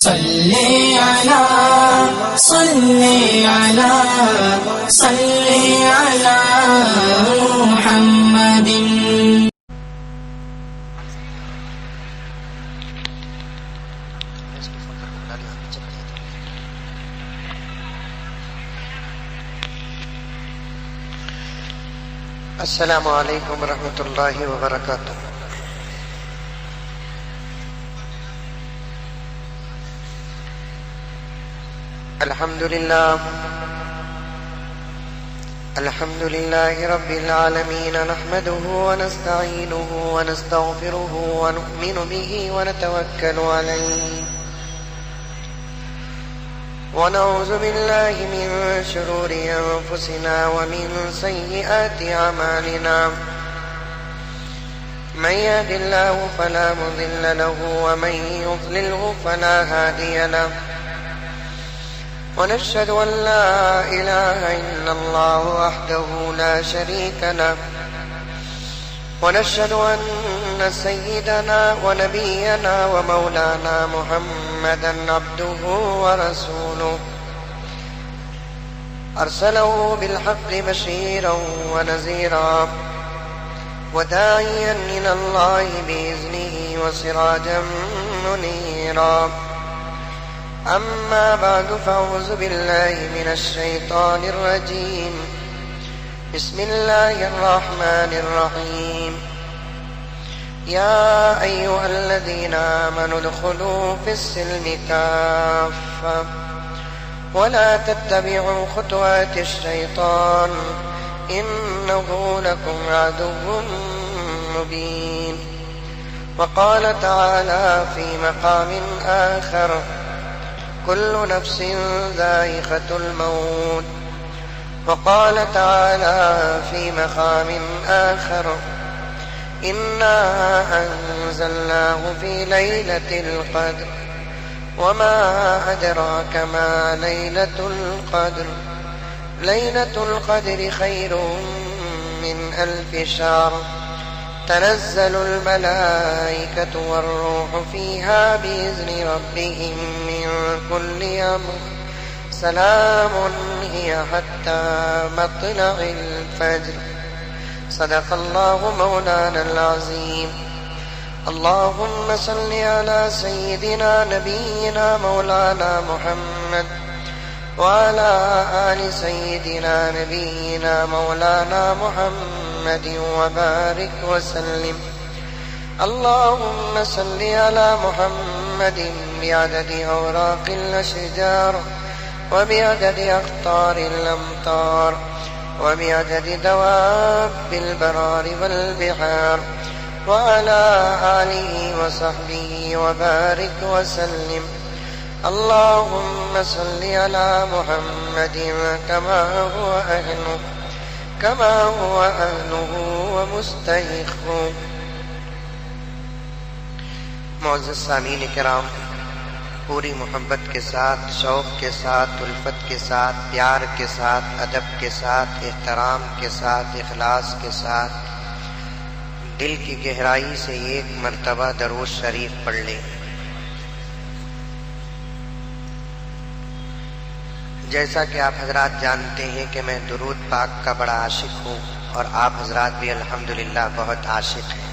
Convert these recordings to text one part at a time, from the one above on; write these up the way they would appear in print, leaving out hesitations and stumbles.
صلی علی محمد. السلام علیکم ورحمۃ اللہ وبرکاتہ. الحمد للہ رب العالمین نحمده ونستعینه ونستغفره ونؤمن به ونتوکل علیہ ونعوذ باللہ من شرور انفسنا ومن سیئات اعمالنا من يهد الله فلا مضل له ومن يضلله فلا هادي له ونشهد أن لا إله إلا الله وحده لا شريك له ونشهد أن سيدنا ونبينا ومولانا محمدا عبده ورسوله أرسله بالحق بشيرا ونذيرا وداعيا إلى الله بإذنه وسراجا منيرا. أما بعد فأعوذ بالله من الشيطان الرجيم. بسم الله الرحمن الرحيم. يا أيها الذين آمنوا ادخلوا في السلم كافة ولا تتبعوا خطوات الشيطان إنه لكم عدو مبين. وقال تعالى في مقام آخر كل نفس ذائقة الموت. وقال تعالى في مقام آخر إنا أنزلناه في ليلة القدر وما أدراك ما ليلة القدر ليلة القدر خير من 1000 شهر تنزل الملائكة والروح فيها بإذن ربهم من كل أمر سلام هي حتى مطلع الفجر. صدق الله مولانا العظيم. اللهم صل على سيدنا نبينا مولانا محمد وعلى آل سيدنا نبينا مولانا محمد وبارك وسلم. اللهم صل على محمد بعدد أوراق الأشجار وبعدد أقطار الأمطار وبعدد دواب البرار والبحار وعلى آله وصحبه وبارك وسلم. اللهم صل على محمد كما هو أهله ومستحقه. معزز سامعین کرام، پوری محبت کے ساتھ، شوق کے ساتھ، الفت کے ساتھ، پیار کے ساتھ، ادب کے ساتھ، احترام کے ساتھ، اخلاص کے ساتھ دل کی گہرائی سے ایک مرتبہ درود شریف پڑھ لیں. جیسا کہ آپ حضرات جانتے ہیں کہ میں درود پاک کا بڑا عاشق ہوں اور آپ حضرات بھی الحمدللہ بہت عاشق ہیں.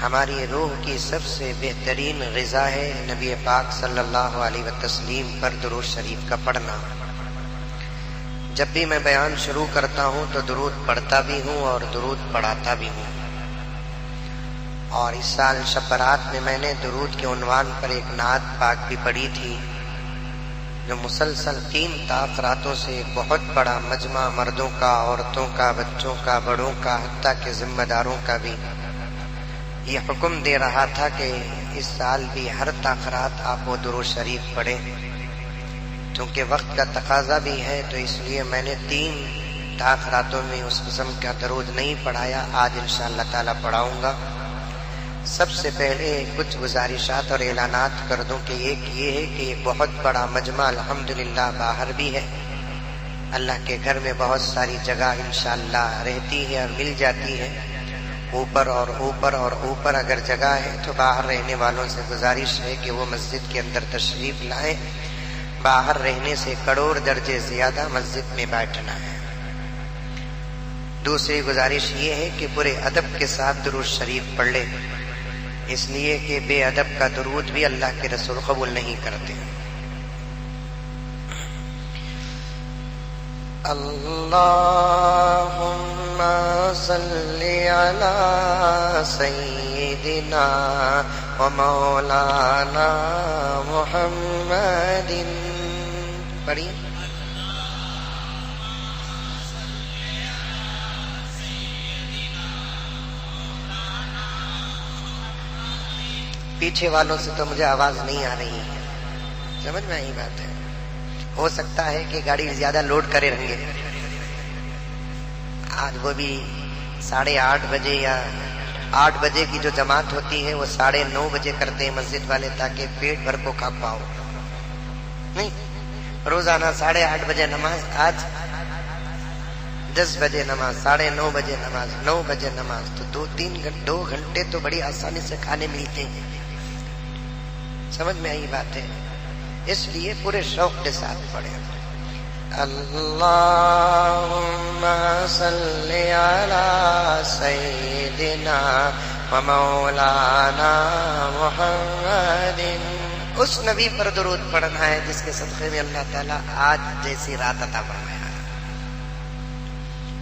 ہماری روح کی سب سے بہترین غذا ہے نبی پاک صلی اللہ علیہ وسلم پر درود شریف کا پڑھنا. جب بھی میں بیان شروع کرتا ہوں تو درود پڑھتا بھی ہوں اور درود پڑھاتا بھی ہوں. اور اس سال شب برات میں میں نے درود کے عنوان پر ایک نعت پاک بھی پڑھی تھی جو مسلسل 3 راتوں سے ایک بہت بڑا مجمع مردوں کا، عورتوں کا، بچوں کا، بڑوں کا، حتیٰ کہ ذمہ داروں کا بھی یہ حکم دے رہا تھا کہ اس سال بھی ہر تاخرات آپ وہ درود شریف پڑھیں. چونکہ وقت کا تقاضا بھی ہے تو اس لیے میں نے 3 تاخراتوں میں اس قسم کا درود نہیں پڑھایا. آج انشاءاللہ تعالی پڑھاؤں گا. سب سے پہلے کچھ گزارشات اور اعلانات کر دوں کہ ایک یہ ہے کہ ایک بہت بڑا مجمع الحمدللہ باہر بھی ہے. اللہ کے گھر میں بہت ساری جگہ انشاءاللہ رہتی ہے اور مل جاتی ہے. اوپر اور اوپر اور اوپر اگر جگہ ہے تو باہر رہنے والوں سے گزارش ہے کہ وہ مسجد کے اندر تشریف لائیں. باہر رہنے سے کروڑ درجے زیادہ مسجد میں بیٹھنا ہے. دوسری گزارش یہ ہے کہ پورے ادب کے ساتھ درود شریف پڑھ لے، اس لیے کہ بے ادب کا درود بھی اللہ کے رسول قبول نہیں کرتے. اللہم صلی علی سیدنا و مولانا محمد. پڑھی. پیچھے والوں سے تو مجھے آواز نہیں آ رہی ہے، سمجھ میں آئی بات ہے. ہو سکتا ہے کہ گاڑی زیادہ لوڈ کرے رہیں گے. آج وہ بھی 8:30 بجے یا 8 بجے کی جو جماعت ہوتی ہے وہ 9:30 بجے کرتے ہیں مسجد والے، تاکہ پیٹ بھر کو کھا پاؤ. نہیں، روزانہ 8:30 بجے نماز، آج 10 بجے نماز، 9:30 بجے نماز، 9 بجے نماز، تو 2 گھنٹے تو بڑی آسانی سے کھانے ملتے ہیں. سمجھ میں آئی بات ہے. اس لیے پورے شوق کے ساتھ پڑھیں. اللہم صلی علی سیدنا و مولانا محمد. اس نبی پر درود پڑھنا ہے جس کے صدقے میں اللہ تعالیٰ آج جیسی رات عطا فرمایا.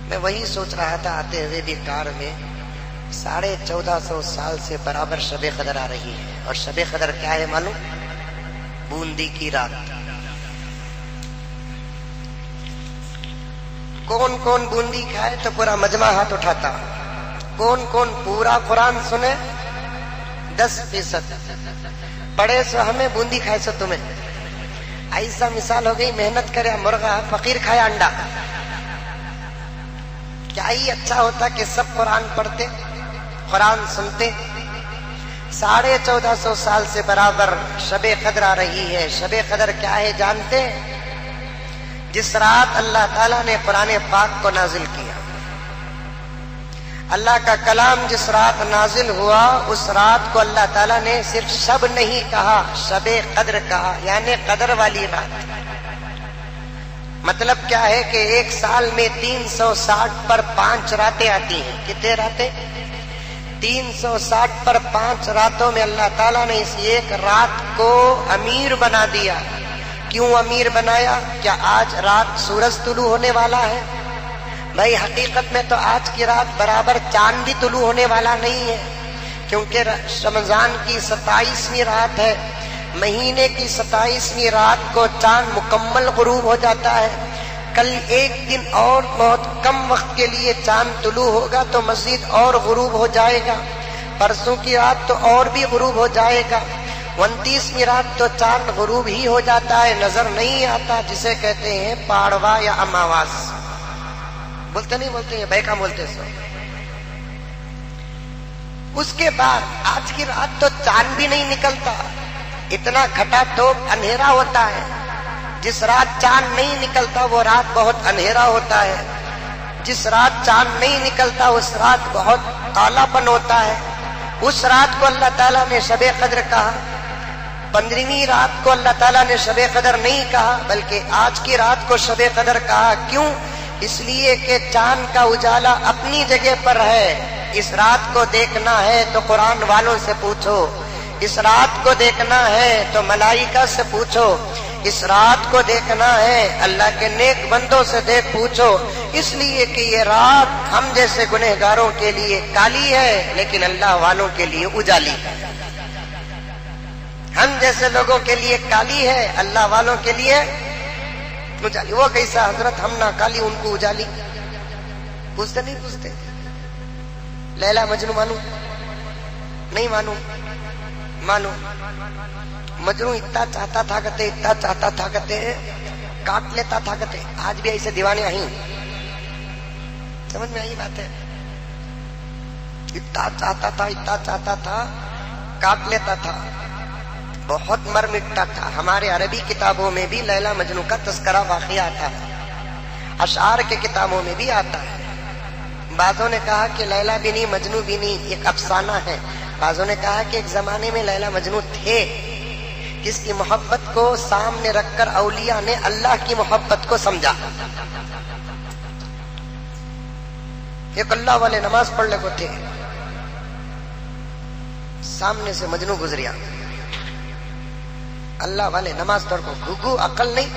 میں وہی سوچ رہا تھا آتے ہوئے بھی کار میں، 1450 سال سے برابر شب قدر آ رہی ہے. اور شب قدر کیا ہے معلوم؟ بوندی کی رات. کون کون بوندی کھائے تو پورا مجمع ہاتھ اٹھاتا. کون کون پورا قرآن سنے؟ 10%. پڑھے سو ہمیں، بوندی کھائے سو تمہیں. ایسا مثال ہو گئی، محنت کرے مرغا، فقیر کھایا انڈا. کیا ہی اچھا ہوتا کہ سب قرآن پڑھتے، قرآن سنتے. 1450 سال سے برابر شب قدر آ رہی ہے. شب قدر کیا ہے جانتے؟ جس رات اللہ تعالیٰ نے قرآن پاک کو نازل کیا، اللہ کا کلام جس رات نازل ہوا، اس رات کو اللہ تعالیٰ نے صرف شب نہیں کہا، شب قدر کہا، یعنی قدر والی رات. مطلب کیا ہے کہ ایک سال میں 360 پر 5 راتیں آتی ہیں. کتنے راتیں؟ 360 پر 5 راتوں میں اللہ تعالیٰ نے اس ایک رات کو امیر بنا دیا. کیوں امیر بنایا؟ کیا آج رات سورج طلوع ہونے والا ہے؟ بھائی حقیقت میں تو آج کی رات برابر چاند بھی طلوع ہونے والا نہیں ہے، کیونکہ رمضان کی 27ویں رات ہے. مہینے کی 27ویں رات کو چاند مکمل غروب ہو جاتا ہے. کل ایک دن اور بہت کم وقت کے لیے چاند طلوع ہوگا تو مزید اور غروب ہو جائے گا. پرسوں کی رات تو اور بھی غروب ہو جائے گا. 29ویں رات تو چاند غروب ہی ہو جاتا ہے، نظر نہیں آتا، جسے کہتے ہیں پاڑوا یا اماواس. بولتے نہیں بولتے ہیں، بیکا بولتے سو. اس کے بعد آج کی رات تو چاند بھی نہیں نکلتا، اتنا کھٹا ٹوپ اندھیرا ہوتا ہے. جس رات چاند نہیں نکلتا وہ رات بہت اندھیرا ہوتا ہے. جس رات چاند نہیں نکلتا اس رات بہت کالا پن ہوتا ہے. اس رات کو اللہ تعالیٰ نے شب قدر کہا. 15ویں رات کو اللہ تعالیٰ نے شب قدر نہیں کہا، بلکہ آج کی رات کو شب قدر کہا. کیوں؟ اس لیے کہ چاند کا اجالا اپنی جگہ پر ہے. اس رات کو دیکھنا ہے تو قرآن والوں سے پوچھو، اس رات کو دیکھنا ہے تو ملائکہ سے پوچھو، اس رات کو دیکھنا ہے اللہ کے نیک بندوں سے پوچھو. اس لیے کہ یہ رات ہم جیسے گنہگاروں کے لیے کالی ہے، لیکن اللہ والوں کے لیے اجالی ہے. ہم جیسے لوگوں کے لیے کالی ہے، اللہ والوں کے لیے اجالی. وہ کیسا حضرت؟ ہم نہ کالی ان کو اجالی. پوچھتے نہیں پوچھتے؟ لیلا مجنو مانو؟ نہیں مانو؟ مانو. مجنو اتنا چاہتا تھا کہتے، اتنا چاہتا تھا کہتے، کاٹ لیتا تھا کہتے. آج بھی ایسے دیوانے آئیں. سمجھ میں آئی بات ہے؟ اتنا چاہتا تھا، اتنا چاہتا تھا، کاٹ لیتا تھا. بہت مر مٹا تھا. ہمارے عربی کتابوں میں بھی لیلا مجنو کا تذکرہ واقعہ آتا ہے، اشعار کے کتابوں میں بھی آتا ہے. بعضوں نے کہا کہ لیلا بھی نہیں مجنو بھی نہیں، ایک افسانہ ہے۔ بعضوں نے کہا کہ ایک زمانے میں لیلا مجنو تھے، جس کی محبت کو سامنے رکھ کر اولیاء نے اللہ کی محبت کو سمجھا۔ ایک اللہ والے نماز پڑھنے کو تھے، سامنے سے مجنو گزریا، اللہ والے نماز پڑھ کو گھگو عقل نہیں،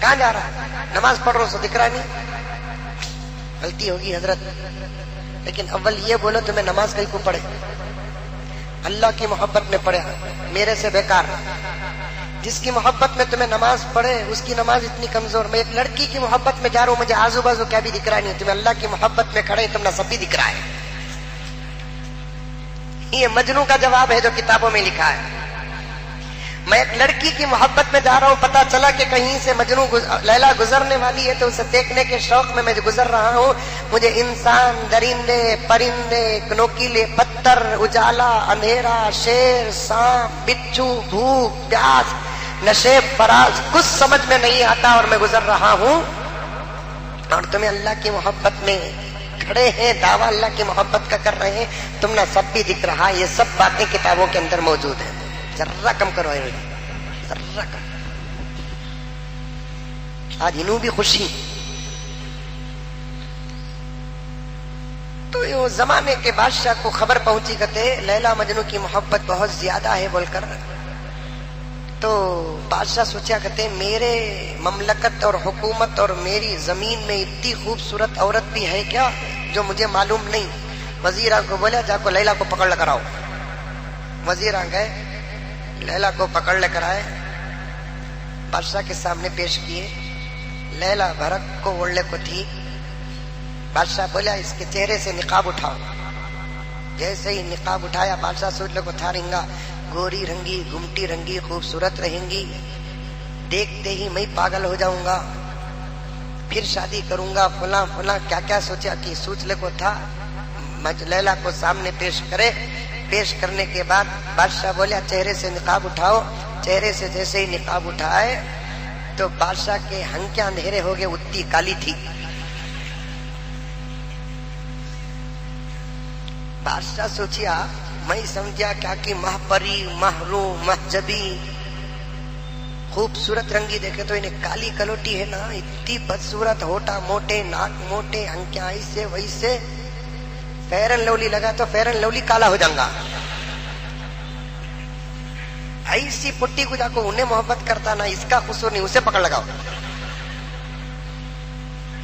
کہاں جا رہا ہے؟ نماز پڑھ رہا سو دکھ رہا نہیں، غلطی ہوگی حضرت، لیکن اول یہ بولو تمہیں نماز کہیں کو پڑھے؟ اللہ کی محبت میں پڑھے، میرے سے بیکار۔ جس کی محبت میں تمہیں نماز پڑھے اس کی نماز اتنی کمزور۔ میں ایک لڑکی کی محبت میں جا رہا ہوں، مجھے آزو بازو کیا بھی دکھ رہا نہیں، تمہیں اللہ کی محبت میں کھڑے تمہیں سب بھی دکھ رہا ہے۔ یہ مجنو کا جواب ہے جو کتابوں میں لکھا ہے۔ میں ایک لڑکی کی محبت میں جا رہا ہوں، پتا چلا کہ کہیں سے مجنو لیلا گزرنے والی ہے، تو اسے دیکھنے کے شوق میں گزر رہا ہوں۔ مجھے انسان، درندے، پرندے، نوکیلے پتھر، اجالا، اندھیرا، شیر، سانپ، بچھو، بھوک، پیاس، نشیب، فراز کچھ سمجھ میں نہیں آتا، اور میں گزر رہا ہوں، اور تمہیں اللہ کی محبت میں کھڑے ہیں، دعویٰ اللہ کی محبت کا کر رہے ہیں، تم نہ سب بھی دکھ رہا۔ یہ سب باتیں کتابوں کے اندر موجود ہیں، ذرہ کم کرو، ذرہ کم۔ آج انہوں بھی خوشی تو یہ زمانے کے بادشاہ کو خبر پہنچی کہتے لیلا مجنو کی محبت بہت زیادہ ہے بول کر، تو بادشاہ سوچا کہتے میرے مملکت اور حکومت اور میری زمین میں اتنی خوبصورت عورت بھی ہے کیا جو مجھے معلوم نہیں۔ وزیران کو بولا جا کو لیلا کو پکڑ لے کر آؤ۔ وزیران گئے، لیلا کو پکڑ لے کر آئے، بادشاہ کے سامنے پیش کیے۔ لیلا بھرک کو اوڑھنے کو تھی۔ بادشاہ بولا اس کے چہرے سے نقاب اٹھاؤ۔ جیسے ہی نقاب اٹھایا، بادشاہ سوچ لے کو تھا رنگا، گوری رنگی، گمٹی رنگی، خوبصورت رہیں گی، دیکھتے ہی میں پاگل ہو جاؤں گا، پھر شادی کروں گا، فلاں فلاں کیا کیا سوچا کہ سوچ لے کو تھا۔ لیلا کو سامنے پیش کرے، پیش کرنے کے بعد بادشاہ بولیا چہرے سے نقاب اٹھاؤ۔ چہرے سے جیسے ہی نقاب اٹھائے تو بادشاہ کے ہنکیاں اندھیرے ہو گئے، اتنی کالی تھی۔ بادشاہ سوچیا، میں سمجھا کیا کہ ماہ پری، محروم، محجبی، خوبصورت رنگی دیکھے تو انہیں کالی کلوٹی ہے نا، اتنی بدصورت، ہوٹا موٹے، ناک موٹے، ہنکیاں ایسے ویسے، فیرن لولی لگا تو فیرن لولی کالا ہو جائیں گا۔ ایسی پٹی کو جا کو انہیں محبت کرتا نا، اس کا قصور نہیں، اسے پکڑ لگاؤ،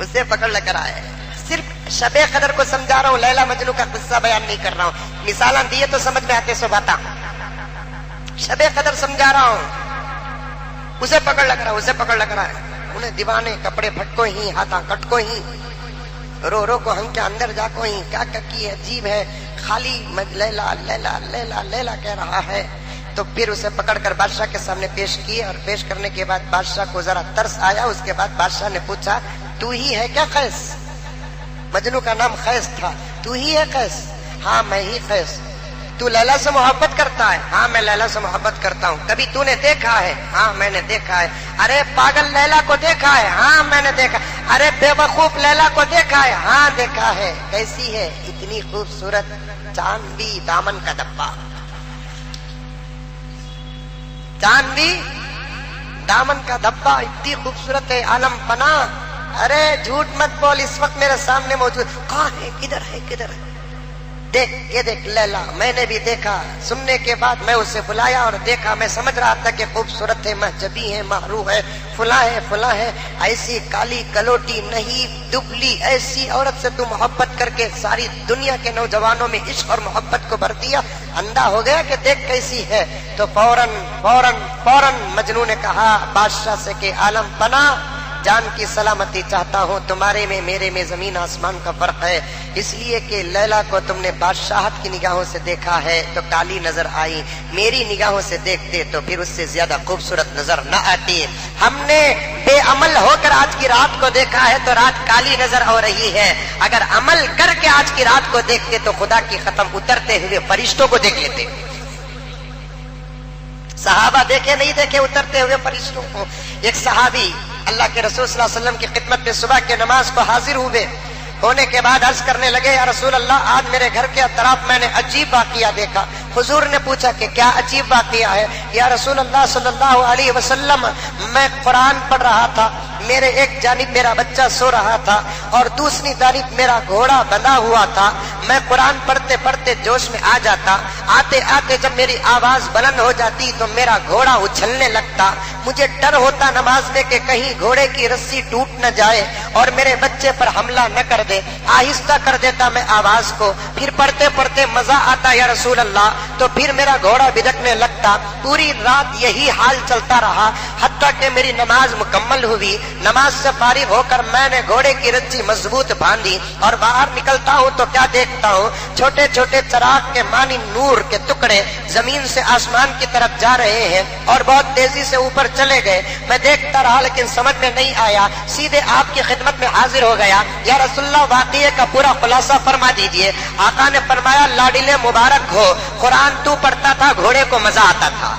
اسے پکڑ لے کر آئے۔ صرف شب قدر کو سمجھا رہا ہوں، لیلا مجنو کا قصہ بیان نہیں کر رہا ہوں، مثالاں دیے تو سمجھ میں آتے سو باتا۔ شب قدر سمجھا رہا ہوں، اسے پکڑ لگ رہا، اسے پکڑ لگ رہا ہے۔ انہیں دیوانے کپڑے پھٹکو ہی، ہاتھاں کٹکو ہی، رو رو کو ہم کے اندر جا کو ہی، کیا کی عجیب ہے، خالی لیلا لیلا لیلا لیلا کہہ رہا ہے۔ تو پھر اسے پکڑ کر بادشاہ کے سامنے پیش کیے، اور پیش کرنے کے بعد بادشاہ کو ذرا ترس آیا۔ اس کے بعد بادشاہ نے پوچھا تو ہی ہے کیا قیس؟ مجنو کا نام قیس تھا۔ تو ہی ہے قیس؟ ہاں میں ہی قیس۔ تو لیلا سے محبت کرتا ہے؟ ہاں میں لیلا سے محبت کرتا ہوں۔ کبھی تو نے دیکھا ہے؟ ہاں میں نے دیکھا ہے۔ ارے پاگل لیلا کو دیکھا ہے؟ ہاں میں نے دیکھا۔ ارے بے وقوف لیلا کو دیکھا ہے؟ ہاں دیکھا ہے۔ کیسی ہے؟ اتنی خوبصورت، چاندی دامن کا دبا، چاندی دامن کا دبا، اتنی خوبصورت ہے، عالم پناہ۔ ارے جھوٹ مت بول، اس وقت میرے سامنے موجود، کہاں ہے؟ کدھر ہے؟ کدھر ہے؟ دیکھ یہ دیکھ لیلا، میں نے بھی دیکھا۔ سننے کے بعد میں اسے بلایا اور دیکھا، میں سمجھ رہا تھا کہ خوبصورت ہے، محجبی ہے، محرو ہے، فلاں ہے فلاں ہے۔ ایسی کالی کلوٹی نہیں دبلی ایسی عورت سے تو محبت کر کے ساری دنیا کے نوجوانوں میں عشق اور محبت کو بھر دیا، اندھا ہو گیا کہ دیکھ کیسی ہے۔ تو فوراً فوراً فوراً مجنون نے کہا بادشاہ سے کہ عالم پناہ، جان کی سلامتی چاہتا ہوں، تمہارے میں میرے میں زمین آسمان کا فرق ہے، اس لیے کہ لیلا کو تم نے بادشاہت کی نگاہوں سے دیکھا ہے تو کالی نظر آئی، میری نگاہوں سے دیکھتے تو پھر اس سے زیادہ خوبصورت نظر نہ آتی۔ ہم نے بے عمل ہو کر آج کی رات کو دیکھا ہے تو رات کالی نظر ہو رہی ہے، اگر عمل کر کے آج کی رات کو دیکھتے تو خدا کی ختم اترتے ہوئے فرشتوں کو دیکھ لیتے۔ صحابہ دیکھے نہیں دیکھے اترتے ہوئے فرشتوں کو۔ ایک صحابی اللہ کے رسول صلی اللہ علیہ وسلم کی خدمت میں صبح کے نماز کو حاضر ہوئے، ہونے کے بعد عرض کرنے لگے یا رسول اللہ آج میرے گھر کے اطراف میں نے عجیب واقعہ دیکھا. حضور نے پوچھا کہ کیا عجیب واقعہ ہے؟ یا رسول اللہ صلی اللہ علیہ وسلم میں قرآن پڑھ رہا تھا, میرے ایک جانب میرا بچہ سو رہا تھا اور دوسری جانب میرا گھوڑا بندھا ہوا تھا. میں قرآن پڑھتے پڑھتے جوش میں آ جاتا, آتے آتے جب میری آواز بلند ہو جاتی تو میرا گھوڑا اچھلنے لگتا. مجھے ڈر ہوتا نماز میں کہ کہیں گھوڑے کی رسی ٹوٹ نہ جائے اور میرے بچے پر حملہ نہ کر دے. آہستہ کر دیتا میں آواز کو, پھر پڑھتے پڑھتے مزہ آتا یا رسول اللہ, تو پھر میرا گھوڑا بھدکنے لگتا. پوری رات یہی حال چلتا رہا حتیٰ کہ میری نماز مکمل ہوئی. نماز سے فارغ ہو کر میں نے گھوڑے کی رسی مضبوط باندھی اور باہر نکلتا ہوں تو کیا دیکھتا ہوں, چھوٹے چھوٹے چراغ کے مانی نور کے ٹکڑے زمین سے آسمان کی طرف جا رہے ہیں اور بہت تیزی سے اوپر چلے گئے. میں دیکھتا رہا لیکن سمجھ میں نہیں آیا, سیدھے آپ کی خدمت میں حاضر ہو گیا. یا رسول اللہ واقعے کا پورا خلاصہ فرما دیجئے. آقا نے فرمایا لاڈلے مبارک ہو, قرآن تو پڑھتا تھا گھوڑے کو مزہ آتا تھا.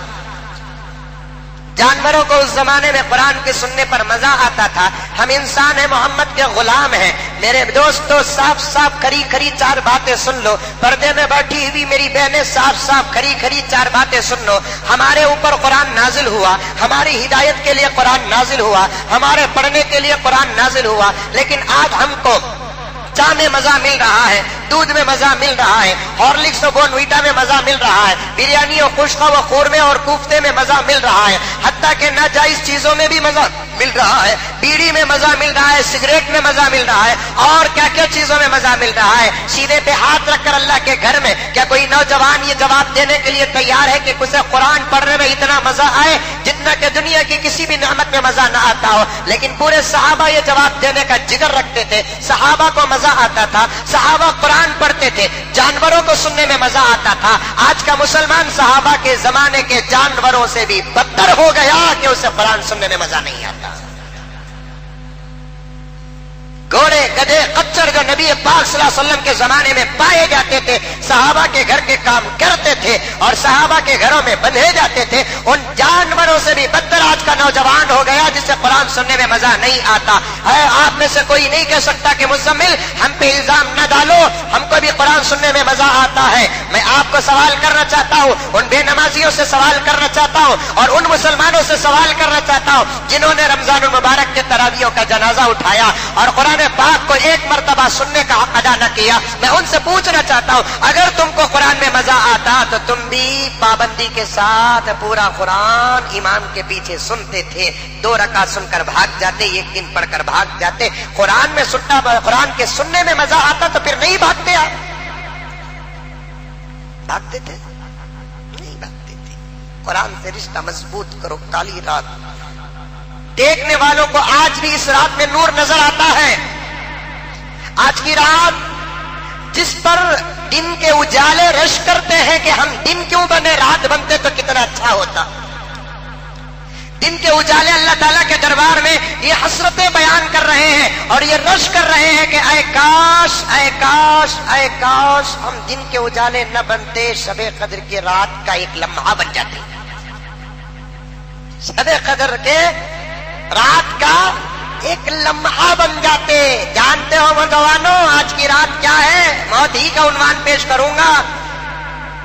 جانوروں کو اس زمانے میں قرآن کے سننے پر مزہ آتا تھا. ہم انسان ہیں, محمد کے غلام ہیں. میرے دوستو صاف صاف کھری کھری چار باتیں سن لو. پردے میں بیٹھی ہوئی میری بہنیں صاف صاف کھری کھری چار باتیں سن لو. ہمارے اوپر قرآن نازل ہوا, ہماری ہدایت کے لیے قرآن نازل ہوا, ہمارے پڑھنے کے لیے قرآن نازل ہوا, لیکن آج ہم کو چائے میں مزہ مل رہا ہے, دودھ میں مزہ مل رہا ہے, ہارلکس اور بورنویٹا میں مزہ مل رہا ہے, بریانی اور خشخا و قورمے اور کوفتے میں مزہ مل رہا ہے, حتیٰ کہ ناجائز چیزوں میں بھی مزہ مل رہا ہے. بیڑی میں مزہ مل رہا ہے, سگریٹ میں مزہ مل رہا ہے, اور کیا کیا چیزوں میں مزہ مل رہا ہے. سینے پہ ہاتھ رکھ کر اللہ کے گھر میں کیا کوئی نوجوان یہ جواب دینے کے لیے تیار ہے کہ اسے قرآن پڑھنے میں اتنا مزہ آئے جتنا کہ دنیا کی کسی بھی نعمت میں مزہ نہ آتا ہو؟ لیکن پورے صحابہ یہ جواب دینے کا جگر رکھتے تھے. صحابہ کو مزہ آتا تھا, صحابہ قرآن پڑھتے تھے, جانوروں کو سننے میں مزہ آتا تھا. آج کا مسلمان صحابہ کے زمانے کے جانوروں سے بھی بدتر ہو گیا کہ اسے قرآن سننے میں مزہ نہیں آتا. گھوڑے گدھے خچر جو نبی پاک صلی اللہ علیہ وسلم کے زمانے میں پائے جاتے تھے, صحابہ کے گھر کے کام کرتے تھے اور صحابہ کے گھروں میں بندھے جاتے تھے, ان جانوروں سے بھی بدتر آج کا نوجوان ہو گیا جسے قرآن سننے میں مزہ نہیں آتا ہے. آپ میں سے کوئی نہیں کہہ سکتا کہ مزمل ہم پہ الزام نہ ڈالو, ہم کو بھی قرآن سننے میں مزہ آتا ہے. میں آپ کو سوال کرنا چاہتا ہوں, ان بے نمازیوں سے سوال کرنا چاہتا ہوں اور ان مسلمانوں سے سوال کرنا چاہتا ہوں جنہوں نے رمضان المبارک کے تراویحوں کا جنازہ اٹھایا اور قرآن پاک کو ایک مرتبہ سننے کا حق ادا نہ کیا. میں ان سے پوچھنا چاہتا ہوں, اگر تم کو قرآن میں مزہ آتا تو تم بھی پابندی کے ساتھ پورا قرآن امام کے پیچھے سنتے تھے. 2 رکعت سن کر بھاگ جاتے, 1 دن پڑھ کر بھاگ جاتے. قرآن میں قرآن کے سننے میں مزہ آتا تو پھر نہیں بھاگتے. آپ بھاگتے تھے؟ نہیں بھاگتے تھے. قرآن سے رشتہ مضبوط کرو. کالی رات دیکھنے والوں کو آج بھی اس رات میں نور نظر آتا ہے. آج کی رات جس پر دن کے اجالے رش کرتے ہیں کہ ہم دن کیوں بنے, رات بنتے تو کتنا اچھا ہوتا. دن کے اجالے اللہ تعالیٰ کے دربار میں یہ حسرتیں بیان کر رہے ہیں اور یہ رش کر رہے ہیں کہ اے کاش اے کاش اے کاش ہم دن کے اجالے نہ بنتے, شب قدر کی رات کا ایک لمحہ بن جاتے. شب قدر کے رات کا ایک لمحہ بن جاتے. جانتے ہو نوجوانوں آج کی رات کیا ہے؟ موت ہی کا عنوان پیش کروں گا.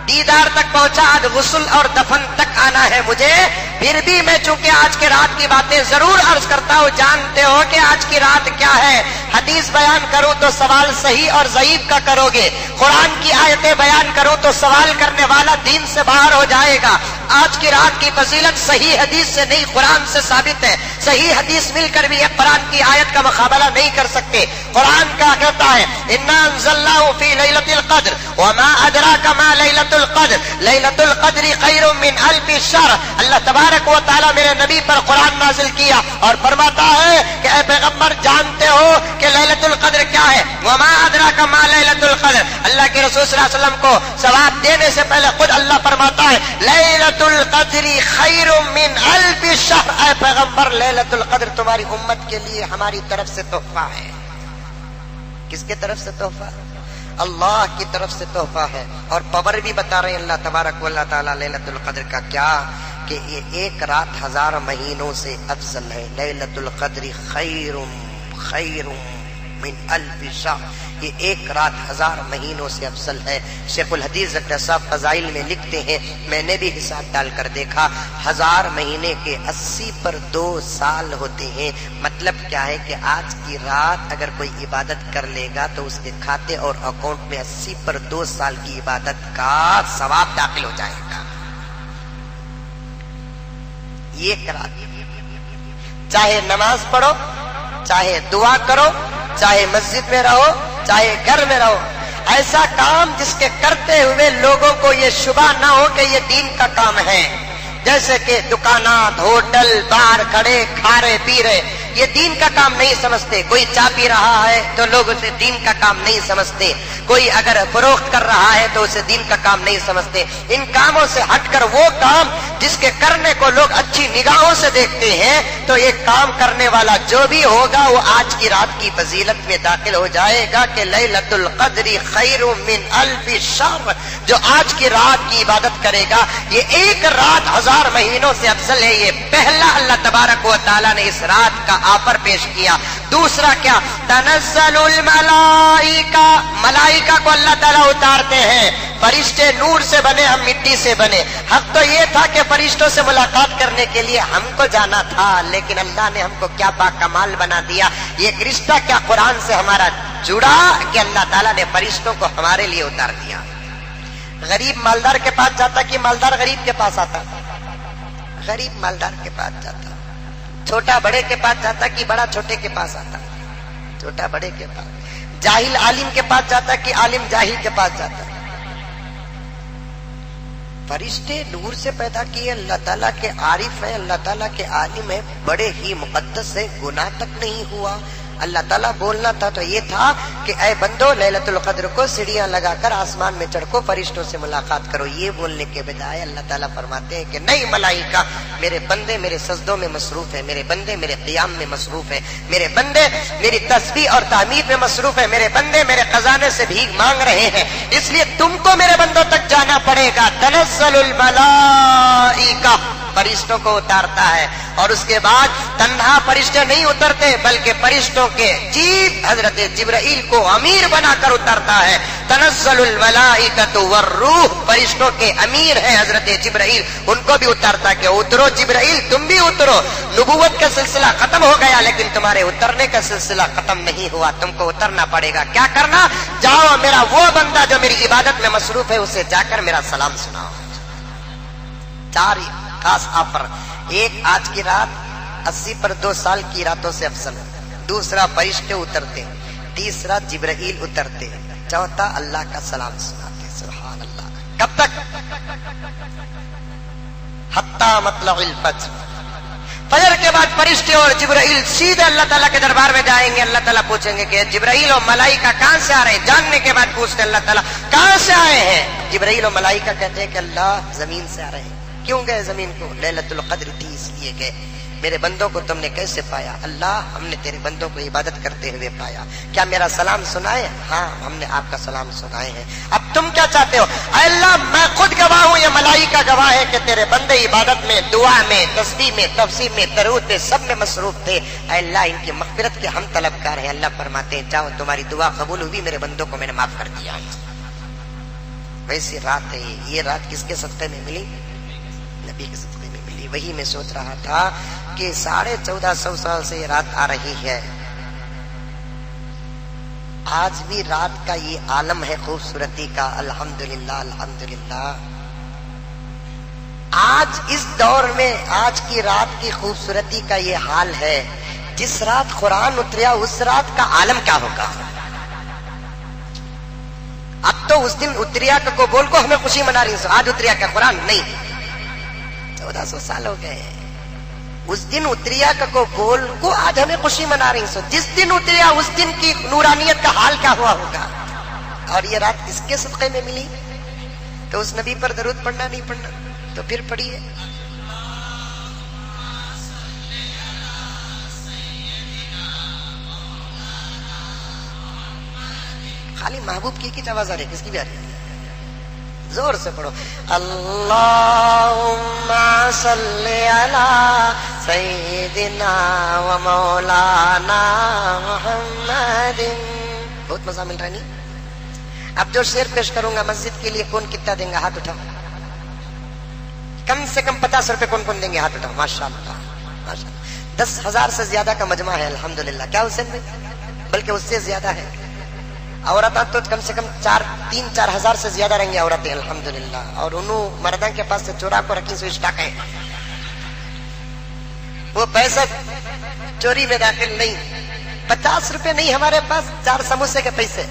دیدار تک پہنچا, آج غسل اور دفن تک آنا ہے مجھے, پھر بھی میں چونکہ آج کے رات کی باتیں ضرور عرض کرتا ہوں. جانتے ہو کہ آج کی رات کیا ہے؟ حدیث بیان کروں تو سوال صحیح اور ضعیف کا کرو گے, قرآن کی آیتیں بیان کروں تو سوال کرنے والا دین سے باہر ہو جائے گا. آج کی رات کی فضیلت صحیح حدیث سے نہیں قرآن سے ثابت ہے. صحیح حدیث مل کر بھی ایک قرآن کی آیت کا مقابلہ نہیں کر سکتے. قرآن کا کہتا ہے انا انزلناه فی لیلۃ القدر وما ادراک ما لیلۃ القدر لیلۃ القدر خیر من الف شہر. اللہ تبارک و تعالی میرے نبی پر قرآن نازل کیا اور فرماتا ہے کہ اے پیغمبر جانتے ہو کہ لیلۃ القدر کیا ہے؟ وما ادراک ما لیلۃ القدر. اللہ کے رسول صلی اللہ علیہ وسلم کو ثواب دینے سے پہلے خود اللہ فرماتا ہے لیلۃ القدر خیر من الف شہر. اے پیغمبر لیلۃ القدر تمہاری امت کے لیے ہماری طرف سے تحفہ ہے. کس کے طرف سے تحفہ؟ اللہ کی طرف سے تحفہ ہے. اور پاور بھی بتا رہے ہیں اللہ تبارک و تعالی لیلۃ القدر کا کیا کہ یہ ایک رات 1000 مہینوں سے افضل ہے. لیلۃ القدر خیر من الف شهر، یہ ایک رات 1000 مہینوں سے افضل ہے۔ شیخ الحدیث زکریا صاحب فضائل میں لکھتے ہیں، میں نے بھی حساب ڈال کر دیکھا، 1000 مہینے کے 80 پر 2 سال ہوتے ہیں۔ مطلب کیا ہے کہ آج کی رات اگر کوئی عبادت کر لے گا تو اس کے کھاتے اور اکاؤنٹ میں 80 پر 2 سال کی عبادت کا ثواب داخل ہو جائے گا۔ یہ رات چاہے نماز پڑھو، چاہے دعا کرو، چاہے مسجد میں رہو، چاہے گھر میں رہو، ایسا کام جس کے کرتے ہوئے لوگوں کو یہ شبہ نہ ہو کہ یہ دین کا کام ہے، جیسے کہ دکانات، ہوٹل، بار کھڑے کھا رہے پی رہے، یہ دین کا کام نہیں سمجھتے۔ کوئی چائے پی رہا ہے تو لوگ اسے دین کا کام نہیں سمجھتے، کوئی اگر فروخت کر رہا ہے تو اسے دین کا کام نہیں سمجھتے۔ ان کاموں سے ہٹ کر وہ کام جس کے کرنے کو لوگ اچھی نگاہوں سے دیکھتے ہیں، تو یہ کام کرنے والا جو بھی ہوگا وہ آج کی رات کی فضیلت میں داخل ہو جائے گا کہ لیلۃ القدر خیر من الف شہر، جو آج کی رات کی عبادت کرے گا یہ ایک رات 1000 مہینوں سے افضل ہے۔ یہ پہلا اللہ تبارک و تعالیٰ نے اس رات کا آفر پیش کیا۔ دوسرا کیا؟ تنزل الملائکہ، ملائکہ کو اللہ تعالیٰ اتارتے ہیں۔ فرشتے نور سے بنے، ہم مٹی سے بنے۔ حق تو یہ تھا کہ فرشتوں سے ملاقات کرنے کے لیے ہم کو جانا تھا، لیکن اللہ نے ہم کو کیا باکمال بنا دیا، یہ رشتہ کیا قرآن سے ہمارا جڑا کہ اللہ تعالیٰ نے فرشتوں کو ہمارے لیے اتار دیا۔ غریب مالدار کے پاس جاتا کہ مالدار غریب کے پاس آتا؟ غریب مالدار کے پاس جاتا۔ چھوٹا بڑے کے پاس جاتا کہ بڑا چھوٹے کے پاس آتا؟ چھوٹا بڑے کے پاس۔ جاہل عالم کے پاس جاتا کہ عالم جاہل کے پاس جاتا؟ فرشتے نور سے پیدا کیے، اللہ تعالیٰ کے عارف ہیں، اللہ تعالیٰ کے عالم ہیں، بڑے ہی مقدس ہے، گناہ تک نہیں ہوا۔ اللہ تعالیٰ بولنا تھا تو یہ تھا کہ اے بندو لیلۃ القدر کو سیڑھیاں لگا کر آسمان میں چڑھ کو فرشتوں سے ملاقات کرو۔ یہ بولنے کے بجائے اللہ تعالیٰ فرماتے ہیں کہ نہیں، ملائکہ میرے بندے میرے سجدوں میں مصروف ہیں، میرے بندے میرے قیام میں مصروف ہیں، میرے بندے میری تسبیح اور تعمیر میں مصروف ہیں، میرے بندے میرے خزانے سے بھیک مانگ رہے ہیں، اس لیے تم کو میرے بندوں تک جانا پڑے گا۔ تنزل الملائکہ، فرشتوں کو اتارتا ہے، اور اس کے بعد تنہا فرشتے نہیں اترتے بلکہ فرشتوں کے چیف حضرت جبرائیل کو امیر بنا کر اترتا ہے۔ تنزل الملائکۃ والروح، فرشتوں کے امیر ہیں حضرت جبرائیل، ان کو بھی اتارتا کہ اترو جبرائیل، تم بھی اترو۔ نبوت کا سلسلہ ختم ہو گیا لیکن تمہارے اترنے کا سلسلہ ختم نہیں ہوا، تم کو اترنا پڑے گا۔ کیا کرنا؟ جاؤ میرا وہ بندہ جو میری عبادت میں مصروف ہے اسے جا کر میرا سلام سناؤ۔ 4 خاص آفر، ایک آج کی رات 80 پر 2 سال کی راتوں سے افضل، دوسرا فرشتے اترتے، تیسرا جبرائیل اترتے، چوتھا اللہ کا سلام سناتے۔ سبحان اللہ۔ کب تک؟ حتی مطلع الفجر۔ فجر کے بعد فرشتے اور جبرائیل سیدھے اللہ تعالیٰ کے دربار میں جائیں گے۔ اللہ تعالیٰ پوچھیں گے کہ جبرائیل اور ملائکہ کہاں سے آ رہے ہیں؟ جاننے کے بعد پوچھتے اللہ تعالیٰ کہاں سے آئے ہیں؟ جبرائیل اور ملائکہ کہتے ہیں کہ اللہ زمین سے آ رہے ہیں۔ کیوں گئے زمین کو؟ لیلۃ القدر تھی اس لیے گئے۔ میرے بندوں کو تم نے کیسے پایا؟ اللہ ہم نے تیرے بندوں کو عبادت کرتے ہوئے پایا۔ کیا میرا سلام سنائے؟ ہاں ہم نے آپ کا سلام سنائے ہیں۔ اب تم کیا چاہتے ہو؟ اے اللہ میں خود گواہ ہوں، یہ ملائکہ گواہ ہے کہ تیرے بندے عبادت میں، دعا میں، تسبیح میں، تفسیر میں، درود میں، سب میں مصروف تھے۔ اے اللہ ان کی مغفرت کے ہم طلبگار ہیں۔ اللہ فرماتے ہیں جاؤ تمہاری دعا قبول ہوئی، میرے بندوں کو میں نے معاف کر دیا۔ ویسی رات ہے یہ رات کس کے صدقے میں ملی؟ نبی کے صدقے میں ملی۔ وہی میں سوچ رہا تھا کہ 1450 سال سے یہ رات آ رہی ہے، آج بھی رات کا یہ عالم ہے خوبصورتی کا۔ الحمدللہ الحمدللہ۔ آج اس دور میں آج کی رات کی خوبصورتی کا یہ حال ہے، جس رات قرآن اتریا اس رات کا عالم کیا ہوگا؟ اب تو اس دن اتریا کو بول کو ہمیں خوشی منا رہی ہیں، آج اتریا کا قرآن نہیں، 1400 سال ہو گئے۔ اس دن اتریا کو بول کو آج ہمیں خوشی منا رہی ہیں، جس دن اتریا اس دن کی نورانیت کا حال کیا ہوا ہوگا؟ اور یہ رات کس کے صدقے میں ملی؟ تو اس نبی پر درود پڑھنا نہیں پڑھنا؟ تو پھر پڑھیے۔ خالی محبوب کی آواز آ رہی ہے، کس کی بھی آ رہی ہے؟ زور سے پڑھو. اللہم صلی علی سیدنا و مولانا محمد. بہت مزہ مل رہا ہے نہیں؟ اب جو شعر پیش کروں گا مسجد کے لیے کون کتنا دیں گا؟ ہاتھ اٹھاؤ. کم سے کم 50 روپے کون کون دیں گے؟ ہاتھ اٹھاؤ. ماشاءاللہ ماشاءاللہ. 10,000 سے زیادہ کا مجمع ہے الحمدللہ. کیا حسین بھائی؟ بلکہ اس سے زیادہ ہے. عورتیں تو کم سے کم 3-4 ہزار سے زیادہ رہیں گے عورتیں الحمدللہ. اور انہوں مردوں کے پاس سے چورا کو رکھی سو اسٹاک ہے. وہ پیسہ چوری میں داخل نہیں. 50 روپے نہیں ہمارے پاس، 4 سموسے کے پیسے.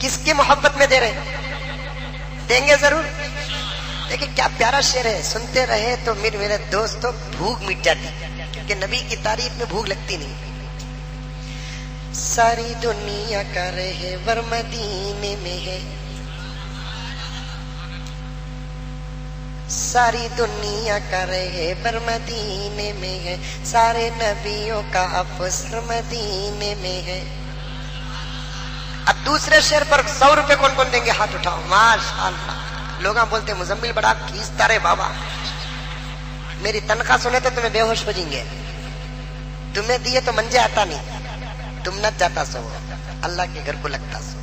کس کی محبت میں دے رہے؟ دیں گے ضرور. دیکھیں کیا پیارا شعر ہے، سنتے رہے تو میرے دوستوں بھوک مٹ جاتی، کہ نبی کی تعریف میں بھوک لگتی نہیں. ساری دنیا کا رہبر مدینے میں ہے، ساری دنیا کا رہبر مدینے میں ہے، سارے نبیوں کا افسر مدینے میں ہے. اب دوسرے شعر پر 100 روپے کون کون دیں گے؟ ہاتھ اٹھاؤ. ماشاءاللہ. لوگ بولتے ہیں مزمل بڑا کھینچتا رہے بابا. میری تنخواہ سنے تو تمہیں بے ہوش ہو جائیں گے. تمہیں دیے تو منجے آتا نہیں، تم نہ جاتا سو اللہ کے گھر کو لگتا سو.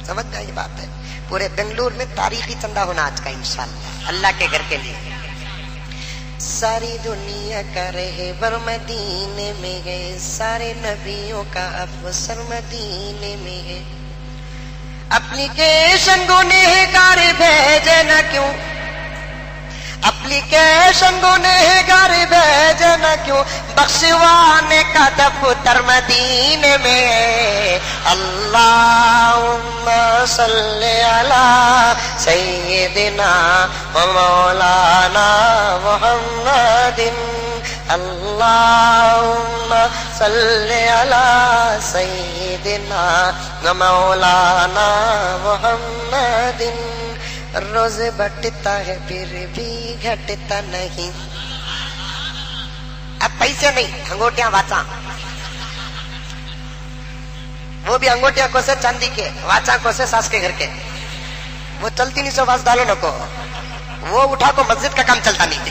سمجھ گئے یہ بات ہے؟ پورے بنگلور میں تاریخی چندہ ہونا آج کا انشاءاللہ اللہ کے گھر کے لیے. ساری دنیا کا رہبر مدینے میں ہے، سارے نبیوں کا افسر مدینے میں ہے. اپلیکیشن گنہگار بھیجے نہ کیوں، اپلیکیشن گنہگار بھیجے نہ کیوں، بخشوانے کا دفتر مدینے میں. اللہم صلی علی سیدنا و مولانا محمد. اللہم صلی علی سیدنا و مولانا محمد. روز بٹتا ہے پھر بھی گھٹتا نہیں. اب پیسے نہیں، انگوٹیاں واچا. وہ بھی انگوٹیاں کو سے چاندی کے، واچا کو سے ساس کے گھر کے. وہ چلتی نہیں سو واس ڈالو نہ کو، وہ اٹھا کو مسجد کا کام چلتا نہیں.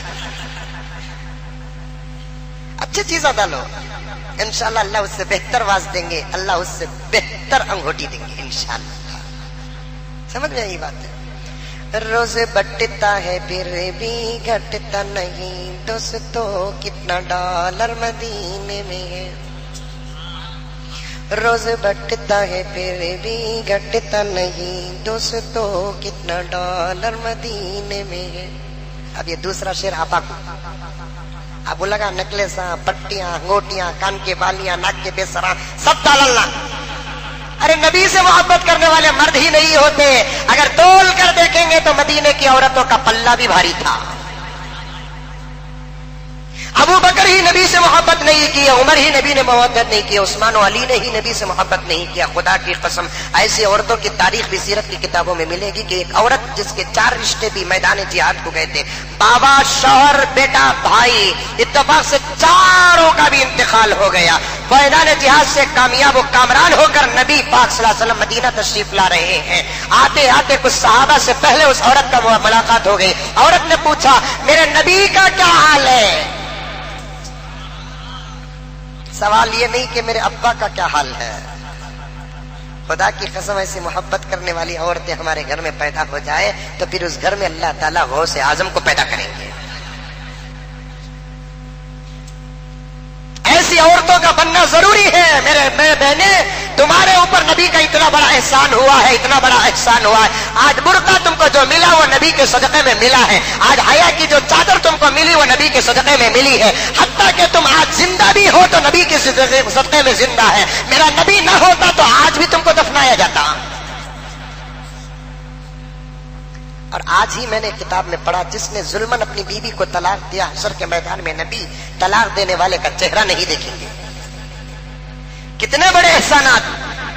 اچھی چیزیں ڈالو، انشاءاللہ اللہ اس سے بہتر واز دیں گے، اللہ اس سے بہتر انگوٹی دیں گے انشاءاللہ. سمجھ میں آئی بات ہے؟ روز بٹتا ہے پھر بھی گھٹتا نہیں، دوستو کتنا ڈالر مدینے میں ہے. روز بٹتا ہے پھر بھی گھٹتا نہیں، دوستو کتنا ڈالر مدینے میں ہے. اب یہ دوسرا شعر آپا کو. اب لگا نکلساں، پٹیاں، انگوٹیاں، کان کے بالیاں، ناک کے بیسراں سب ڈالنا. ارے نبی سے محبت کرنے والے مرد ہی نہیں ہوتے. اگر تول کر دیکھیں گے تو مدینے کی عورتوں کا پلہ بھی بھاری تھا. ابو بکر ہی نبی سے محبت نہیں کی، عمر ہی نبی نے محبت نہیں کی، عثمان و علی نے ہی نبی سے محبت نہیں کیا. خدا کی قسم ایسی عورتوں کی تاریخ بھی سیرت کی کتابوں میں ملے گی کہ ایک عورت جس کے 4 رشتے بھی میدان جہاد کو گئے تھے، بابا، شوہر، بیٹا، بھائی، اتفاق سے 4 کا بھی انتقال ہو گیا. میدان جہاد سے کامیاب و کامران ہو کر نبی پاک صلی اللہ علیہ وسلم مدینہ تشریف لا رہے ہیں. آتے آتے کچھ صحابہ سے پہلے اس عورت کا ملاقات ہو گئی. عورت نے پوچھا میرے نبی کا کیا حال ہے؟ سوال یہ نہیں کہ میرے ابا کا کیا حال ہے. خدا کی قسم ایسی محبت کرنے والی عورتیں ہمارے گھر میں پیدا ہو جائے تو پھر اس گھر میں اللہ تعالیٰ غوث اعظم کو پیدا کریں گے. ایسی عورتوں کا بننا ضروری ہے. میرے بہنیں، تمہارے اوپر نبی کا اتنا بڑا احسان ہوا ہے، اتنا بڑا احسان ہوا ہے. آج برقع تم کو جو ملا وہ نبی کے صدقے میں ملا ہے. آج حیا کی جو چادر تم کو ملی وہ نبی کے صدقے میں ملی ہے. حتیٰ کہ تم آج زندہ بھی ہو تو نبی کے صدقے میں زندہ ہے. میرا نبی نہ ہوتا تو آج بھی تم کو دفنایا جاتا. اور آج ہی میں نے کتاب میں پڑھا جس نے ظلمن اپنی بیوی کو طلاق دیا، حشر کے میدان میں نبی طلاق دینے والے کا چہرہ نہیں دیکھیں گے. کتنے بڑے احسانات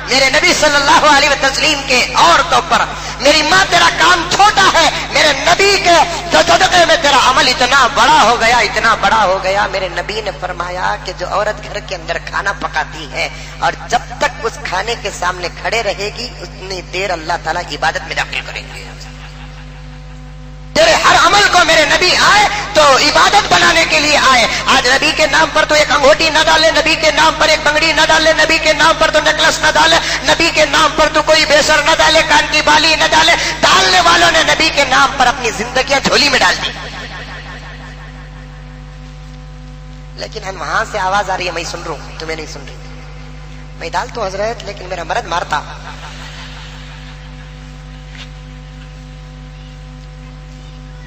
میرے نبی صلی اللہ علیہ وسلم کے عورتوں پر. میری ماں تیرا کام چھوٹا ہے، میرے نبی کے صدقے میں تیرا عمل اتنا بڑا ہو گیا، اتنا بڑا ہو گیا. میرے نبی نے فرمایا کہ جو عورت گھر کے اندر کھانا پکاتی ہے اور جب تک اس کھانے کے سامنے کھڑے رہے گی اتنی دیر اللہ تعالیٰ عبادت میں داخل کریں گے. تیرے ہر عمل کو میرے نبی آئے تو عبادت بنانے کے لیے آئے. آج نبی کے نام پر تو ایک انگوٹھی نہ ڈالے, نبی کے نام پر ایک بنگڑی نہ ڈالے, نبی کے نام پر تو نیکلس نہ ڈالے, نبی کے نام پر تو کوئی بیسر نہ ڈالے, کان کی بالی نہ ڈالے. ڈالنے والوں نے نبی کے نام پر اپنی زندگیاں جھولی میں ڈال دی. لیکن ہم وہاں سے آواز آ رہی ہے, میں سن رہا ہوں, تمہیں نہیں سن رہی. میں ڈال تو حضرت, لیکن میرا مرد مارتا.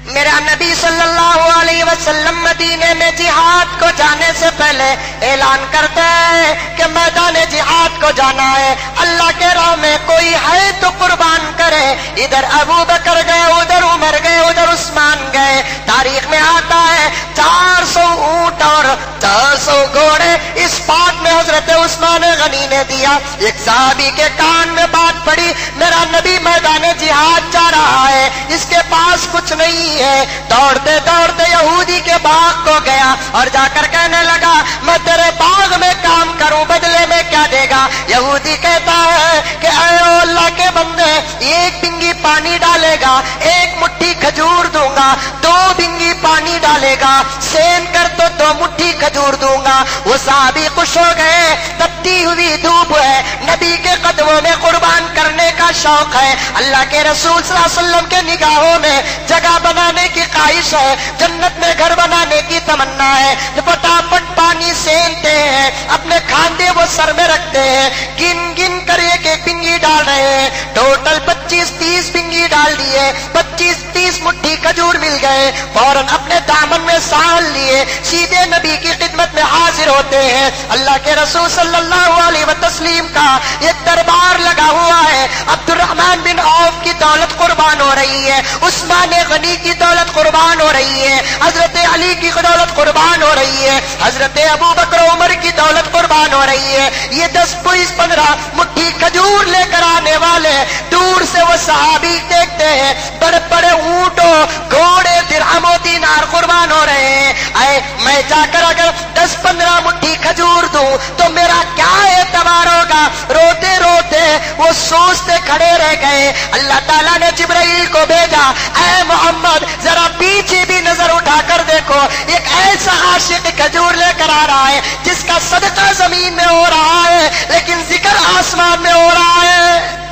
میرا نبی صلی اللہ علیہ وسلم مدینے میں جہاد کو جانے سے پہلے اعلان کرتا ہے کہ میدان جہاد کو جانا ہے, اللہ کے راہ میں کوئی ہے تو قربان کرے. ادھر ابو بکر گئے, ادھر عمر گئے, ادھر عثمان گئے. تاریخ میں آتا ہے 400 اونٹ اور 400 گھوڑے اس بات میں حضرت عثمان غنی نے دیا. ایک صحابی کے کان میں بات پڑی, میرا نبی میدان جہاد جا رہا ہے, اس کے پاس کچھ نہیں ہے. دوڑتے دوڑتے یہودی کے باغ کو گیا اور جا کر کہنے لگا میں تیرے باغ میں کام کروں, بدلے میں کیا دے گا؟ یہودی کہتا ہے کہ اے اللہ کے بندے, ایک بنگی پانی ڈالے گا, ایک مٹھی کھجور دوں گا. 2 بنگی پانی ڈالے گا, سین کر تو 2 مٹھی کھجور دوں گا. وہ صحابی خوش ہو گئے. تپتی ہوئی دھوپ ہے, نبی کے قدموں میں قربان کرنے کا شوق ہے. اللہ کے رسول صلی اللہ علیہ وسلم کے نگاہوں میں جگہ بنانے کی خواہش ہے, جنت میں گھر بنانے کی تمنا ہے. فٹافٹ پانی سینتے ہیں, اپنے کھاندے وہ سر میں رکھتے ہیں, گن گن کر ایک ایک بنگی ڈال رہے ہیں. ٹوٹل 25-30 بنگی ڈال دیے, 25-30 مٹھی کھجور مل گئے. فوراً اپنے دامن میں سال لیے سیدھے نبی کی خدمت میں حاضر ہوتے ہیں. اللہ کے رسول صلی اللہ علیہ وسلم کا ایک دربار لگا ہوا ہے. عبد الرحمن بن عوف کی دولت قربان ہو رہی ہے, عثمان غنی کی دولت قربان ہو رہی ہے, حضرت علی کی دولت قربان ہو رہی ہے, حضرت ابو بکر عمر کی دولت قربان ہو رہی ہے. یہ 10-15 مٹھی کھجور لے کر آنے والے دور سے وہ صحابی دیکھتے ہیں, بڑے بڑے اونٹوں, گھوڑے, درہم و دینار قربان ہو رہے ہیں. اے میں جا کر اگر 10-15 مٹھی کھجور دوں تو میرا کیا اعتبار ہوگا؟ روتے روتے وہ سوچتے کھڑے رہ گئے. اللہ تعالیٰ نے جبرائیل کو بھیجا, اے محمد ذرا پیچھے بھی نظر اٹھا کر دیکھو, ایک ایسا عاشق کھجور لے کر آ رہا ہے جس کا صدقہ زمین میں ہو رہا ہے لیکن ذکر آسمان میں ہو رہا ہے,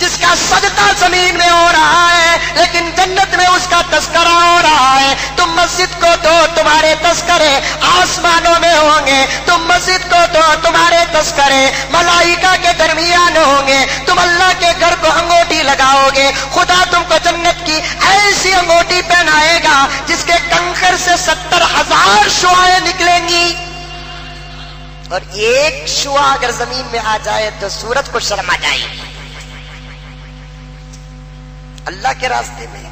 جس کا صدقہ زمین میں ہو رہا ہے لیکن جنت میں اس کا تذکرہ ہو رہا ہے. تم مسجد کو دو, تمہارے تذکرے آسمانوں میں ہوں گے. تم مسجد کو دو, تمہارے تذکرے ملائکہ کے درمیان ہوں گے. تم اللہ کے گھر کو انگوٹھی لگاؤ گے, خدا تم کو جنت کی ایسی انگوٹھی پہنائے گا جس کے کنکر سے 70,000 شعاعیں نکلیں گی. اور ایک شعاع اگر زمین میں آ جائے تو سورج کو شرم آ جائے گی. اللہ کے راستے میں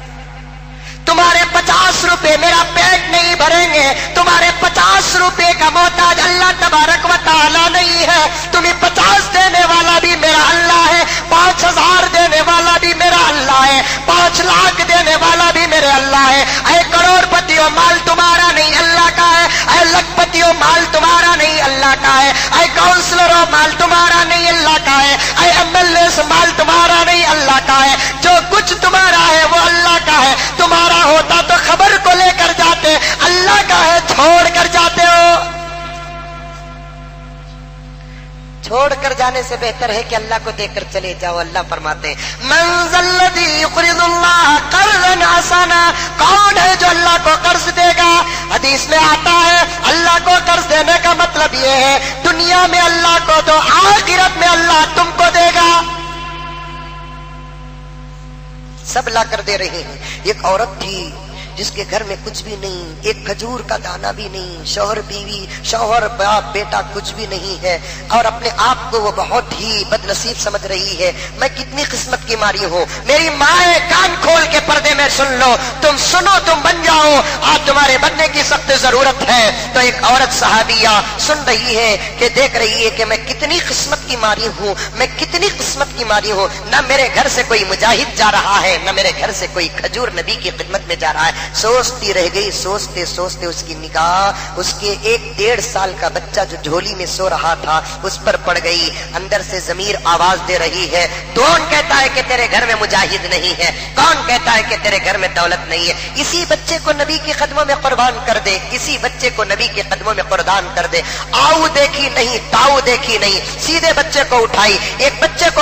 تمہارے 50 روپے میرا پیٹ نہیں بھریں گے. تمہارے 50 روپے کا محتاج اللہ تبارک و تعالی نہیں ہے. تمہیں 50 دینے والا بھی میرا اللہ ہے, 5,000 دینے والا بھی میرا اللہ ہے, 5 لاکھ دینے والا بھی میرے اللہ ہے. اے کروڑ پتیوں مال تمہارا نہیں اللہ کا ہے, اے لکھ پتیوں مال تمہارا نہیں اللہ کا ہے, اے کاؤنسلروں مال تمہارا نہیں اللہ کا ہے, اے MLAs مال تمہارا نہیں اللہ کا ہے. جو کچھ تمہارا ہے وہ اللہ کا ہے. تمہارا ہوتا تو خبر کو لے کر جاتے, اللہ کا ہے چھوڑ کر جاتے ہو. چھوڑ کر جانے سے بہتر ہے کہ اللہ کو دے کر چلے جاؤ. اللہ فرماتے ہیں من ذا الذی یقرض اللہ قرضا حسنا, کون ہے جو اللہ کو قرض دے گا؟ حدیث میں آتا ہے اللہ کو قرض دینے کا مطلب یہ ہے دنیا میں اللہ کو دو, آخرت میں اللہ تم کو دے گا. سب لا کر دے رہے ہیں. ایک عورت تھی جس کے گھر میں کچھ بھی نہیں, ایک کھجور کا دانہ بھی نہیں, شوہر بیوی, شوہر باپ بیٹا کچھ بھی نہیں ہے, اور اپنے آپ کو وہ بہت ہی بد نصیب سمجھ رہی ہے. میں کتنی قسمت کی ماری ہوں. میری ماں ہے, کان کھول کے پردے میں سن لو, تم سنو تم بن جاؤ, آج تمہارے بننے کی سخت ضرورت ہے. تو ایک عورت صحابیہ سن رہی ہے کہ دیکھ رہی ہے کہ میں کتنی قسمت کی ماری ہوں, میں کتنی قسمت کی ماری ہوں، نہ میرے گھر سے کوئی مجاہد جا رہا ہے، نہ میرے گھر سے کوئی کھجور نبی کی خدمت میں جا رہا ہے۔ سوچتی رہ گئی، سوچتے سوچتے اس کی نگاہ اس کے 1-1.5 سال کا بچہ جو جھولی میں سو رہا تھا اس پر پڑ گئی۔ اندر سے ضمیر آواز دے رہی ہے، کون کہتا ہے کہ تیرے گھر میں مجاہد نہیں ہے؟ کون کہتا ہے کہ تیرے گھر میں دولت نہیں ہے؟ اسی بچے کو نبی کے قدموں میں قربان کر دے، اسی بچے کو نبی کے قدموں میں قربان کر دے۔ آؤ دیکھی نہیں، تاؤ دیکھی نہیں، سیدھے بچے کو اٹھائی۔ ایک بچے کو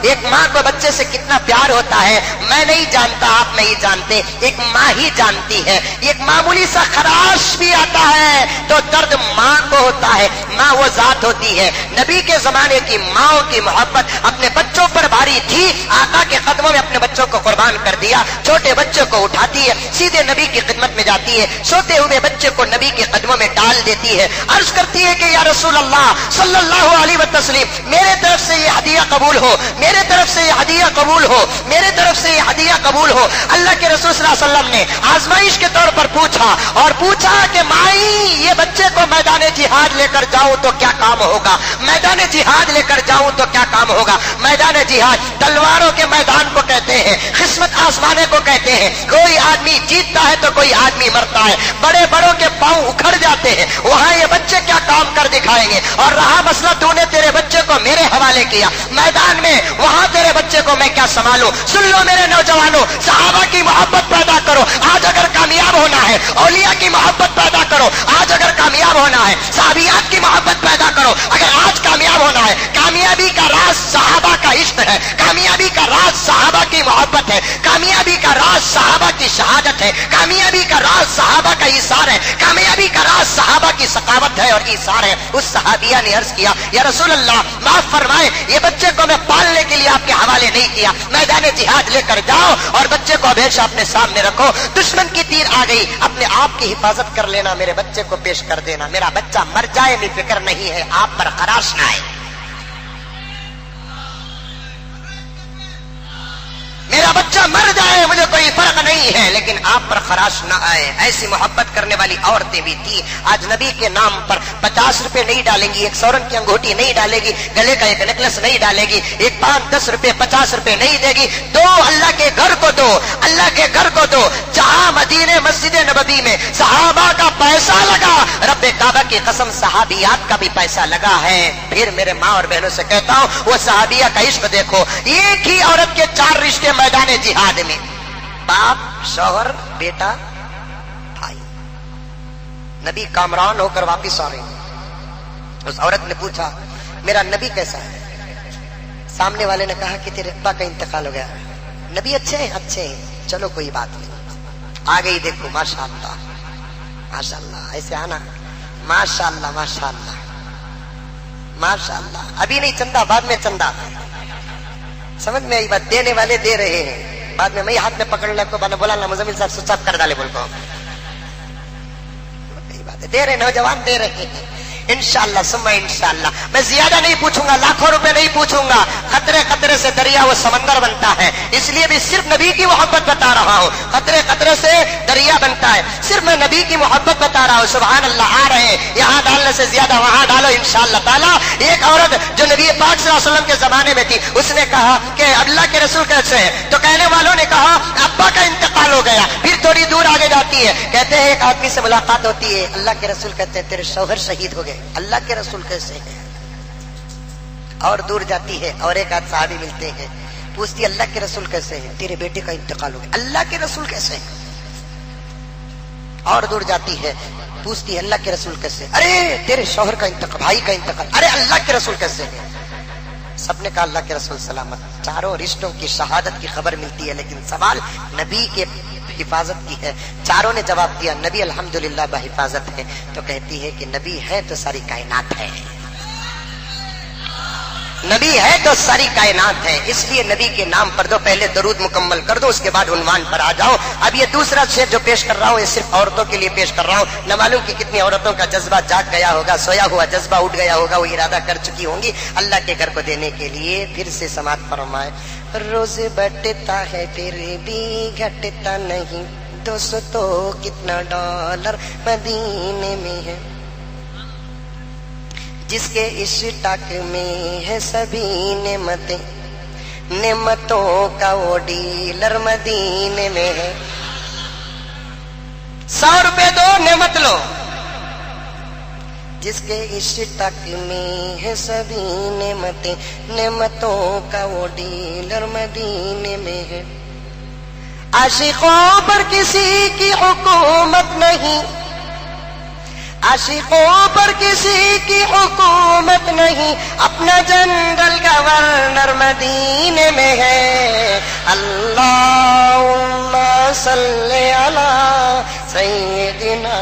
ایک ماں کو بچے سے کتنا پیار ہوتا ہے میں نہیں جانتا، آپ نہیں جانتے، ایک ماں ہی جانتی ہے۔ ایک معمولی سا خراش بھی آتا ہے تو درد ماں کو ہوتا ہے، ماں وہ ذات ہوتی ہے۔ نبی کے زمانے کی ماں کی محبت اپنے بچوں پر بھاری تھی، آقا کے قدموں میں اپنے بچوں کو قربان کر دیا۔ چھوٹے بچے کو اٹھاتی ہے، سیدھے نبی کی خدمت میں جاتی ہے، سوتے ہوئے بچے کو نبی کے قدموں میں ڈال دیتی ہے، عرض کرتی ہے کہ یا رسول اللہ صلی اللہ علیہ وسلم، میرے طرف سے یہ ہدیہ قبول ہو، میرے طرف سے یہ ہدیہ قبول ہو، میرے طرف سے یہ ہدیہ قبول ہو۔ اللہ کے رسول صلی اللہ علیہ وسلم نے آزمائش کے طور پر پوچھا کہ مائی یہ بچے کو میدان جہاد لے کر جاؤں تو کیا کام ہوگا؟ میدان جہاد لے کر جاؤں تو کیا کام ہوگا؟ میدان جہاد تلواروں کے میدان کو کہتے ہیں، قسمت آزمانے کو کہتے ہیں۔ کوئی آدمی جیتتا ہے تو کوئی آدمی مرتا ہے، بڑے بڑوں کے پاؤں اکھڑ جاتے ہیں، وہاں یہ بچے کیا کام کر دکھائیں گے؟ اور رہا مسئلہ تو نے تیرے بچے کو میرے حوالے کیا میدان میں، وہاں تیرے بچے کو میں کیا سنبھالوں؟ سن لو میرے نوجوانوں، صحابہ کی محبت پیدا کرو آج اگر کامیاب ہونا ہے، اولیاء کی محبت پیدا کرو آج اگر کامیاب ہونا ہے، صحابیات کی محبت پیدا کرو اگر آج کامیاب ہونا ہے۔ کامیابی کا راز صحابہ کا عشق ہے، کامیابی کا راز صحابہ کی محبت ہے، کامیابی کا راز صحابہ کی شہادت ہے، کامیابی کا راز صحابہ کا ایثار ہے، کامیابی کا راز صحابہ کی سخاوت ہے اور ایثار ہے۔ اس صحابیہ نے عرض کیا یا رسول اللہ معاف فرمائے، یہ بچے کو میں پالنے کے لیے آپ کے حوالے نہیں کیا، میدان جہاد لے کر جاؤ اور بچے کو ہمیشہ اپنے سامنے رکھو، دشمن کی تیر آ گئی اپنے آپ کی حفاظت کر لینا، میرے بچے کو پیش کر دینا، میرا بچہ مر جائے بھی فکر نہیں ہے، آپ پر خراش نہ آئے، میرا بچہ مر جائے مجھے کوئی فرق نہیں ہے لیکن آپ پر خراش نہ آئے۔ ایسی محبت کرنے والی عورتیں بھی تھی۔ آج نبی کے نام پر 50 روپے نہیں ڈالیں گی، ایک سورن کی انگوٹھی نہیں ڈالے گی، گلے کا ایک نیکلس نہیں ڈالے گی، ایک 5-10 روپے 50 روپے نہیں دے گی، دو اللہ کے گھر کو دو، اللہ کے گھر کو دو جہاں مدینے مسجد نبوی میں صحابہ کا پیسہ لگا، رب کعبہ کی قسم صحابیات کا بھی پیسہ لگا ہے۔ پھر میرے ماں اور بہنوں سے کہتا ہوں وہ صحابیہ کا عشق دیکھو، ایک ہی عورت کے 4 رشتے میدان جہاد میں، باپ، شوہر، بیٹا، بھائی۔ نبی کامران ہو کر واپس آ رہے ہیں، اس عورت نے پوچھا میرا نبی کیسا ہے؟ سامنے والے نے کہا کہ تیرے ابا کا انتقال ہو گیا۔ نبی اچھے ہیں؟ اچھے ہیں، چلو کوئی بات نہیں۔ آ گئی دیکھو، ماشاء اللہ ماشاء اللہ، ایسے آنا، ماشاء اللہ ماشاء اللہ ماشاء اللہ، ابھی نہیں چندہ، بعد میں چندہ، سمجھ میں آئی بات؟ دینے والے دے رہے ہیں، بعد میں ہاتھ میں پکڑنے کو بولا نا مزمل صاحب سوچ کر ڈالے بول کو، دے رہے نوجوان دے رہے ہیں انشاءاللہ ثم انشاءاللہ۔ میں زیادہ نہیں پوچھوں گا، لاکھوں روپے نہیں پوچھوں گا، قطرے قطرے سے دریا وہ سمندر بنتا ہے، اس لیے بھی صرف نبی کی محبت بتا رہا ہوں، قطرے قطرے سے دریا بنتا ہے، صرف میں نبی کی محبت بتا رہا ہوں۔ سبحان اللہ، آ رہے ہیں، یہاں ڈالنے سے زیادہ وہاں ڈالو انشاءاللہ تعالیٰ۔ ایک عورت جو نبی پاک صلی اللہ علیہ وسلم کے زمانے میں تھی، اس نے کہا کہ اللہ کے رسول کیسے ہیں؟ تو کہنے والوں نے کہا ابا کا انتقال ہو گیا۔ پھر تھوڑی دور آگے جاتی ہے، کہتے ہیں ایک آدمی سے ملاقات ہوتی ہے، اللہ کے رسول کہتے ہیں تیرے شوہر شہید ہو گئے۔ اللہ کے رسول کیسے ہیں؟ اور دور جاتی ہے اور ایک آدھ صحابی ملتے ہیں، پوچھتی اللہ کے رسول کیسے ہیں؟ تیرے بیٹے کا انتقال ہو گیا۔ اللہ کے رسول کیسے ہیں؟ اور دور جاتی ہے، پوچھتی ہے اللہ کے رسول کیسے؟ ارے تیرے شوہر کا انتقال، بھائی کا انتقال۔ ارے اللہ کے رسول کیسے ہیں؟ سب نے کہا اللہ کے رسول سلامت۔ چاروں رشتوں کی شہادت کی خبر ملتی ہے لیکن سوال نبی کے حفاظت کی ہے۔ چاروں نے جواب دیا نبی الحمدللہ بحفاظت ہے۔ تو کہتی ہے کہ نبی ہے تو ساری کائنات ہے، نبی ہے تو ساری کائنات ہے، اس لیے نبی کے نام پر دو، پہلے درود مکمل کر دو، اس کے بعد عنوان پر آ جاؤ۔ اب یہ دوسرا شعر جو پیش کر رہا ہوں یہ صرف عورتوں کے لیے پیش کر رہا ہوں، نہ معلوم کہ کتنی عورتوں کا جذبہ جاگ گیا ہوگا، سویا ہوا جذبہ اٹھ گیا ہوگا، وہ ارادہ کر چکی ہوں گی اللہ کے گھر کو دینے کے لیے۔ پھر سے سماعت فرمائے، روز بٹتا ہے پھر بھی گھٹتا نہیں، 200 تو کتنا ڈالر مدینے میں ہے، جس کے اشتاق میں ہے سبھی نعمتیں، نعمتوں کا وہ ڈیلر مدینے میں ہے۔ 100 روپے دو نعمت لو، جس کے اشتاق میں ہے سبھی نعمتیں، نعمتوں کا وہ ڈیلر مدینے میں ہے۔ عاشقوں پر کسی کی حکومت نہیں، عاشقوں پر کسی کی حکومت نہیں، اپنا جنرل گورنر مدینے میں ہے۔ اللہم صلی علی سیدنا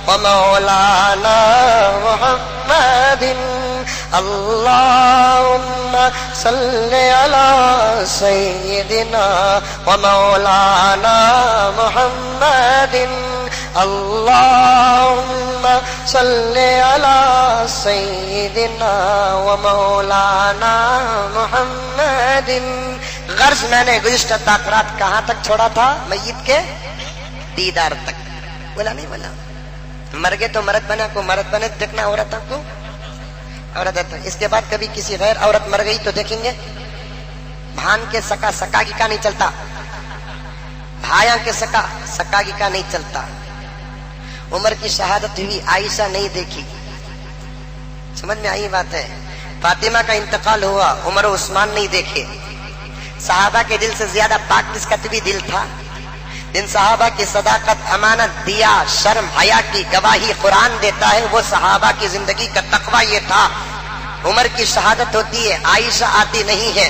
و مولانا محمد، اللہم صلی علی سیدنا و مولانا محمد، اللہم صلی علی سیدنا و مولانا محمد۔ غرض میں نے گزشتہ تاخرات کہاں تک چھوڑا تھا؟ میت کے دیدار تک۔ بولا نہیں بولا؟ مر گئے تو مرد بنا کو مرد بنے دیکھنا، عورت کو عورت ہے۔ اس کے بعد کبھی کسی غیر عورت مر گئی تو دیکھیں گے؟ بھان کے سکا سکا کی کا نہیں چلتا، بھایا کے سکا سکا کی کا نہیں چلتا۔ عمر کی شہادت ہوئی، عائشہ نہیں دیکھی، سمجھ میں آئی بات ہے؟ فاطمہ کا انتقال ہوا، عمر و عثمان نہیں دیکھے۔ صحابہ کے دل سے زیادہ پاک کس کا بھی دل تھا؟ جن صحابہ کی صداقت، امانت، دیا، شرم، حیا کی گواہی قرآن دیتا ہے، وہ صحابہ کی زندگی کا تقویٰ یہ تھا۔ عمر کی شہادت ہوتی ہے، عائشہ آتی نہیں ہے۔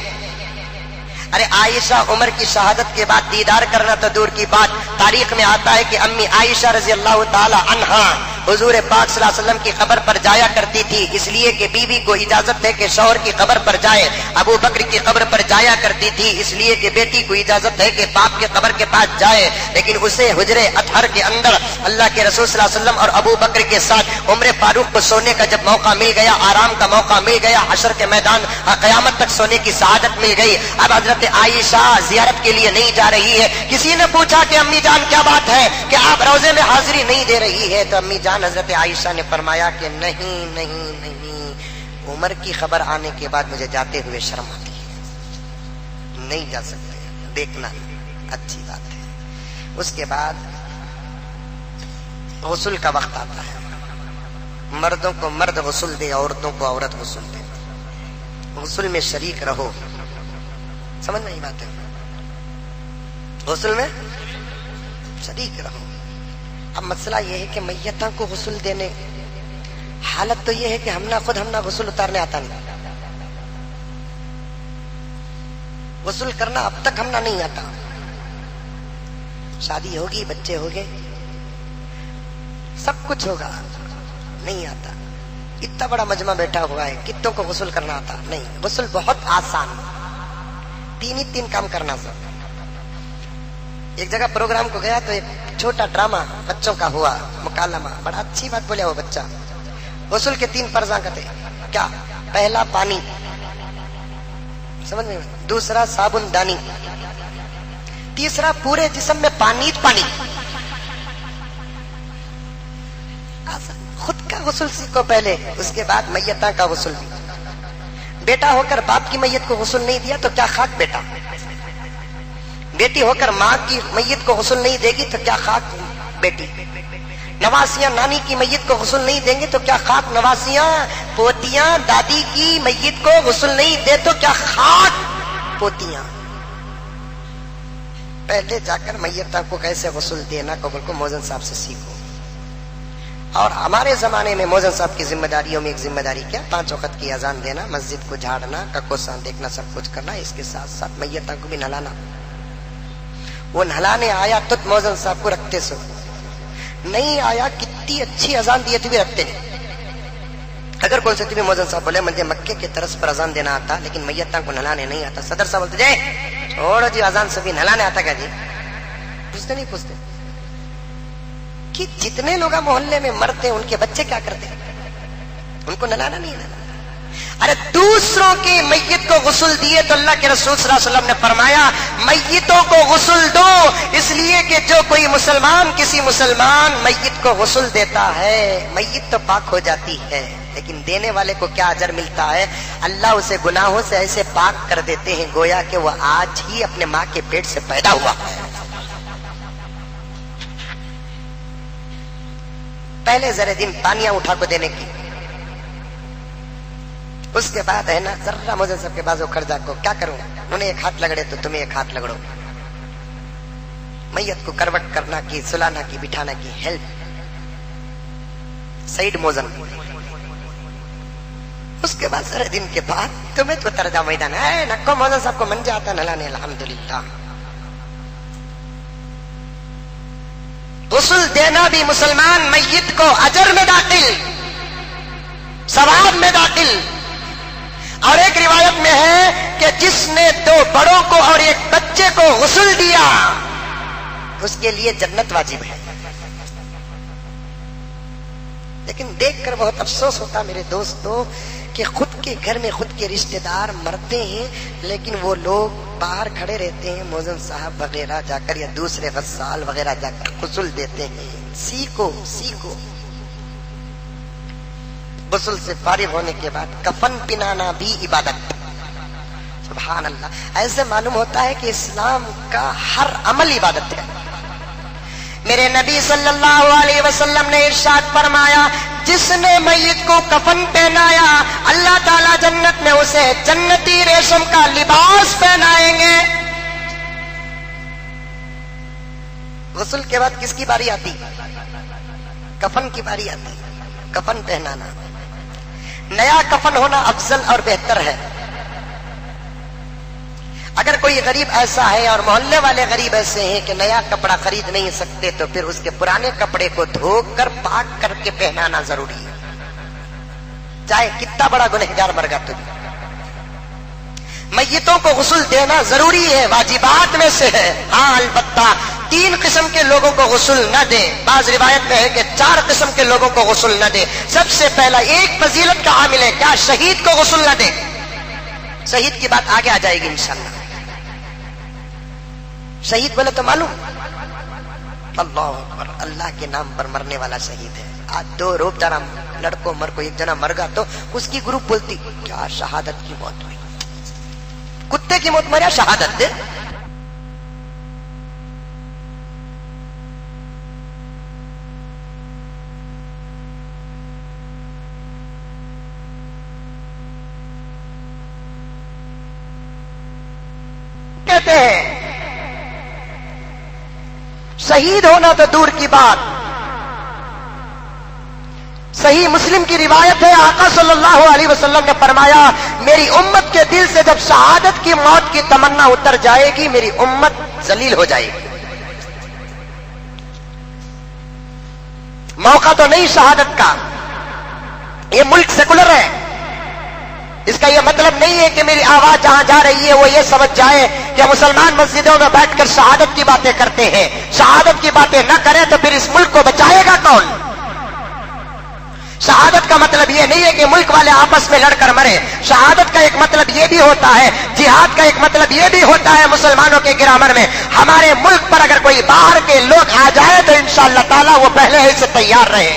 ارے عائشہ عمر کی شہادت کے بعد دیدار کرنا تو دور کی بات، تاریخ میں آتا ہے کہ امی عائشہ رضی اللہ تعالی عنہا حضور پاک صلی اللہ علیہ وسلم کی قبر پر جایا کرتی تھی، اس لیے کہ بیوی کو اجازت ہے کہ شوہر کی قبر پر جائے۔ ابو بکر کی قبر پر جایا کرتی تھی، اس لیے کہ بیٹی کو اجازت ہے کہ باپ کی قبر کے پاس جائے، لیکن اسے حجرے اطہر کے اندر اللہ کے رسول صلی اللہ علیہ وسلم اور ابو بکر کے ساتھ عمر فاروق کو سونے کا جب موقع مل گیا، آرام کا موقع مل گیا، حشر کے میدان قیامت تک سونے کی سعادت مل گئی۔ اب حضرت عائشہ زیارت کے لیے نہیں جا رہی ہے۔ کسی نے پوچھا کہ امی جان کیا بات ہے کہ آپ روزے میں حاضری نہیں دے رہی ہے؟ تو امی جان حضرت عائشہ نے فرمایا کہ نہیں نہیں نہیں، عمر کی خبر آنے کے بعد مجھے جاتے ہوئے شرم آتی ہے، نہیں جا سکتے، دیکھنا اچھی بات ہے۔ اس کے بعد غسل کا وقت آتا ہے، مردوں کو مرد غسل دے، عورتوں کو عورت غسل دے، غسل میں شریک رہو، سمجھ نہیں بات ہے؟ غسل میں شریک رہو۔ اب مسئلہ یہ ہے کہ میتوں کو غسل دینے، حالت تو یہ ہے کہ ہم نہ غسل اتارنے آتا نہیں، غسل کرنا اب تک ہم نہیں آتا۔ شادی ہوگی، بچے ہوگے، سب کچھ ہوگا، نہیں آتا۔ اتنا بڑا مجمع بیٹھا ہوا ہے، کتوں کو غسل کرنا آتا نہیں؟ غسل بہت آسان، تین کام کرنا سب۔ ایک جگہ پروگرام کو گیا تو ایک چھوٹا ڈرامہ بچوں کا ہوا، مکالمہ، بڑا اچھی بات بولیا وہ بچہ۔ غسل کے 3 فرض کرتے، کیا؟ پہلا پانی، سمجھ میں؟ دوسرا صابن دانی، تیسرا پورے جسم میں پانی پانی۔ خود کا غسل سیکھو پہلے، اس کے بعد میتاں کا غسل بھی۔ بیٹا ہو کر باپ کی میت کو غسل نہیں دیا تو کیا خاک بیٹا؟ بیٹی ہو کر ماں کی میت کو غسل نہیں دے گی تو کیا خاک بیٹی؟ نواسیاں نانی کی میت کو غسل نہیں دیں گے تو کیا خاک نواسیاں؟ پوتیاں دادی کی میت کو غسل نہیں دے تو کیا خاک پوتیاں؟ پہلے جا کر میتوں کو کیسے غسل دینا قبل کو موزن صاحب سے سیکھو۔ اور ہمارے زمانے میں موزن صاحب کی ذمہ داریوں میں ایک ذمہ داری کیا؟ 5 وقت کی اذان دینا، مسجد کو جھاڑنا، ککوسان دیکھنا، سب کچھ کرنا، اس کے ساتھ ساتھ میتوں کو بھی نہلانا۔ وہ نہلانے آیا تو موزن صاحب کو رکھتے سو، نہیں آیا کتنی اچھی اذان دیے تھے بھی رکھتے نہیں۔ اگر کون سے بھی موزن صاحب بولے مجھے مکے کے طرز پر اذان دینا آتا لیکن میتوں کو نہلانے نہیں آتا، صدر صاحب بولتے جی چھوڑو جی، اذان سے بھی نہلانے آتا کیا جی؟ پوچھتے نہیں پوچھتے کہ جتنے لوگ محلے میں مرتے ان کے بچے کیا کرتے؟ ان کو نہلانا نہیں ہے، ارے دوسروں کی میت کو غسل دیے تو اللہ کے رسول صلی اللہ علیہ وسلم نے فرمایا میتوں کو غسل دو، اس لیے کہ جو کوئی مسلمان کسی مسلمان میت کو غسل دیتا ہے میت تو پاک ہو جاتی ہے، لیکن دینے والے کو کیا اجر ملتا ہے؟ اللہ اسے گناہوں سے ایسے پاک کر دیتے ہیں گویا کہ وہ آج ہی اپنے ماں کے پیٹ سے پیدا ہوا ہے۔ پہلے ذرے دن پانیاں اٹھا کو دینے کی، اس کے بعد ہے نا ذرا مجھے سب کے بازو کھڑ جا کو کیا کروں، انہیں ایک ہاتھ لگڑے تو تمہیں ایک ہاتھ لگڑو، میت کو کروٹ کرنا کی، سلانا کی، بٹھانا کی، ہیلپ سعید موزن۔ اس کے بعد ذرا دن کے بعد تمہیں تو ترجا میدان ہے نکو موزن صاحب کو من جاتا نلانے الحمدللہ۔ غسل دینا بھی مسلمان میت کو اجر میں داخل، ثواب میں داخل۔ اور ایک روایت میں ہے کہ جس نے 2 بڑوں کو اور ایک بچے کو غسل دیا اس کے لیے جنت واجب ہے۔ لیکن دیکھ کر بہت افسوس ہوتا میرے دوستو کہ خود کے گھر میں خود کے رشتہ دار مرتے ہیں لیکن وہ لوگ باہر کھڑے رہتے ہیں، موزن صاحب وغیرہ جا کر یا دوسرے غسال وغیرہ جا کر غسل دیتے ہیں۔ سیکھو سیکھو۔ غسل سے فارغ ہونے کے بعد کفن پہنانا بھی عبادت۔ سبحان اللہ، ایسے معلوم ہوتا ہے کہ اسلام کا ہر عمل عبادت ہے۔ میرے نبی صلی اللہ علیہ وسلم نے ارشاد فرمایا جس نے میت کو کفن پہنایا اللہ تعالیٰ جنت میں اسے جنتی ریشم کا لباس پہنائیں گے۔ غسل کے بعد کس کی باری آتی؟ کفن کی باری آتی، کفن پہنانا۔ نیا کفن ہونا افضل اور بہتر ہے۔ اگر کوئی غریب ایسا ہے اور محلے والے غریب ایسے ہیں کہ نیا کپڑا خرید نہیں سکتے تو پھر اس کے پرانے کپڑے کو دھو کر پاک کر کے پہنانا ضروری ہے، چاہے کتنا بڑا گنہگار مر گا تو بھی۔ میتوں کو غسل دینا ضروری ہے، واجبات میں سے ہے۔ ہاں البتہ 3 قسم کے لوگوں کو غسل نہ دیں، بعض روایت میں ہے کہ 4 قسم کے لوگوں کو غسل نہ دیں۔ سب سے پہلا ایک فضیلت کا عامل ہے، کیا شہید کو غسل نہ دیں؟ شہید کی بات آگے آ جائے گی انشاءاللہ۔ شہید بولے تو معلوم اللہ اکبر، اللہ کے نام پر مرنے والا شہید ہے۔ آج 2 روب جنا لڑکوں مر کو ایک جنا مر گا تو اس کی گروپ بولتی کیا شہادت کی موت ہوئی، کتے کی موت مریا شہادت دے۔ کہتے ہیں شہید ہونا تو دور کی بات، صحیح مسلم کی روایت ہے آقا صلی اللہ علیہ وسلم نے فرمایا میری امت کے دل سے جب شہادت کی موت کی تمنا اتر جائے گی میری امت ذلیل ہو جائے گی۔ موقع تو نہیں شہادت کا، یہ ملک سیکولر ہے، اس کا یہ مطلب نہیں ہے کہ میری آواز جہاں جا رہی ہے وہ یہ سمجھ جائے کہ مسلمان مسجدوں میں بیٹھ کر شہادت کی باتیں کرتے ہیں۔ شہادت کی باتیں نہ کریں تو پھر اس ملک کو بچائے گا کون؟ شہادت کا مطلب یہ نہیں ہے کہ ملک والے آپس میں لڑ کر مرے، شہادت کا ایک مطلب یہ بھی ہوتا ہے، جہاد کا ایک مطلب یہ بھی ہوتا ہے مسلمانوں کے گرامر میں ہمارے ملک پر اگر کوئی باہر کے لوگ آ جائے تو انشاءاللہ تعالیٰ وہ پہلے ہی سے تیار رہے۔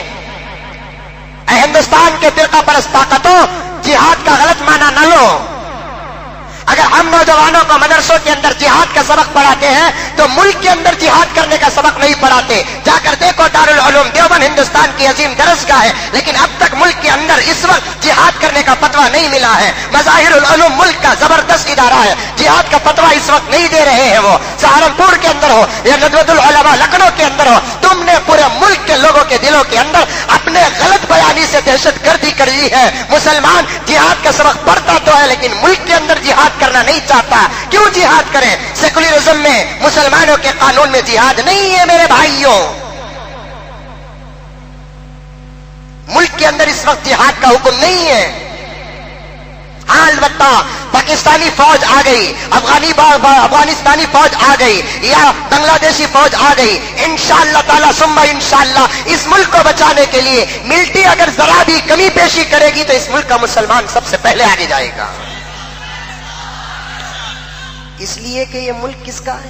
اے ہندوستان کے فرقہ پرست طاقتوں، جہاد کا غلط معنی نہ لو۔ اگر ہم نوجوانوں کو مدرسوں کے اندر جہاد کا سبق پڑھاتے ہیں تو ملک کے اندر جہاد کرنے کا سبق نہیں پڑھاتے۔ جا کر دیکھو دارالعلوم دیوبند ہندوستان کی عظیم درسگاہ ہے لیکن اب تک ملک کے اندر اس وقت جہاد کرنے کا فتویٰ نہیں ملا ہے۔ مظاہر العلوم ملک کا زبردست ادارہ ہے، جہاد کا فتویٰ اس وقت نہیں دے رہے ہیں۔ وہ سہارنپور کے اندر ہو یا ندوۃ العلماء لکھنؤ کے اندر ہو، تم نے پورے ملک کے لوگوں کے دلوں کے اندر اپنے غلط بیانی سے دہشت گردی کر دی ہے۔ مسلمان جہاد کا سبق پڑھتا تو ہے لیکن ملک کے اندر جہاد کرنا نہیں چاہتا۔ کیوں جہاد کریں؟ سیکولرزم میں مسلمانوں کے قانون میں جہاد نہیں ہے میرے بھائیوں۔ ملک کے اندر اس وقت جہاد کا حکم نہیں ہے۔ ہاں البتہ پاکستانی فوج آ گئی، افغانستانی فوج آ گئی یا بنگلہ دیشی فوج آ گئی، انشاءاللہ تعالی ثم انشاءاللہ اس ملک کو بچانے کے لیے ملٹری اگر ذرا بھی کمی پیشی کرے گی تو اس ملک کا مسلمان سب سے پہلے آگے جائے گا، اس لیے کہ یہ ملک کس کا ہے؟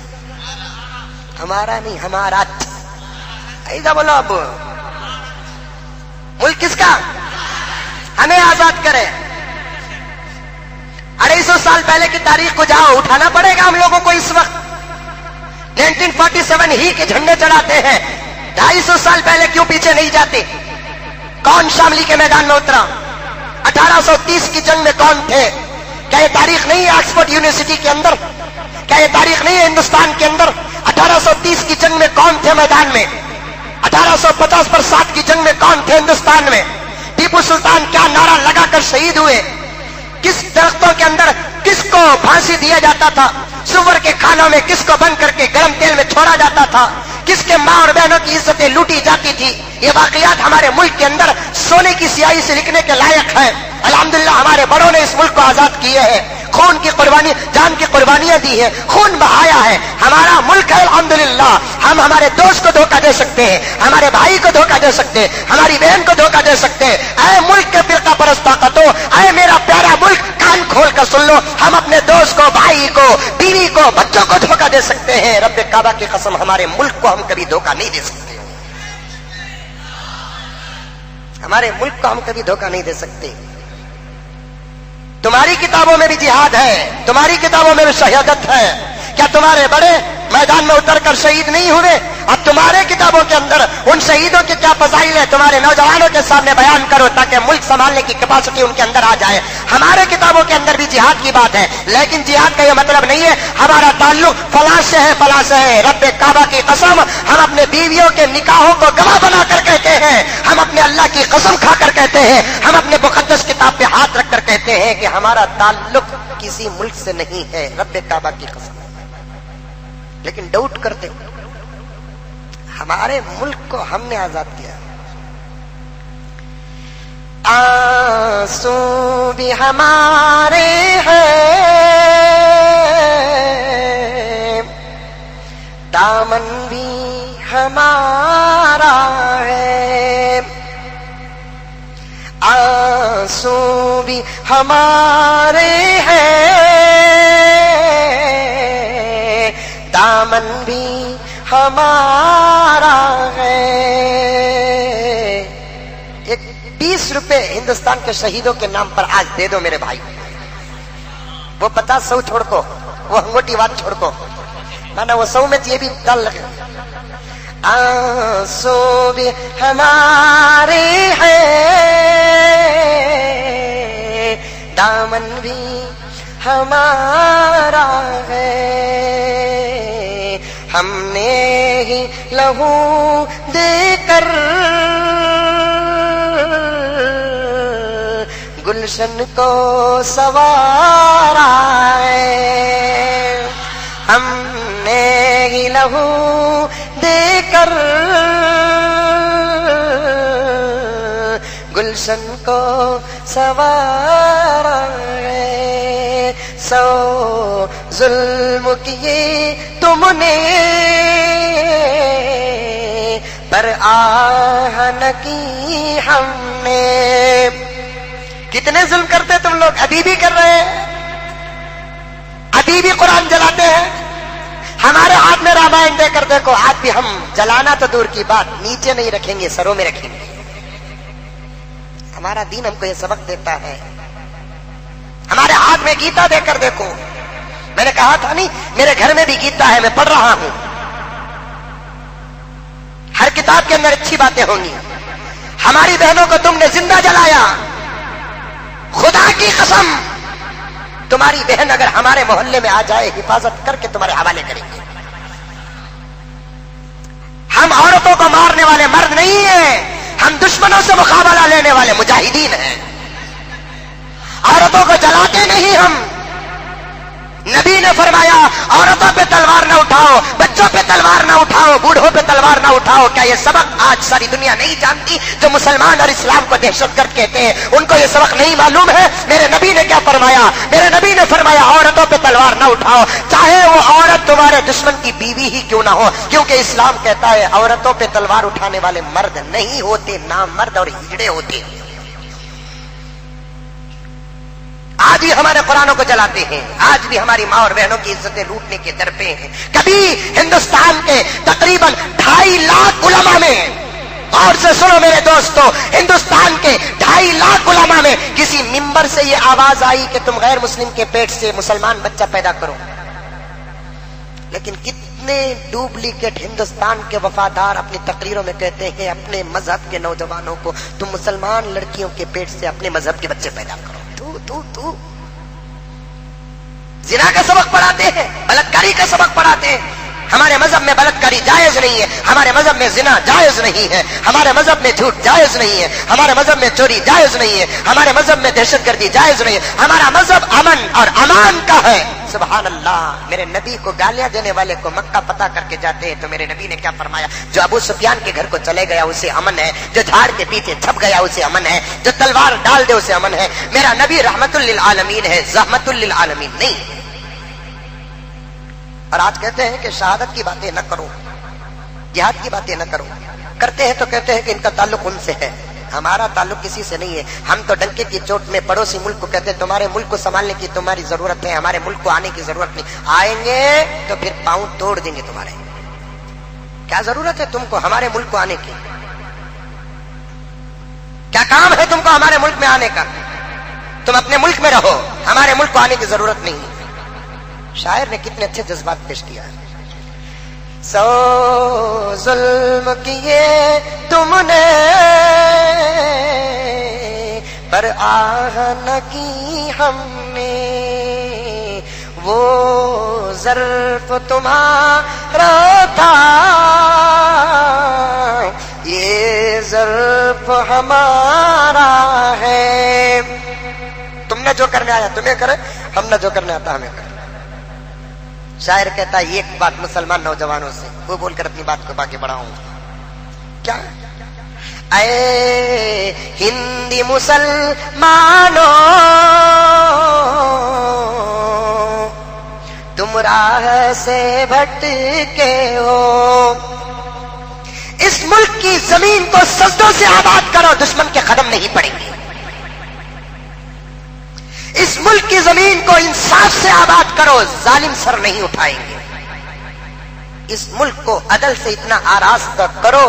ہمارا نہیں، ہمارا۔ ایسا بولو اب، ملک کس کا؟ ہمیں آزاد کرے۔ 250 سال پہلے کی تاریخ کو جاؤ، اٹھانا پڑے گا ہم لوگوں کو اس وقت۔ 1947 ہی کے جھنڈے چڑھاتے ہیں، 250 سال پہلے کیوں پیچھے نہیں جاتے؟ کون شاملی کے میدان میں اترا؟ 1830 کی جنگ میں کون تھے؟ کیا یہ تاریخ نہیں ہے آکسفورڈ یونیورسٹی کے اندر؟ کیا یہ تاریخ نہیں ہے ہندوستان کے اندر؟ 1830 کی جنگ میں کون تھے میدان میں؟ 1850 پر 7 کی جنگ میں کون تھے ہندوستان میں؟ ٹیپو سلطان کیا نعرہ لگا کر شہید ہوئے؟ کس درختوں کے اندر کس کو پھانسی دیا جاتا تھا؟ سور کے کھانوں میں کس کو بند کر کے گرم تیل میں چھوڑا جاتا تھا؟ کس کے ماں اور بہنوں کی عزتیں لوٹی جاتی تھی؟ یہ واقعات ہمارے ملک کے اندر سونے کی سیاہی سے لکھنے کے لائق ہیں۔ الحمدللہ ہمارے بڑوں نے اس ملک کو آزاد کیے ہیں، خون کی قربانی، جان کی قربانیاں دی ہیں، خون بہایا ہے، ہمارا ملک ہے الحمدللہ۔ ہم ہمارے دوست کو دھوکہ دے سکتے ہیں، ہمارے بھائی کو دھوکہ دے سکتے ہیں، ہماری بہن کو دھوکہ دے سکتے ہیں۔ اے ملک کے فرقہ پرست طاقتوں، اے میرا پیارا ملک، کان کھول کر سن لو، ہم اپنے دوست کو، بھائی کو، بیوی کو، بچوں کو دھوکہ دے سکتے ہیں، رب کعبہ کی قسم ہمارے ملک کو ہم کبھی دھوکہ نہیں دے سکتے، ہمارے ملک کو ہم کبھی دھوکہ نہیں دے سکتے۔ تمہاری کتابوں میں بھی جہاد ہے، تمہاری کتابوں میں بھی شہادت ہے، کیا تمہارے بڑے میدان میں اتر کر شہید نہیں ہوئے؟ اب تمہارے کتابوں کے اندر ان شہیدوں کے کیا فضائل ہے تمہارے نوجوانوں کے سامنے بیان کرو تاکہ ملک سنبھالنے کی کیپیسٹی ان کے اندر آ جائے۔ ہمارے کتابوں کے اندر بھی جہاد کی بات ہے، لیکن جہاد کا یہ مطلب نہیں ہے ہمارا تعلق فلاں سے ہے فلاں سے ہے۔ رب کعبہ کی قسم ہم اپنے بیویوں کے نکاحوں کو گواہ بنا کر کہتے ہیں، ہم اپنے اللہ کی قسم کھا کر کہتے ہیں، ہم اپنے مقدس کتاب پہ ہاتھ رکھ کر کہتے ہیں کہ ہمارا تعلق کسی ملک سے نہیں ہے، رب کعبہ کی قسم۔ لیکن ڈاؤٹ کرتے ہو، ہمارے ملک کو ہم نے آزاد کیا۔ آنسو بھی ہمارے ہیں، دامن بھی ہمارا ہے، آنسو بھی ہمارے ہیں، دامن بھی ہمارا ہے۔ ایک 20 روپے ہندوستان کے شہیدوں کے نام پر آج دے دو میرے بھائی، وہ 50-100 چھوڑ کو، وہ انگوٹی بات چھوڑ کو، میں نے وہ 100 میں یہ بھی ڈال لگے۔ آنسو بھی ہمارے ہیں، دامن بھی ہمارا ہے، ہم نے ہی لہو دے کر گلشن کو سنوارا ہے، ہم نے ہی لہو دے کر گلشن کو سنوارا ہے، 100 ظلم کیے تم نے پر آہ نہ کی ہم نے۔ کتنے ظلم کرتے تم لوگ، ابھی بھی کر رہے ہیں، ابھی بھی قرآن جلاتے ہیں۔ ہمارے ہاتھ میں رامائن دے کر دیکھو، آج بھی ہم جلانا تو دور کی بات، نیچے نہیں رکھیں گے، سروں میں رکھیں گے۔ ہمارا دین ہم کو یہ سبق دیتا ہے۔ ہمارے ہاتھ میں گیتا دے کر دیکھو، میں نے کہا تھا نہیں میرے گھر میں بھی گیتا ہے، میں پڑھ رہا ہوں، ہر کتاب کے اندر اچھی باتیں ہوں گی۔ ہماری بہنوں کو تم نے زندہ جلایا، خدا کی قسم تمہاری بہن اگر ہمارے محلے میں آ جائے حفاظت کر کے تمہارے حوالے کریں گے۔ ہم عورتوں کو مارنے والے مرد نہیں ہیں، ہم دشمنوں سے مقابلہ لینے والے مجاہدین ہیں۔ عورتوں کو جلاتے نہیں ہم، نبی نے فرمایا عورتوں پہ تلوار نہ اٹھاؤ، بچوں پہ تلوار نہ اٹھاؤ، بوڑھوں پہ تلوار نہ اٹھاؤ۔ کیا یہ سبق آج ساری دنیا نہیں جانتی؟ جو مسلمان اور اسلام کو دہشت گرد کہتے ہیں ان کو یہ سبق نہیں معلوم ہے؟ میرے نبی نے کیا فرمایا؟ میرے نبی نے فرمایا عورتوں پہ تلوار نہ اٹھاؤ، چاہے وہ عورت تمہارے دشمن کی بیوی ہی کیوں نہ ہو، کیونکہ اسلام کہتا ہے عورتوں پہ تلوار اٹھانے والے مرد نہیں ہوتے، نامرد اور ہجڑے ہوتے ہیں۔ آج بھی ہمارے قرآنوں کو جلاتے ہیں، آج بھی ہماری ماں اور بہنوں کی عزتیں لوٹنے کے در پہ ہیں۔ کبھی ہندوستان کے تقریباً 2.5 لاکھ علماء میں، اور سے سنو میرے دوستو، ہندوستان کے 2.5 لاکھ علماء میں کسی ممبر سے یہ آواز آئی کہ تم غیر مسلم کے پیٹ سے مسلمان بچہ پیدا کرو؟ لیکن کتنے ڈپلیکیٹ ہندوستان کے وفادار اپنی تقریروں میں کہتے ہیں اپنے مذہب کے نوجوانوں کو تم مسلمان لڑکیوں کے پیٹ سے اپنے مذہب کے بچے پیدا کرو۔ تو زنا کا سبق پڑھاتے ہیں، بلاکاری کا سبق پڑھاتے ہیں۔ ہمارے مذہب میں بلاکاری جائز نہیں ہے، ہمارے مذہب میں زنا جائز نہیں ہے، ہمارے مذہب میں جھوٹ جائز نہیں ہے، ہمارے مذہب میں چوری جائز نہیں ہے، ہمارے مذہب میں دہشت گردی جائز نہیں ہے، ہمارا مذہب امن اور امان کا ہے۔ سبحان اللہ۔ میرے نبی کو گالیاں دینے والے کو مکہ پتہ کر کے جاتے ہیں تو میرے نبی نے کیا فرمایا؟ جو ابو سفیان کے گھر کو چلے گیا اسے امن ہے، جو جھاڑ کے پیچھے چھپ گیا اسے امن ہے، جو تلوار ڈال دے اسے امن ہے۔ میرا نبی رحمت للعالمین ہے، زحمت للعالمین نہیں۔ اور آج کہتے ہیں کہ شہادت کی باتیں نہ کرو، جہاد کی باتیں نہ کرو، کرتے ہیں تو کہتے ہیں کہ ان کا تعلق ان سے ہے۔ ہمارا تعلق کسی سے نہیں ہے، ہم تو ڈنکے کی چوٹ میں پڑوسی ملک کو کہتے ہیں تمہارے ملک کو سنبھالنے کی تمہاری ضرورت ہے، ہمارے ملک کو آنے کی ضرورت نہیں، آئیں گے تو پھر پاؤں توڑ دیں گے تمہارے۔ کیا ضرورت ہے تم کو ہمارے ملک کو آنے کی؟ کیا کام ہے تم کو ہمارے ملک میں آنے کا؟ تم اپنے ملک میں رہو، ہمارے ملک کو آنے کی ضرورت نہیں ہے۔ شاعر نے کتنے اچھے جذبات پیش کیا ہے۔ 100 ظلم کیے تم نے پر آہ نہ کی ہم نے، وہ ظرف تمہارا تھا یہ ظرف ہمارا ہے۔ تم نے جو کرنے آیا تمہیں کرے، ہم نے جو کرنے آتا ہمیں کرے۔ شاعر کہتا ہے ایک بات مسلمان نوجوانوں سے وہ بول کر اپنی بات کو آگے بڑھاؤں، کیا؟ اے ہندی مسلمانوں تم راہ سے بھٹکے ہو، اس ملک کی زمین کو سجدوں سے آباد کرو، دشمن کے قدم نہیں پڑیں گے۔ اس ملک کی زمین کو انصاف سے آباد کرو، ظالم سر نہیں اٹھائیں گے۔ اس ملک کو عدل سے اتنا آراستہ کرو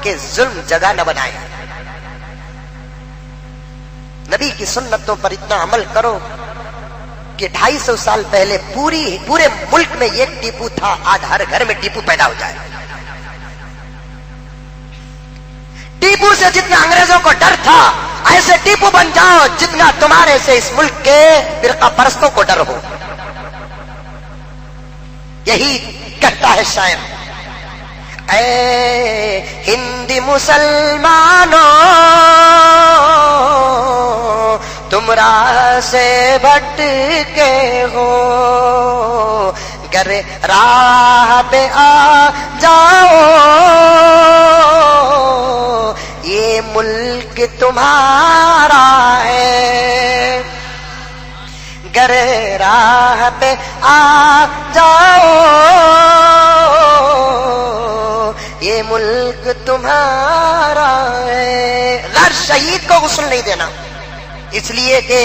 کہ ظلم جگہ نہ بنائے۔ نبی کی سنتوں پر اتنا عمل کرو کہ 250 سال پہلے پورے ملک میں ایک ٹیپو تھا، آج ہر گھر میں ٹیپو پیدا ہو جائے۔ ٹیپو سے جتنا انگریزوں کو ڈر تھا ایسے ٹیپو بن جاؤ جتنا تمہارے سے اس ملک کے فرقہ پرستوں کو ڈر ہو۔ یہی کہتا ہے شاعر، اے ہندی مسلمانوں تم راہ سے بھٹکے ہو، گر راہ پہ آ جاؤ یہ ملک تمہارا ہے، گر راہ پہ آ جاؤ یہ ملک تمہارا ہے۔ غیر شہید کو غسل نہیں دینا، اس لیے کہ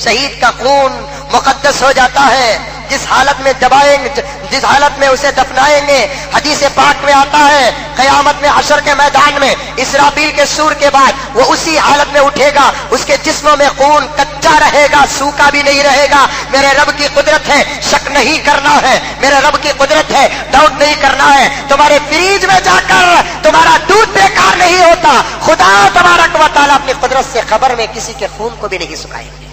شہید کا خون مقدس ہو جاتا ہے، جس حالت میں دبائیں گے، جس حالت میں اسے دفنائیں گے، حدیث پاک میں آتا ہے قیامت میں حشر کے میدان میں اسرافیل کے سور کے بعد وہ اسی حالت میں اٹھے گا، اس کے جسموں میں خون کچا رہے گا، سوکھا بھی نہیں رہے گا۔ میرے رب کی قدرت ہے، شک نہیں کرنا ہے، میرے رب کی قدرت ہے، ڈاؤٹ نہیں کرنا ہے۔ تمہارے فریج میں جا کر تمہارا دودھ بیکار نہیں ہوتا، خدا تبارک و تعالیٰ اپنی قدرت سے خبر میں کسی کے خون کو بھی نہیں سکھائیں گے۔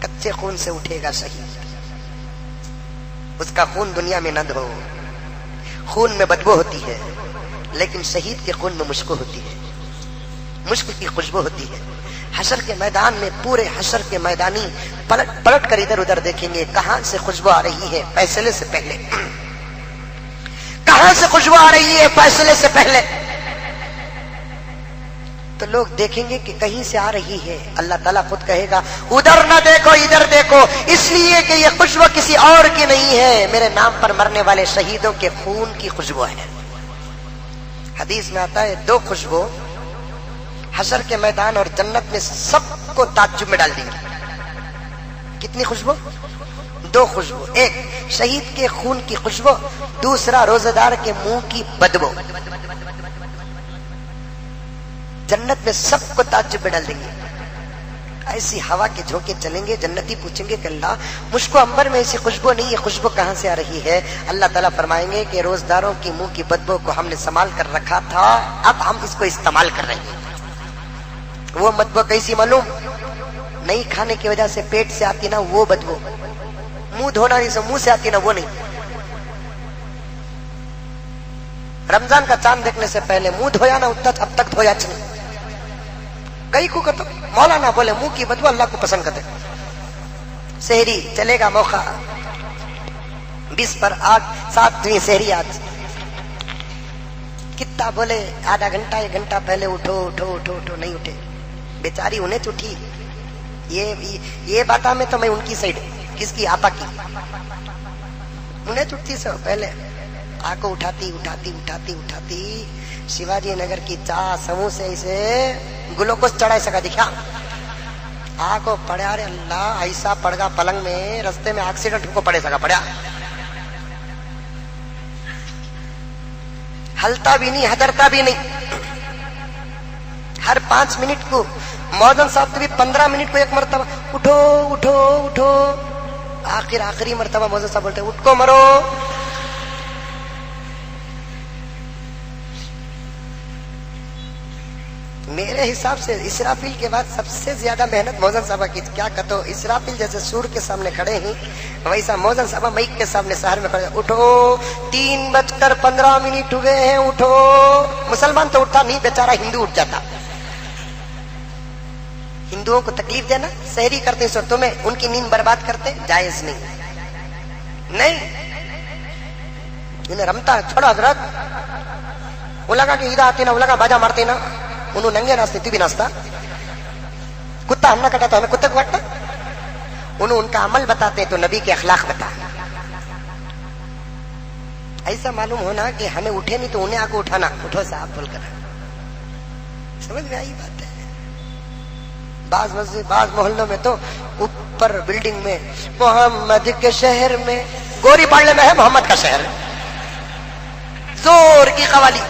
کچے خون سے اٹھے گا شہید، اس کا خون دنیا میں نہ دھو، خون میں بدبو ہوتی ہے لیکن شہید کے خون میں مشک ہوتی ہے، مشک کی خوشبو ہوتی ہے۔ حشر کے میدان میں پورے حشر کے میدانی پلٹ پلٹ کر ادھر ادھر دیکھیں گے کہاں سے خوشبو آ رہی ہے فیصلے سے پہلے، کہاں سے خوشبو آ رہی ہے فیصلے سے پہلے. تو لوگ دیکھیں گے کہ کہیں سے آ رہی ہے. اللہ تعالیٰ خود کہے گا ادھر نہ دیکھو ادھر دیکھو، اس لیے کہ یہ خوشبو کسی اور کی نہیں ہے، میرے نام پر مرنے والے شہیدوں کے خون کی خوشبو ہے. حدیث میں آتا ہے دو خوشبو حشر کے میدان اور جنت میں سب کو تعجب میں ڈال دیں گے. کتنی خوشبو؟ دو خوشبو. ایک شہید کے خون کی خوشبو، دوسرا روزہ دار کے منہ کی بدبو. جنت میں سب کو تعجب میں ڈال دیں گے. ایسی ہوا کے جھونکے چلیں گے. جنتی پوچھیں گے کہ اللہ مجھ کو انبر میں ایسی خوشبو نہیں، یہ خوشبو کہاں سے آ رہی ہے؟ اللہ تعالیٰ فرمائیں گے کہ روزداروں کی منہ کی بدبو کو ہم نے سنبھال کر رکھا تھا، اب ہم اس کو استعمال کر رہے ہیں. وہ بدبو کیسی معلوم؟ نہیں کھانے کی وجہ سے پیٹ سے آتی نا وہ بدبو، منہ دھونا نہیں سے منہ سے آتی نا وہ نہیں. رمضان کا چاند دیکھنے سے پہلے منہ دھویا نا اب تک دھویا نہیں. کئی کو تو مولانا بولے منہ کی بدبو اللہ کو پسند کرتے. سحری چلے گا موقع 20 پر 7ویں سحری آج. کتنا بولے آدھا گھنٹہ 1 گھنٹہ پہلے اٹھو اٹھو اٹھو اٹھو، نہیں اٹھے. بیچاری انہیں تو اٹھی. یہ بات میں تو میں ان کی سائڈ، کس کی؟ آپا کی. انہیں تو اٹھتی سو پہلے آ کو اٹھاتی اٹھاتی اٹھاتی اٹھاتی شیواجی نگر کی چاہ سموسے اسے گلوکوز چڑھا سکا دکھا. آ کو پڑیا رے اللہ ایسا پڑ گا پلنگ میں، رستے میں ایکسیڈنٹ کو پڑے سکا پڑیا. ہلتا بھی نہیں ہدرتا بھی نہیں. ہر 5 منٹ کو موزن صاحب تو بھی 15 منٹ کو 1 مرتبہ اٹھو اٹھو اٹھو. آخری مرتبہ موزن صاحب بولتے اٹھ کو مرو. میرے حساب سے اسرافیل کے بعد سب سے زیادہ محنت موزن صاحب کی. کیا کہتے ہو اسرافیل جیسے سور کے سامنے کھڑے ہیں ویسا موزن صاحب مائک کے سامنے شہر میں کھڑے. اٹھو 3:15 ہوئے ہیں اٹھو. مسلمان تو اٹھتا نہیں بیچارہ ہندو اٹھ جاتا. ہندوؤں کو تکلیف دینا، سحری کرتے سو تمہیں ان کی نیند برباد کرتے جائز نہیں. انہیں رمتا چھوڑو حضرت. وہ لگا کہ ادھر آتے نا، وہ لگا باجا مارتے نا، انہوں ننگے ناچتے تو بھی ناچتا. کتا ہم نہ کٹا تو ہمیں کتے کو کٹنا. انہوں ان کا عمل بتاتے تو نبی کے اخلاق بتا. ایسا معلوم ہونا کہ ہمیں اٹھے نہیں تو انہیں آ کو اٹھانا. اٹھو صاحب بول کر. سمجھ میں آئی بات ہے. بعض مسجد بعض محلوں میں تو اوپر بلڈنگ میں محمد کے شہر میں، گوری پاڑلے میں ہے محمد کا شہر، زور کی قوالی.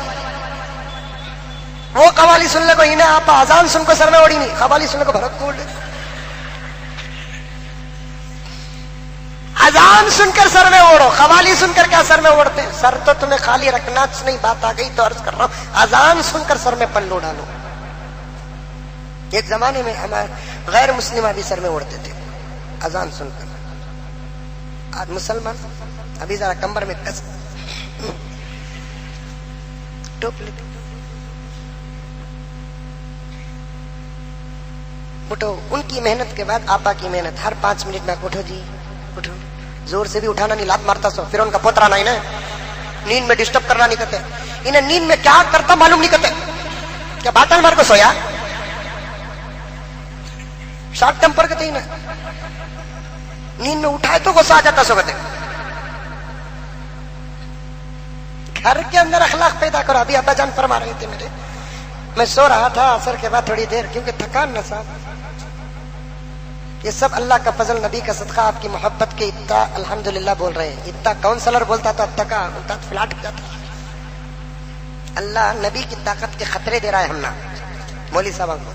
وہ قوالی سننے کو انہیں آپ اذان سن کو سر میں اوڑی نہیں، قوالی سننے کو بھرت کو اذان سن کر سر میں اوڑو. قوالی سن کر کیا سر میں اوڑتے ہیں؟ سر تو تمہیں خالی رکھنا نہیں. بات آ گئی تو عرض کر رہا ہوں اذان سن کر سر میں پلو ڈالو. ایک زمانے میں ہمارے غیر مسلم بھی سر میں اوڑھتے تھے اذان سن کر. آج مسلمان ابھی ذرا کمر میں کس ٹوپ لیتے. اٹھو. ان کی محنت کے بعد آپا کی محنت. ہر 5 منٹ میں اٹھو جی اٹھو. زور سے بھی اٹھانا نہیں، لات مارتا سو. پھر ان کا پوترا نہیں نا، نیند میں ڈسٹرب کرنا نہیں کرتے. انہیں نیند میں کیا کرتا معلوم نہیں کرتے. کیا باٹل مار کو سویا؟ شارٹ ٹیمپر کے تھے نا، نیند میں اٹھائے تو غصہ آ جاتا سو کہتے. گھر کے اندر اخلاق پیدا کرو. ابھی ابا جان فرما رہے تھے میرے، میں سو رہا تھا عصر کے بعد تھوڑی دیر، کیونکہ تھکان نہ صاحب. یہ سب اللہ کا فضل، نبی کا صدقہ، آپ کی محبت کے. اتنا الحمدللہ بول رہے ہیں. اتنا کاؤنسلر بولتا تو اب تک فلاٹ ہو جاتا. اللہ نبی کی طاقت کے خطرے دے رہا ہے. ہم نا مولوی صاحب کو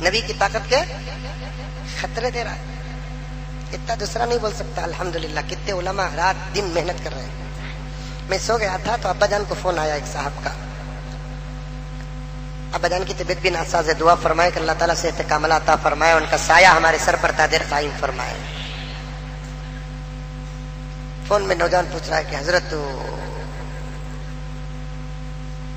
نبی کی طاقت کے خطرے دے رہا ہے. اتنا دوسرا نہیں بول سکتا. الحمدللہ کتنے علماء رات دن محنت کر رہے ہیں. میں سو گیا تھا تو ابا جان کو فون آیا ایک صاحب کا. ابا جان کی طبیعت بھی ناساز ہے. دعا فرمائے کہ اللہ تعالیٰ صحت کاملہ عطا فرمائے، ان کا سایہ ہمارے سر پر تادر قائم فرمائے. فون میں نوجوان پوچھ رہا ہے کہ حضرت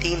3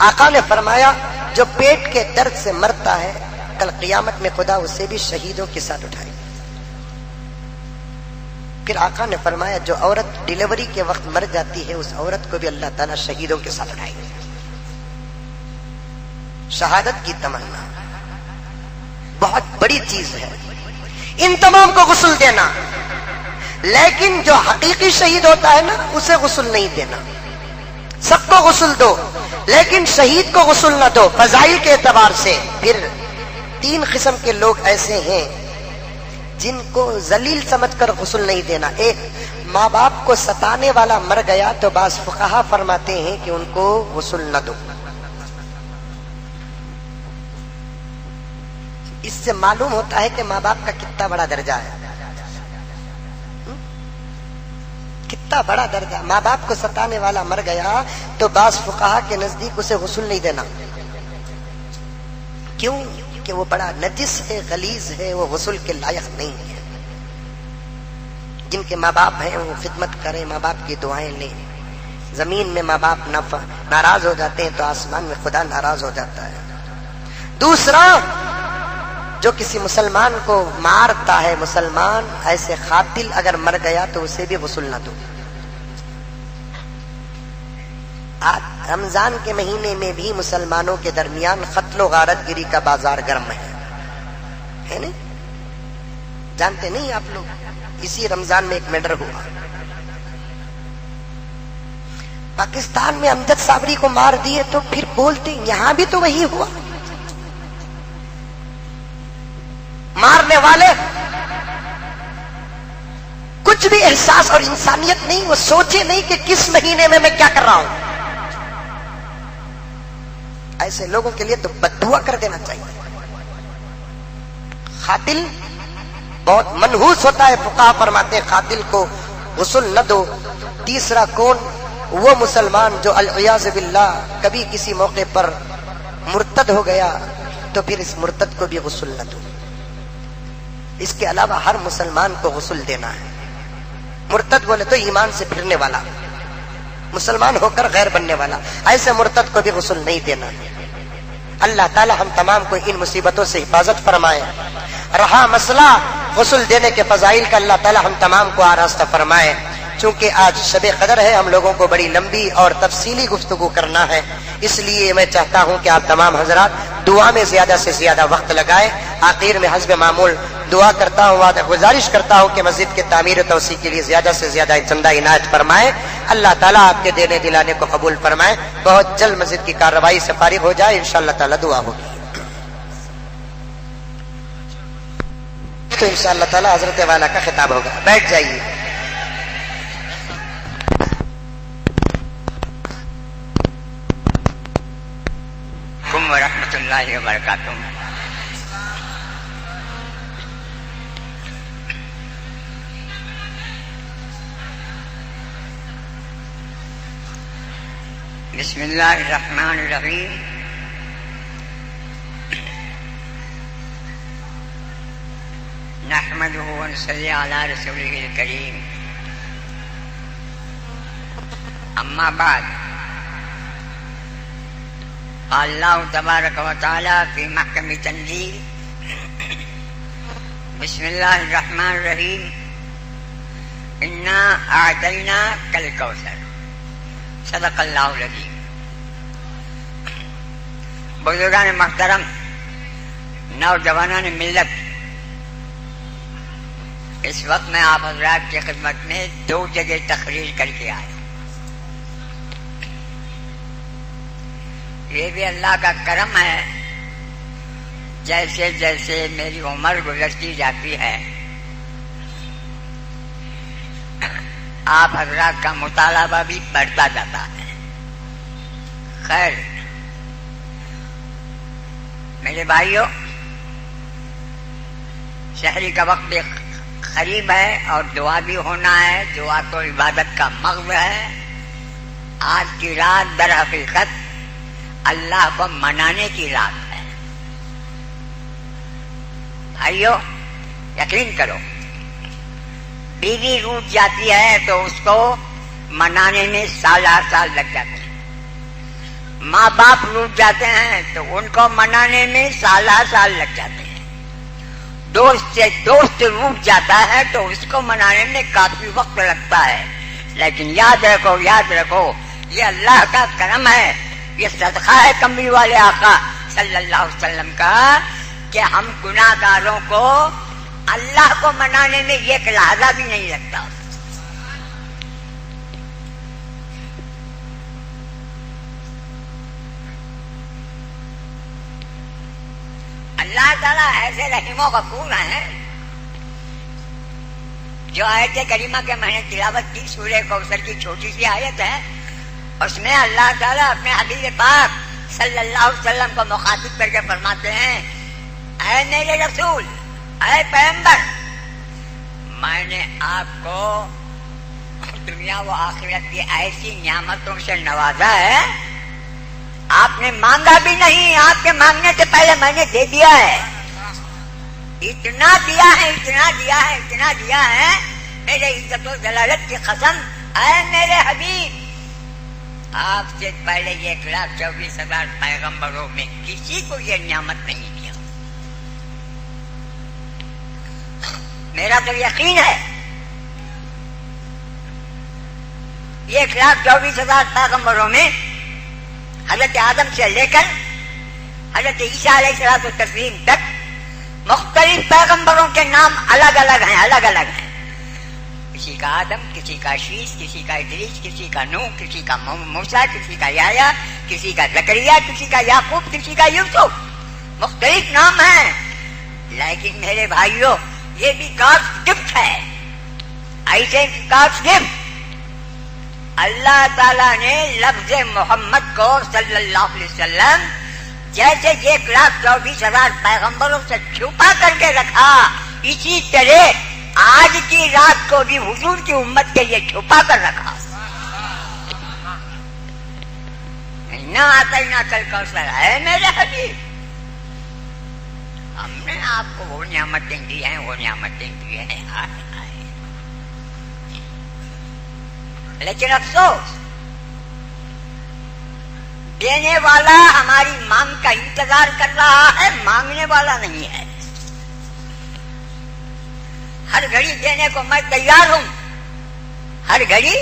آقا نے فرمایا جو پیٹ کے درد سے مرتا ہے کل قیامت میں خدا اسے بھی شہیدوں کے ساتھ اٹھائے گا۔ پھر آقا نے فرمایا جو عورت ڈیلیوری کے وقت مر جاتی ہے اس عورت کو بھی اللہ تعالیٰ شہیدوں کے ساتھ اٹھائے گا۔ شہادت کی تمنا بہت بڑی چیز ہے، ان تمام کو غسل دینا، لیکن جو حقیقی شہید ہوتا ہے نا اسے غسل نہیں دینا۔ سب کو غسل دو لیکن شہید کو غسل نہ دو۔ فضائل کے اعتبار سے پھر 3 قسم کے لوگ ایسے ہیں جن کو ذلیل سمجھ کر غسل نہیں دینا۔ ایک، ماں باپ کو ستانے والا مر گیا تو بعض فقہا فرماتے ہیں کہ ان کو غسل نہ دو۔ اس سے معلوم ہوتا ہے کہ ماں باپ کا کتنا بڑا درجہ ہے، کتنا بڑا درجہ۔ ماں باپ کو ستانے والا مر گیا تو بعض فقہا کے نزدیک اسے غسل نہیں دینا۔ کیوں؟ کہ وہ بڑا نجس ہے، غلیظ ہے، وہ غسل کے لائق نہیں ہے۔ جن کے ماں باپ ہیں وہ خدمت کریں، ماں باپ کی دعائیں لیں۔ زمین میں ماں باپ ناراض ہو جاتے ہیں تو آسمان میں خدا ناراض ہو جاتا ہے۔ دوسرا، جو کسی مسلمان کو مارتا ہے، مسلمان ایسے قاتل اگر مر گیا تو اسے بھی غسل نہ دو۔ آج رمضان کے مہینے میں بھی مسلمانوں کے درمیان قتل و غارت گری کا بازار گرم ہے نہیں؟ جانتے نہیں آپ لوگ؟ اسی رمضان میں ایک مرڈر ہوا پاکستان میں، امجد صابری کو مار دیے تو پھر بولتے یہاں بھی تو وہی ہوا۔ مارنے والے کچھ بھی احساس اور انسانیت نہیں، وہ سوچے نہیں کہ کس مہینے میں میں کیا کر رہا ہوں۔ ایسے لوگوں کے لیے تو بد دعا کر دینا چاہیے۔ قاتل بہت منحوس ہوتا ہے، فقہا فرماتے ہیں قاتل کو غسل نہ دو۔ تیسرا کون؟ وہ مسلمان جو العیاذ باللہ کبھی کسی موقع پر مرتد ہو گیا تو پھر اس مرتد کو بھی غسل نہ دو۔ اس کے علاوہ ہر مسلمان کو غسل دینا ہے۔ مرتد بولے تو ایمان سے پھرنے والا، مسلمان ہو کر غیر بننے والا، ایسے مرتد کو بھی غسل نہیں دینا۔ اللہ تعالی ہم تمام کو ان مصیبتوں سے حفاظت فرمائے۔ رہا مسئلہ غسل دینے کے فضائل کا، اللہ تعالی ہم تمام کو آراستہ فرمائے۔ چونکہ آج شب قدر ہے، ہم لوگوں کو بڑی لمبی اور تفصیلی گفتگو کرنا ہے، اس لیے میں چاہتا ہوں کہ آپ تمام حضرات دعا میں زیادہ سے زیادہ وقت لگائیں۔ آخر میں حسب معمول دعا کرتا ہوں، گزارش کرتا ہوں کہ مسجد کے تعمیر و توسیع کے لیے زیادہ سے زیادہ چندہ عنایت فرمائیں۔ اللہ تعالیٰ آپ کے دینے دلانے کو قبول فرمائے۔ بہت جلد مسجد کی کارروائی سے فارغ ہو جائے، انشاءاللہ تعالیٰ دعا ہوگی تو انشاءاللہ تعالیٰ حضرت والا کا خطاب ہوگا۔ بیٹھ جائیے۔ ورحمۃ اللہ وبرکاتہ۔ بسم اللہ الرحمن الرحیم۔ نحمده ونصلی علی رسوله الکریم، اما بعد، قال اللہ تبارک و تعالی فی محکم تنزیل، بسم اللہ الرحمن الرحیم، انا اعطیناک الکوثر، صدق اللہ العظیم۔ بزرگان محترم، نوجوانان ملت، اس وقت میں آپ حضرات کی خدمت میں 2 جگہ تقریر کر کے آئے۔ یہ بھی اللہ کا کرم ہے، جیسے جیسے میری عمر گزرتی جاتی ہے آپ حضرات کا مطالبہ بھی بڑھتا جاتا ہے۔ خیر میرے بھائیوں، شہری کا وقت بھی قریب ہے اور دعا بھی ہونا ہے۔ دعا تو عبادت کا مغز ہے۔ آج کی رات در حقیقت اللہ کو منانے کی رات ہے۔ بھائیو یقین کرو، بیوی روٹ جاتی ہے تو اس کو منانے میں سال ہر سال لگ جاتے ہیں۔ ماں باپ روٹ جاتے ہیں تو ان کو منانے میں سالہ سال لگ جاتے ہیں. دوست سے دوست روٹ جاتا ہے تو اس کو منانے میں کافی وقت لگتا ہے. لیکن یاد رکھو یہ اللہ کا کرم ہے, یہ صدقہ ہے کمبی والے آقا صلی اللہ علیہ وسلم کا کہ ہم گناہ گاروں کو اللہ کو منانے میں ایک لحظہ بھی نہیں لگتا. اللہ تعالیٰ ایسے رحیم و غفور ہیں. جو آیت کریمہ کے میں نے تلاوت کی سورہ کوثر کی چھوٹی سی آیت ہے, اس میں اللہ تعالیٰ اپنے حبیب پاک صلی اللہ علیہ وسلم کو مخاطب کر کے فرماتے ہیں, اے میرے رسول, اے پیغمبر, میں نے آپ کو دنیا و آخرت کی ایسی نعمتوں سے نوازا ہے, آپ نے مانگا بھی نہیں, آپ کے مانگنے سے پہلے میں نے دے دیا ہے. اتنا دیا ہے میرے عزت و جلالت کی قسم, اے میرے حبیب, آپ سے پہلے 1,24,000 پیغمبروں میں کسی کو یہ نعمت نہیں دیا. میرا تو یقین ہے 1,24,000 پیغمبروں میں حضرت آدم سے لے کر حضرت عیسیٰ علیہ السلام تک مختلف پیغمبروں کے نام الگ الگ ہیں. کسی کا آدم, کسی کا شیش, کسی کا ادریس, کسی کا نوح, کسی کا موسیٰ, کسی کا یحییٰ, کسی کا زکریا, کسی کا یعقوب, کسی کا یوسف, مختلف نام ہیں. لیکن میرے بھائیوں, یہ بھی گاڈس گفٹ ہے. ایسے گاڈس گفٹ اللہ تعالیٰ نے لفظ محمد کو صلی اللہ علیہ وسلم جیسے 1,24,000 پیغمبروں سے چھپا کر کے رکھا, اسی طرح آج کی رات کو بھی حضور کی امت کے لیے چھپا کر رکھا. نہ آتا ہی نہ کل کوثر ہے میرے حبیب, ہم نے آپ کو وہ نعمتیں دی ہیں. لیکن افسوس, دینے والا ہماری مانگ کا انتظار کر رہا ہے, مانگنے والا نہیں ہے. ہر گھڑی دینے کو میں تیار ہوں, ہر گھڑی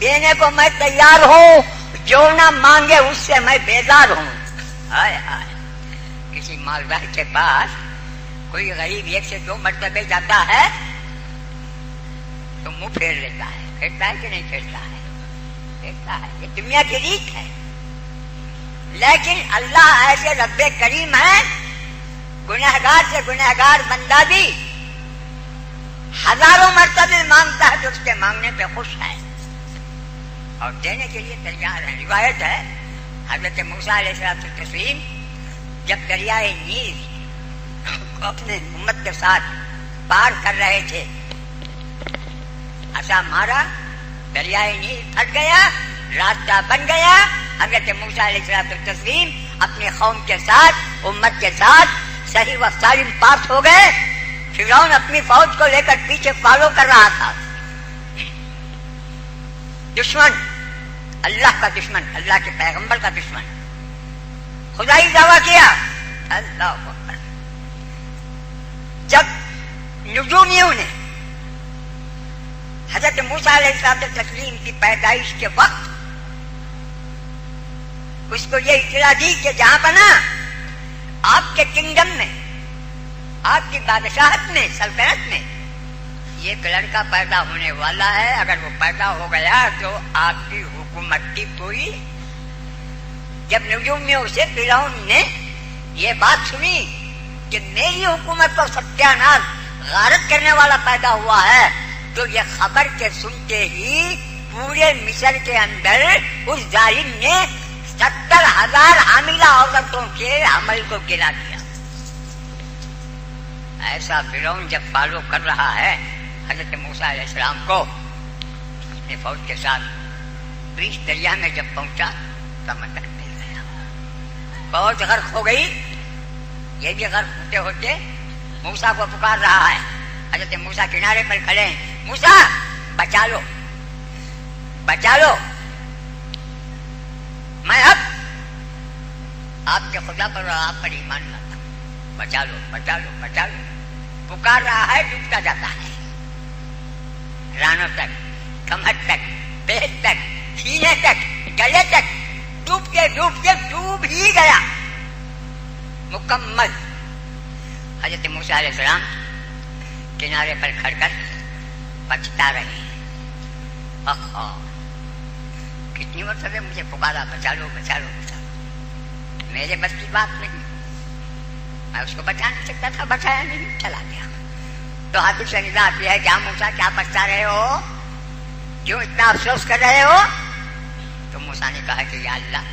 دینے کو میں تیار ہوں, جو نہ مانگے اس سے میں بیزار ہوں. ہائے ہائے, کسی مالدار کے پاس کوئی غریب 1 سے 2 مرتبہ جاتا ہے تو منہ پھیر لیتا ہے. پھیرتا ہے کہ نہیں پھیرتا ہے؟ پھیرتا ہے. یہ دنیا کی ریت ہے. لیکن اللہ ایسے رب کریم ہے, گنہگار سے گنہگار بندہ بھی ہزاروں مرتبہ مانگتا ہے تو اس کے مانگنے پہ خوش ہے اور دینے کے لیے تیار ہے. روایت ہے حضرت موسیٰ علیہ السلام جب دریائے نیل کو اپنے امت کے ساتھ پار کر رہے تھے, ایسا مارا, دریائے نیل پھٹ گیا, راستہ بن گیا. حضرت موسیٰ علیہ السلام اپنے قوم کے ساتھ, امت کے ساتھ صحیح و سالم پاس ہو گئے. فرعون اپنی فوج کو لے کر پیچھے فالو کر رہا تھا. دشمن, اللہ کا دشمن, اللہ کے پیغمبر کا دشمن, خدائی دعویٰ کیا. اللہ اکبر. جب نجومیوں نے حضرت موسیٰ علیہ السلام کی پیدائش کے وقت اس کو یہ اطلاع دی کہ جہاں بنا آپ کے کنگڈم میں, آپ کی بادشاہت میں, سلطنت میں ایک لڑکا پیدا ہونے والا ہے, اگر وہ پیدا ہو گیا تو آپ کی حکومت کی پوری. جب نجومیوں سے فرعون نے یہ بات سنی کہ میری حکومت کو ستیہ غارت کرنے والا پیدا ہوا ہے, تو یہ خبر کے سنتے ہی پورے مصر کے اندر اس ظالم نے 70,000 حاملہ عورتوں کے عمل کو گرا دیا. ایسا فرعون جب فالو کر رہا ہے حضرت موسیٰ علیہ السلام کو اپنے فوج کے ساتھ, بیچ دریا میں جب پہنچا سمندر مل گیا, فوج غرق ہو گئی. یہ بھی غرق ہوتے ہوتے موسیٰ کو پکار رہا ہے. حضرت موسیٰ کنارے پر کھڑے ہیں, موسیٰ بچا لو, بچا لو, میں اب آپ کے خدا پر اور آپ پر ایمان لاتا، بچا لو بچا لو بچا لو، پکار رہا ہے، ڈوبتا جاتا ہے، رانوں تک، کمر تک، پیٹ تک، سینے تک، گلے تک، ڈوب کے ڈوب ہی گیا مکمل۔ حضرت موسیٰ علیہ السلام کنارے پر کھڑ کر پچھتا رہے، کتنی مرتبہ مجھے پکارا، بچا لو بچا لو بچا لو، میرے بس کی بات نہیں، میں اس کو بچا نہیں سکتا تھا، بچایا نہیں، چلا گیا۔ تو حافظ سے ندا آتی ہے، کیا موسیٰ کیا پچھتا رہے ہو، کیوں اتنا افسوس کر رہے ہو؟ تو موسیٰ نے کہا کہ یا اللہ،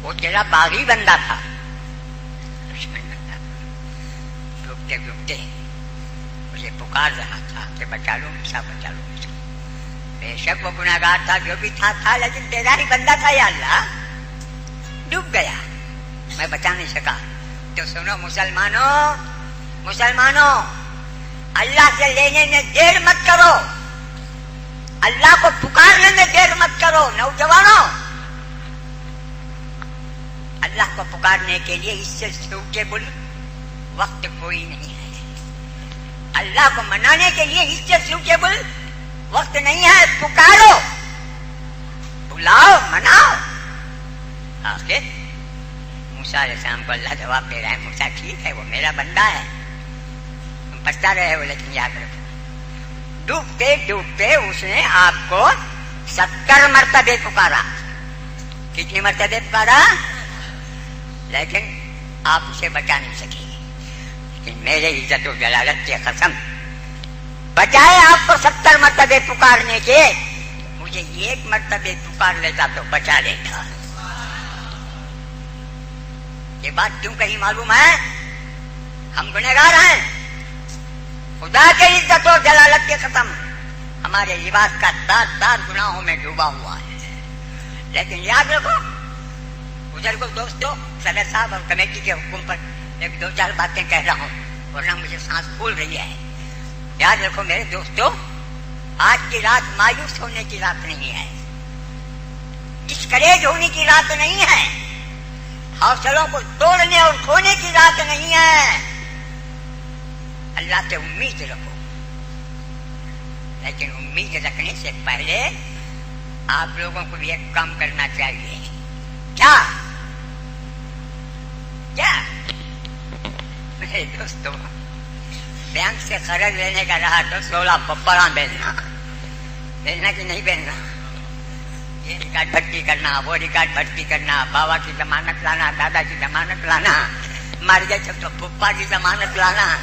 وہ تیرا باغی بندہ تھا، دشمن بندہ، ڈوبتے ڈوبتے مجھے پکار رہا تھا کہ بچا لو موسیٰ بچا لو موسیٰ۔ بے شک وہ گناہگار تھا، جو بھی تھا لیکن تیرا ہی بندہ تھا یا اللہ، ڈوب گیا، میں بچا نہیں سکا۔ تو سنو مسلمانوں، اللہ سے لینے میں دیر مت کرو، اللہ کو پکارنے میں دیر مت کرو۔ نوجوانوں، اللہ کو پکارنے کے لیے اس سے سوٹیبل وقت کوئی نہیں ہے، اللہ کو منانے کے لیے اس سے سوٹیبل وقت نہیں ہے۔ پکارو، بلاؤ، مناؤ۔ آخر موسیٰ علیہ السلام کو اللہ جواب دے رہا ہے، موسیٰ ٹھیک ہے، وہ میرا بندہ ہے، تم پچھتا رہے ہو، لیکن یاد رکھو ڈوبتے ڈوبتے اس نے آپ کو 70 مرتبے پکارا۔ کتنی مرتبے پکارا؟ لیکن آپ اسے بچا نہیں سکے، لیکن میرے عزت و جلالت کی قسم، بجائے آپ کو 70 مرتبے پکارنے کے مجھے 1 مرتبے پکار لیتا تو بچا لیتا۔ یہ بات کیوں کہیں معلوم ہے؟ ہم گنہگار ہیں، خدا کے عزت و جلالت کے قسم ہمارے لباس کا تار گناہوں میں ڈوبا ہوا ہے، لیکن یاد رکھو، بزرگوں دوستوں، صدر صاحب اور کمیٹی کے حکم پر ایک 2-4 باتیں کہہ رہا ہوں ورنہ مجھے سانس پھول رہی ہے۔ یاد رکھو میرے دوستوں، آج کی رات مایوس ہونے کی رات نہیں ہے، ڈسکریج ہونے کی رات نہیں ہے، حوصلوں کو توڑنے اور کھونے کی رات نہیں ہے۔ اللہ سے امید رکھو، لیکن امید رکھنے سے پہلے آپ لوگوں کو بھی ایک کام کرنا چاہیے۔ کیا میرے دوستوں، بینک سے قرض لینے کا رہا تو 16 پپڑا بیلنا کہ نہیں بیلنا، یہ ریکارڈ بھرتی کرنا، وہ ریکارڈ بھرتی کرنا، بابا کی ضمانت لانا، دادا کی ضمانت لانا، مر گئے تو پپا کی ضمانت لانا،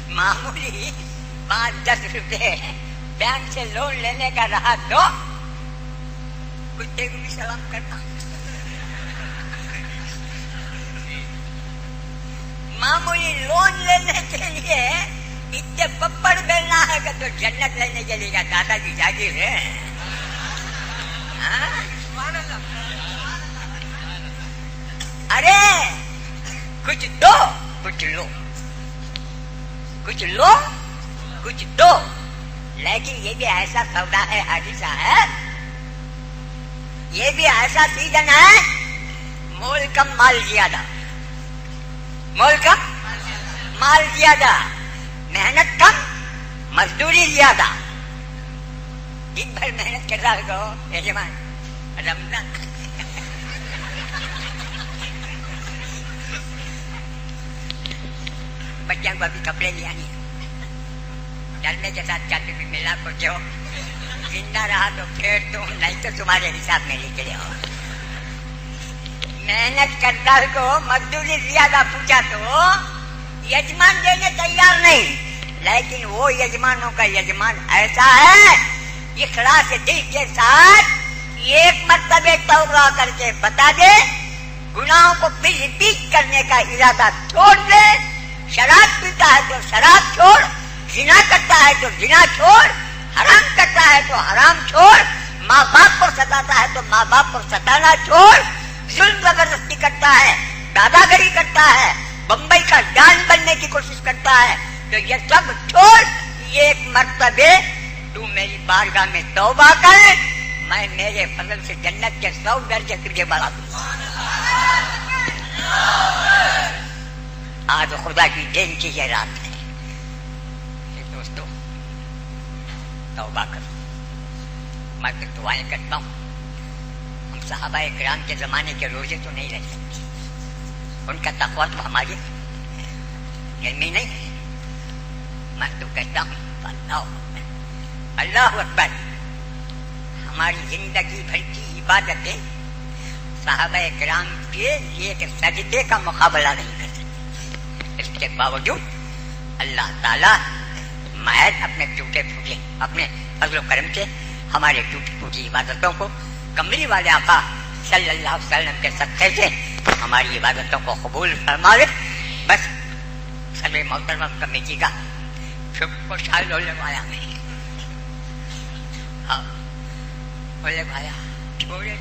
معمولی 5-10 روپے بینک سے لون لینے کا رہا تو کتے کو بھی سلام کرنا، معمولی لون لینے کے لیے اتنے پپڑ بیلنا ہے کہ تو جنت لینے کے لیے دادا کی جاگیر ہے۔ ارے کچھ دو کچھ لو، کچھ لو کچھ دو، لیکن یہ بھی ایسا سودا ہے حاجی صاحب، یہ بھی ایسا سیزن ہے، مول کم مال زیادہ، مول کم مال زیادہ، محنت کم مزدوری زیادہ۔ دن بھر محنت کر رہا ہو یجمان، رمضان بچوں کو ابھی کپڑے لے آنے، ڈرنے کے ساتھ چاہتے بھی ملا کو جو زندہ رہا تو پھر تم، نہیں تو تمہارے حساب میں نکلے ہو۔ محنت کرتا کو مزدوری زیادہ پوچھا تو یجمان دینے تیار نہیں، لیکن وہ یجمانوں کا یجمان ایسا ہے، اخلاص دل کے ساتھ 1 مرتبہ توبہ کر کے بتا دے، گناہوں کو پھر ریپیٹ کرنے کا ارادہ چھوڑ دے، شراب پیتا ہے تو شراب چھوڑ، زنا کرتا ہے تو زنا چھوڑ، حرام کرتا ہے تو حرام چھوڑ، ماں باپ کو ستاتا ہے تو ماں باپ کو ستانا چھوڑ، ظلم زبردستی کرتا ہے، دادا گری کرتا ہے، بمبئی کا ڈان بننے کی کوشش کرتا ہے، تو یہ سب چھوڑ، 1 مرتبہ تو میری بارگاہ میں توبہ کر، میں میرے فضل سے جنت کے 100 درجے تجھے بڑھا دوں. آج خدا کی دین کی یہ رات ہے. دوستو توبہ کرو. میں تو دعائیں کرتا ہوں. ہم صحابہ کرام کے زمانے کے روزے تو نہیں رہ سکتے. ان کا تقویٰ تو ہماری علمی نہیں ہے. میں تو کہتا ہوں اللہ اکبر. ہماری زندگی بھر کی عبادتیں صحابہ کرام کے ایک سجدے کا مقابلہ نہیں کر سکتے. اس کے باوجود اللہ تعالیٰ محض اپنے ٹوٹے پھوٹے اپنے فضل و کرم سے ہمارے ٹوٹی پھوٹی عبادتوں کو کملی والے آقا صلی اللہ علیہ وسلم کے صدقے سے ہماری عبادتوں کو قبول فرمائے. بس صدر محترم کمیٹی کا شکر کو شاید ہو لگوایا میں. ہاں ہو لگوایا چھوڑے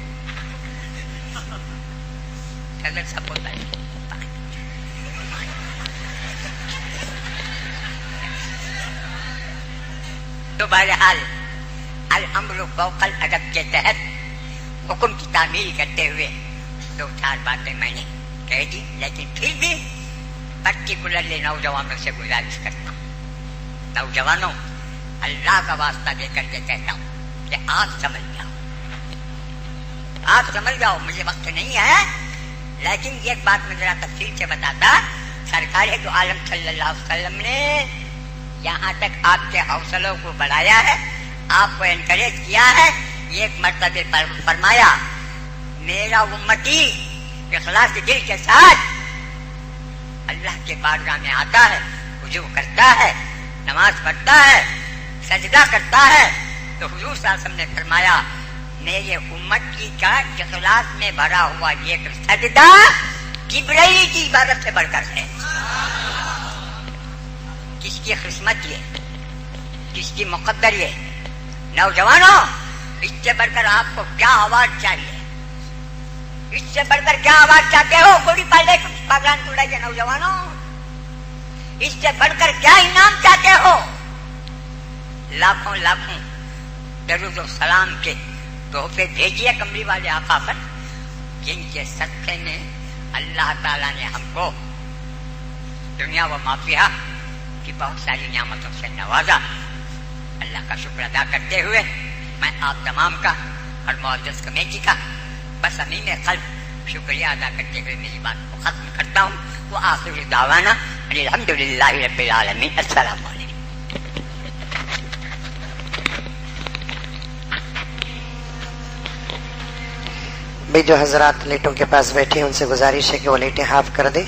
صدر سب ہوتا ہے. تو بہرحال الامر فوق الادب کے تحت حکم کی تعمیل کرتے ہوئے 2-4 باتیں میں نے کہہ دی. لیکن پھر بھی پرٹیکولرلی نوجوانوں سے گزارش کرتا ہوں. نوجوانوں اللہ کا واسطہ دے کر کے کہتا ہوں کہ آپ سمجھ جاؤ. آپ سمجھ جاؤ. مجھے وقت نہیں ہے لیکن ایک بات میں ذرا تفصیل سے بتاتا. سرکار دو عالم صلی اللہ علیہ وسلم نے یہاں تک آپ کے حوصلوں کو بڑھایا ہے, آپ کو انکریج کیا ہے. ایک مرتبہ فرمایا میرا امتی اخلاص دل کے ساتھ اللہ کے بارگاہ میں آتا ہے, وضو کرتا ہے, نماز پڑھتا ہے, سجدہ کرتا ہے, تو حضور صلی اللہ علیہ وسلم نے فرمایا میرے امت کی کا اخلاص میں بھرا ہوا یہ سجدہ جبرائیل کی عبادت سے بڑھ کر ہے. کس کی قسمت یہ, کس کی مقدر یہ. نوجوانوں اس سے بڑھ کر آپ کو کیا آواز چاہیے, اس سے بڑھ کر کیا آواز چاہتے ہو؟ گوڑی پالے باغان توڑائیے نوجوانوں. اس سے بڑھ کر کیا انعام چاہتے ہو؟ لاکھوں لاکھوں درود و سلام کے تحفے بھیجیے کملی والے آقا پر, جن کے صدقے میں اللہ تعالیٰ نے ہم کو دنیا و مافیہ کی بہت ساری نعمتوں سے نوازا. اللہ کا شکر ادا کرتے ہوئے میں آپ تمام کا اور معزز کمیٹی کا بس امین قلب شکریہ ادا کرتے ہوئے میری بات کو ختم کرتا ہوں. وہ آخر دعوانا الحمدللہ رب العالمین. السلام علیکم. بھئی جو حضرات لیٹوں کے پاس بیٹھے ہیں ان سے گزارش ہے کہ وہ لیٹیں ہاف کر دیں,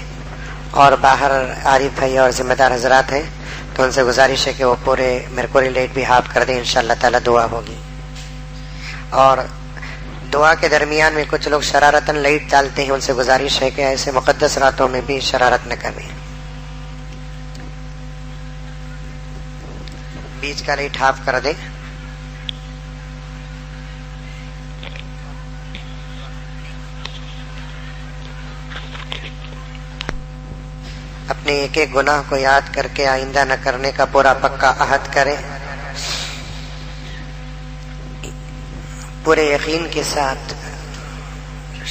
اور باہر عارف بھائی اور ذمہ دار حضرات ہیں تو ان سے گزارش ہے کہ وہ پورے مرکوری لیٹ بھی ہاف کر دیں. انشاءاللہ تعالی دعا ہوگی. اور دعا کے درمیان میں کچھ لوگ شرارتاً لائٹ ڈالتے ہیں, ان سے گزارش ہے کہ ایسے مقدس راتوں میں بھی شرارت نہ کریں. بیچ کا لائٹ ہاف کر دیں. اپنے ایک ایک گناہ کو یاد کر کے آئندہ نہ کرنے کا پورا پکا عہد کریں, پورے یقین کے ساتھ,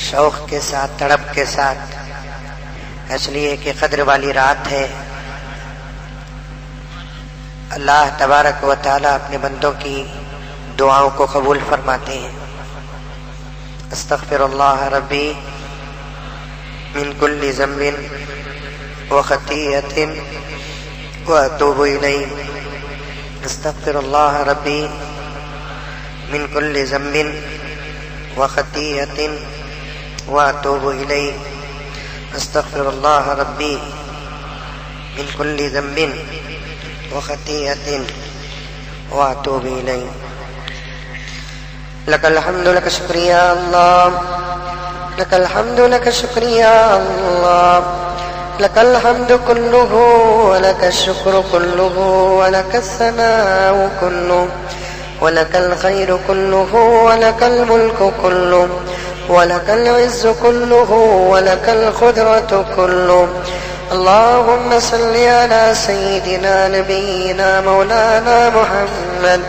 شوق کے ساتھ, تڑپ کے ساتھ, اس لیے کہ قدر والی رات ہے. اللہ تبارک و تعالی اپنے بندوں کی دعاؤں کو قبول فرماتے ہیں. استغفر اللہ ربی من کل ذنب وخطیئۃ واتوب الیہ. استغفر اللہ ربی من كل ذنب وخطيئة واتوب إليه. استغفر الله ربي من كل ذنب وخطيئة واتوب إليه. لك الحمد لك شكر يا الله, لك الحمد لك شكر يا الله, لك الحمد كله ولك الشكر كله ولك الثناء كله ولك الخير كله ولك الملك كله ولك العز كله ولك القدرة كله. اللهم صل على سيدنا نبينا مولانا محمد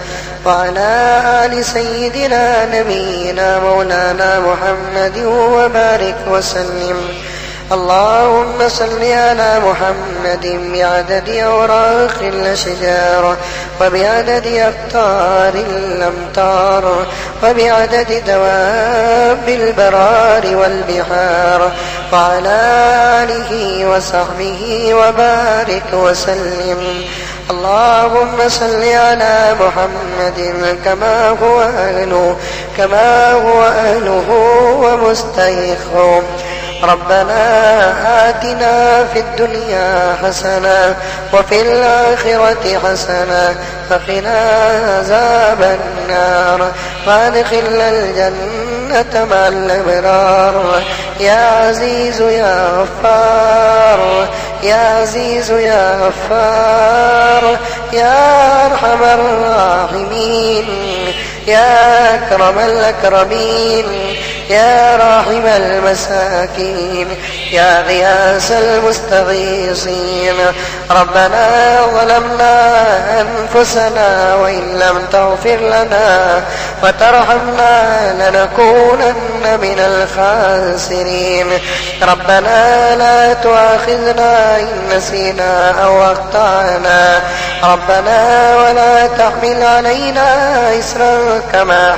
وعلى آل سيدنا نبينا مولانا محمد وبارك وسلم. اللهم صل على محمد بعدد أوراق الأشجار وبعدد أقطار الأمطار وبعدد دواب البرار والبحار وعلى آله وصحبه وبارك وسلم. اللهم صل على محمد كما هو أهله ومستحقه. ربنا آتنا في الدنيا حسنة وفي الآخرة حسنة وقنا عذاب النار وادخلنا الجنة مع الأبرار. يا عزيز يا غفار يا عزيز يا غفار يا أرحم الراحمين يا أكرم الأكرمين يا راحم المساكين يا غياث المستغيثين. ربنا ظلمنا أنفسنا وإن لم تغفر لنا وترحمنا لنكونن من الخاسرين. ربنا لا تؤاخذنا إن نسينا أو أخطأنا. ربنا ولا تحمل علينا إصرا كما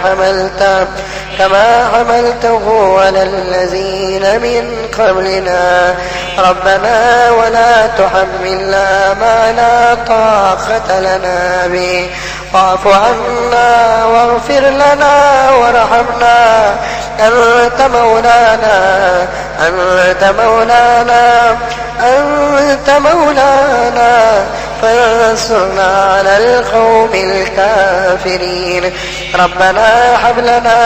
حملته على الذين من قبلنا. ربنا ولا تحملنا ما لا طاقة لنا به. واعف عنا واغفر لنا وارحمنا. أنت مولانا فانصرنا على القوم الكافرين. ربنا هب لنا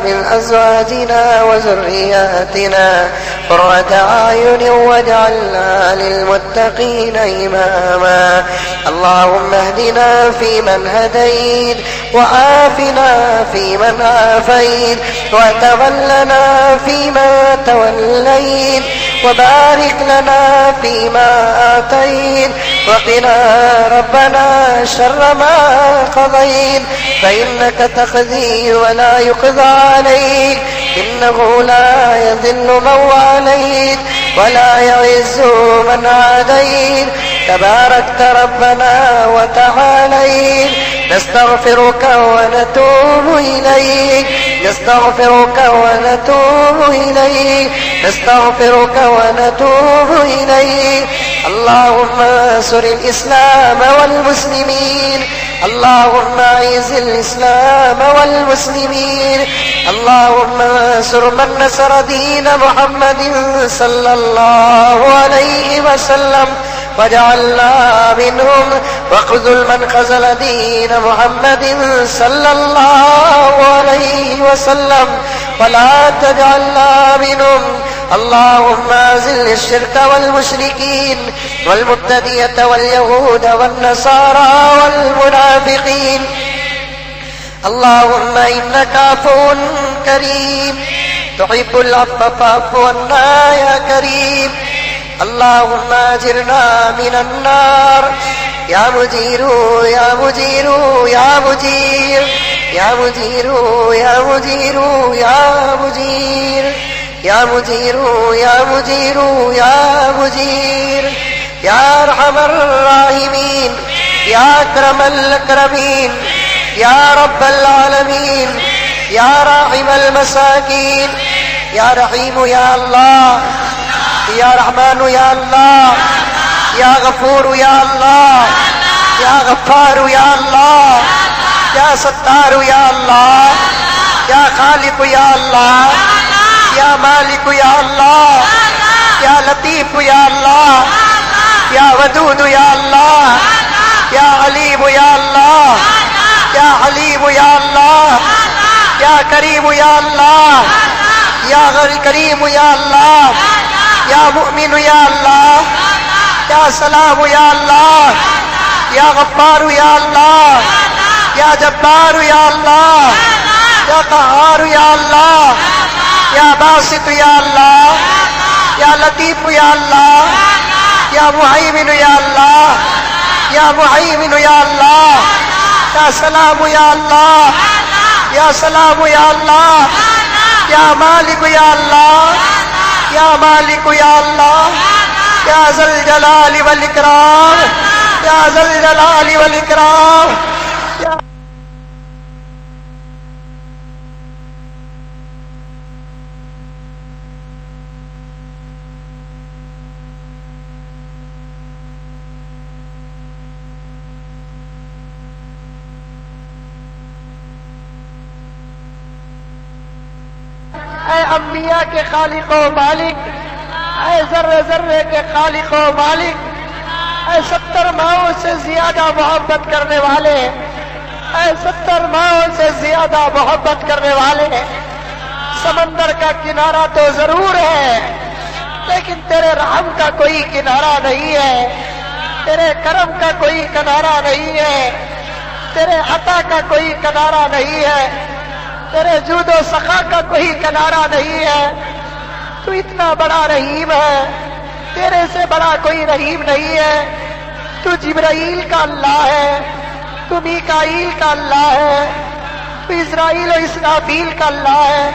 من أزواجنا وذرياتنا قرة أعين واجعلنا للمتقين إماما. اللهم اهدنا فيمن هديت وعافنا فيمن عافيت وتولنا فيما توليت وبارك لنا فيما آتيت وقنا ربنا شر ما قضيت فإنك تقضي ولا يقضى عليك إنه لا يذل من واليت ولا يعز من عاديت. تباركت ربنا وتعاليت. نستغفرك ونتوب إليك نستغفرك ونتوب إليك. اللهم انصر الإسلام والمسلمين. اللهم أعز الإسلام والمسلمين. اللهم انصر من نصر دين محمد صلى الله عليه وسلم واجعلنا منهم واخذل من خذل دين محمد صلى الله عليه وسلم ولا تجعلنا منهم. اللهم أذل الشرك والمشركين والمبتدية واليهود والنصارى والمنافقين. اللهم إنك عفو كريم تحب العفو فاعف عنا يا كريم. اللهم أجرنا من النار يا مجير يا مجير يا مجير يا مجير يا مجير يا مجير يا مجير يا مجير يا مجير يا أرحم الراحمين يا أكرم الأكرمين يا رب العالمين يا راحم المساكين يا رحيم يا الله يا رحمن يا الله يا غفور يا الله يا غفار يا الله يا ستار يا الله يا خالق يا الله يا مالك يا الله يا لطيف يا الله يا ودود يا الله يا عليم يا الله يا حليم يا الله يا كريم يا الله يا كريم يا الله يا مؤمن يا الله يا سلام يا الله يا غفار يا الله يا جبار يا الله يا قهار يا الله يا باسط يا الله يا لطيف يا الله يا مهيمن يا الله يا مهيمن يا الله یا سلام یا اللہ، یا سلام یا اللہ، یا مالک یا اللہ، یا مالک یا اللہ، یا ذل جلال والاکرام، یا ذل جلال والاکرام، یا اے انبیاء کے خالق و مالک، اے ذرے ذرے کے خالق و مالک، اے 70 ماہوں سے زیادہ محبت کرنے والے، اے 70 ماہوں سے زیادہ محبت کرنے والے، سمندر کا کنارہ تو ضرور ہے لیکن تیرے رحم کا کوئی کنارہ نہیں ہے، تیرے کرم کا کوئی کنارہ نہیں ہے، تیرے عطا کا کوئی کنارہ نہیں ہے، تیرے جود و سخا کا کوئی کنارہ نہیں ہے۔ تو اتنا بڑا رحیم ہے، تیرے سے بڑا کوئی رحیم نہیں ہے۔ تو جبرائیل کا اللہ ہے، تو میکائیل کا اللہ ہے، تو اسرائیل و اسرافیل کا اللہ ہے،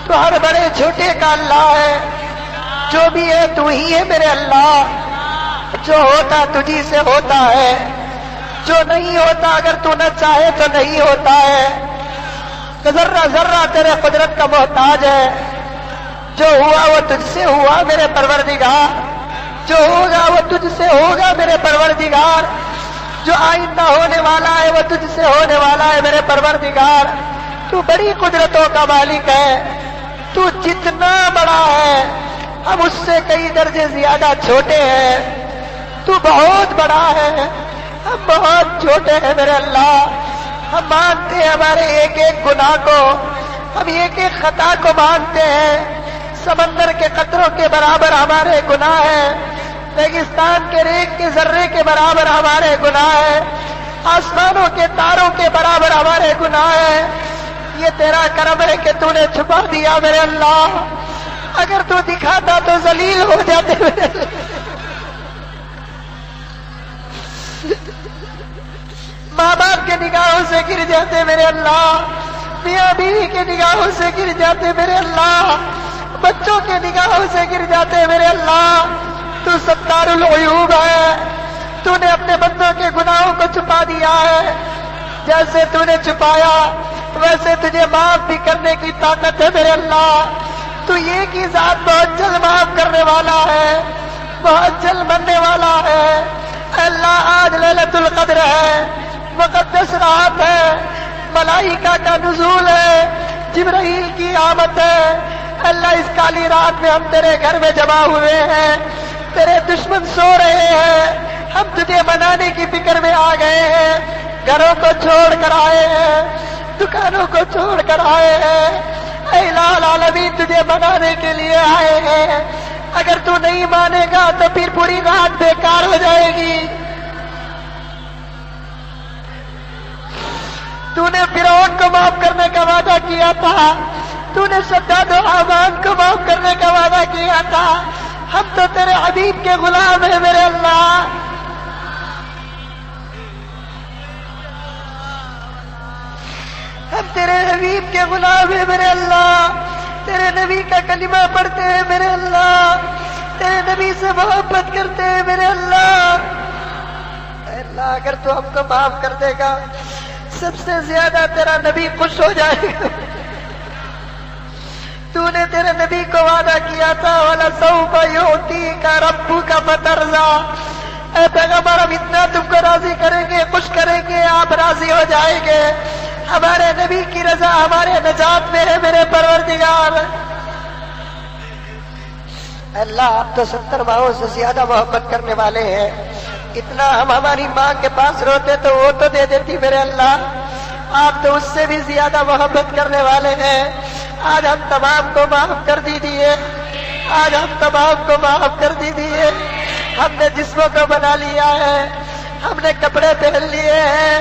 تو ہر بڑے چھوٹے کا اللہ ہے۔ جو بھی ہے تو ہی ہے میرے اللہ، جو ہوتا تجھی سے ہوتا ہے، جو نہیں ہوتا اگر تو نہ چاہے تو نہیں ہوتا ہے۔ ذرہ ذرہ تیرے قدرت کا محتاج ہے، جو ہوا وہ تجھ سے ہوا میرے پروردگار، جو ہوگا وہ تجھ سے ہوگا میرے پروردگار، جو آئندہ ہونے والا ہے وہ تجھ سے ہونے والا ہے میرے پروردگار۔ تو بڑی قدرتوں کا مالک ہے، تو جتنا بڑا ہے ہم اس سے کئی درجے زیادہ چھوٹے ہیں، تو بہت بڑا ہے ہم بہت چھوٹے ہیں میرے اللہ۔ ہم مانتے ہیں ہمارے ایک ایک گناہ کو، ہم ایک ایک خطا کو مانتے ہیں۔ سمندر کے قطروں کے برابر ہمارے گناہ ہیں، ریگستان کے ریت کے ذرے کے برابر ہمارے گناہ ہیں، آسمانوں کے تاروں کے برابر ہمارے گناہ ہیں۔ یہ تیرا کرم ہے کہ تو نے چھپا دیا میرے اللہ، اگر تو دکھاتا تو ذلیل ہو جاتے میرے اللہ۔ ماں باپ کے نگاہوں سے گر جاتے میرے اللہ، میاں بیوی کے نگاہوں سے گر جاتے میرے اللہ، بچوں کے نگاہوں سے گر جاتے میرے اللہ۔ تو ستار العیوب ہے، تو نے اپنے بندوں کے گناہوں کو چھپا دیا ہے، جیسے تو نے چھپایا ویسے تجھے معاف بھی کرنے کی طاقت ہے میرے اللہ۔ تو ایک ہی ذات بہت جلد معاف کرنے والا ہے، بہت جلد مرنے والا ہے۔ اے اللہ آج لیلۃ القدر ہے، مقدس رات ہے، ملائکہ کا نزول ہے، جبرائیل کی آمد ہے۔ اللہ اس کالی رات میں ہم تیرے گھر میں جمع ہوئے ہیں، تیرے دشمن سو رہے ہیں، ہم تجھے منانے کی فکر میں آ گئے ہیں، گھروں کو چھوڑ کر آئے ہیں، دکانوں کو چھوڑ کر آئے ہیں، اے الہ العالمین تجھے منانے کے لیے آئے ہیں۔ اگر تو نہیں مانے گا تو پھر پوری رات بیکار ہو جائے گی۔ تو نے فرعون کو معاف کرنے کا وعدہ کیا تھا، تو نے شداد و حامان کو معاف کرنے کا وعدہ کیا تھا۔ ہم تو تیرے حبیب کے غلام ہیں میرے اللہ۔ ہم تیرے حبیب کے غلام ہیں میرے اللہ، تیرے نبی کا کلمہ پڑھتے ہیں میرے اللہ، تیرے نبی سے محبت کرتے ہیں میرے اللہ۔ اے اللہ اگر تو ہم کو معاف کر دے گا سب سے زیادہ تیرا نبی خوش ہو جائے گا۔ تو نے تیرے نبی کو وعدہ کیا تھا وَلَسَوْفَ يُعْطِيكَ رَبُّكَ فَتَرْضَىٰ۔ اے پیغمبر ہم اتنا تم کو راضی کریں گے، خوش کریں گے، آپ راضی ہو جائیں گے۔ ہمارے نبی کی رضا ہمارے نجات میں ہے میرے پروردگار۔ اللہ آپ تو 70 ماہوں سے زیادہ محبت کرنے والے ہیں، اتنا ہم ہماری ماں کے پاس روتے تو وہ تو دے دیتی میرے اللہ، آپ تو اس سے بھی زیادہ محبت کرنے والے ہیں۔ آج ہم تمام کو معاف کر دیجیے، آج ہم تمام کو معاف کر دیجیے۔ ہم نے جسموں کو بنا لیا ہے، ہم نے کپڑے پہن لیے ہیں،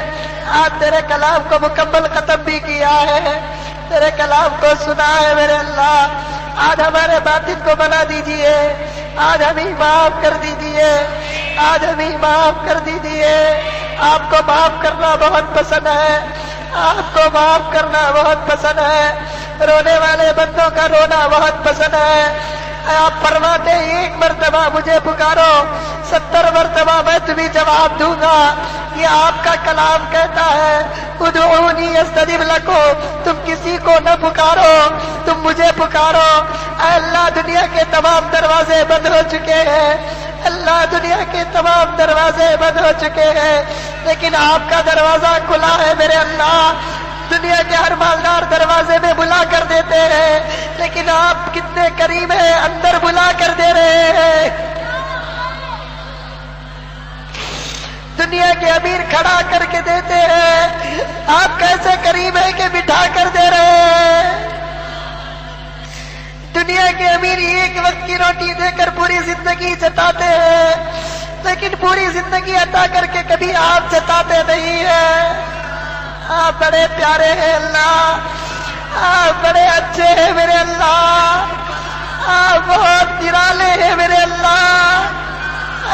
آج تیرے کلام کو مکمل ختم بھی کیا ہے، تیرے کلام کو سنا ہے میرے اللہ۔ آج ہمارے باطن کو بنا دیجیے، آج ہمیں معاف کر دیجیے، آج ہمیں معاف کر دیجیے۔ آپ کو معاف کرنا بہت پسند ہے، آپ کو معاف کرنا بہت پسند ہے، رونے والے بندوں کا رونا بہت پسند ہے۔ آپ فرماتے ہیں 1 مرتبہ مجھے پکارو 70 مرتبہ میں تمہیں جواب دوں گا۔ یہ آپ کا کلام کہتا ہے ادعونی استجب لکم، تم کسی کو نہ پکارو، تم مجھے پکارو۔ اے اللہ دنیا کے تمام دروازے بند ہو چکے ہیں، اللہ دنیا کے تمام دروازے بند ہو چکے ہیں، لیکن آپ کا دروازہ کھلا ہے میرے اللہ۔ دنیا کے ہر مالدار دروازے میں بلا کر دیتے ہیں، لیکن آپ کتنے کریم ہیں، اندر بلا کر دے رہے ہیں۔ دنیا کے امیر کھڑا کر کے دیتے ہیں، آپ کیسے کریم ہیں کہ بٹھا کر دے رہے ہیں۔ دنیا کے امیر ایک وقت کی روٹی دے کر پوری زندگی جتاتے ہیں، لیکن پوری زندگی عطا کر کے کبھی آپ جتاتے نہیں ہیں۔ آپ بڑے پیارے ہیں اللہ، آپ بڑے اچھے ہیں میرے اللہ، آپ بہت نرالے ہیں میرے اللہ۔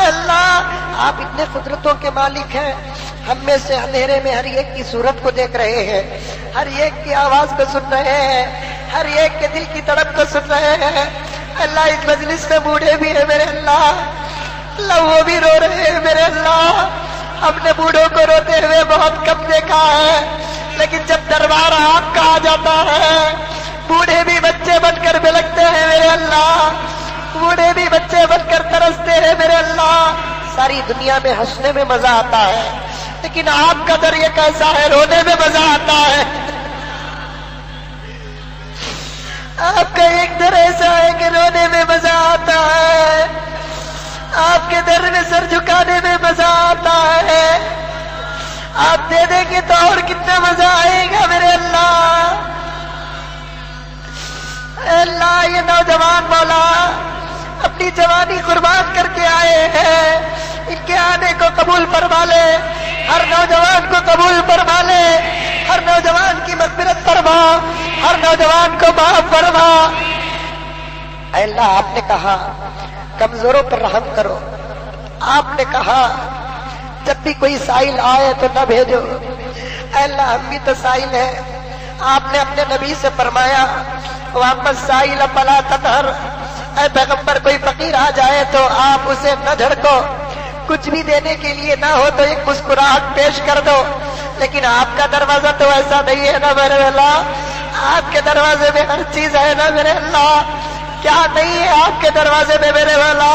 اللہ آپ اتنے قدرتوں کے مالک ہیں، ہم میں سے اندھیرے میں ہر ایک کی صورت کو دیکھ رہے ہیں، ہر ایک کی آواز کو سن رہے ہیں، ہر ایک کے دل کی تڑپ کو سن رہے ہیں۔ اللہ اس مجلس میں بوڑھے بھی ہیں میرے اللہ، اللہ وہ بھی رو رہے ہیں میرے اللہ۔ اپنے بوڑھوں کو روتے ہوئے بہت کم دیکھا ہے، لیکن جب دربار آپ کا آ جاتا ہے بوڑھے بھی بچے بن کر بلکتے ہیں میرے اللہ، بوڑھے بھی بچے بن کر ترستے ہیں میرے اللہ۔ ساری دنیا میں ہنسنے میں مزہ آتا ہے، لیکن آپ کا در یہ کیسا ہے، رونے میں مزہ آتا ہے۔ آپ کا ایک در ایسا ہے کہ رونے میں مزہ آتا ہے، آپ کے در میں سر جھکانے میں مزہ آتا ہے۔ آپ دے دیں گے تو اور کتنا مزہ آئے گا میرے اللہ۔ اے اللہ یہ نوجوان مولا اپنی جوانی قربان کر کے آئے ہیں، ان کے آنے کو قبول فرما لے، ہر نوجوان کو قبول فرما لے، ہر نوجوان کی مغفرت فرما، ہر نوجوان کو معاف فرما۔ اے اللہ آپ نے کہا کمزوروں پر رحم کرو، آپ نے کہا جب بھی کوئی سائل آئے تو نہ بھیجو۔ اے اللہ ہم بھی تو سائل ہیں، آپ نے اپنے نبی سے فرمایا واپس سائل فلا تنہر، اے پیغمبر کوئی فقیر آ جائے تو آپ اسے نہ جھڑکو، کچھ بھی دینے کے لیے نہ ہو تو ایک مسکراہٹ پیش کر دو۔ لیکن آپ کا دروازہ تو ایسا نہیں ہے نا میرے اللہ، آپ کے دروازے میں ہر چیز ہے نا میرے اللہ۔ کیا نہیں ہے آپ کے دروازے میں میرے والا؟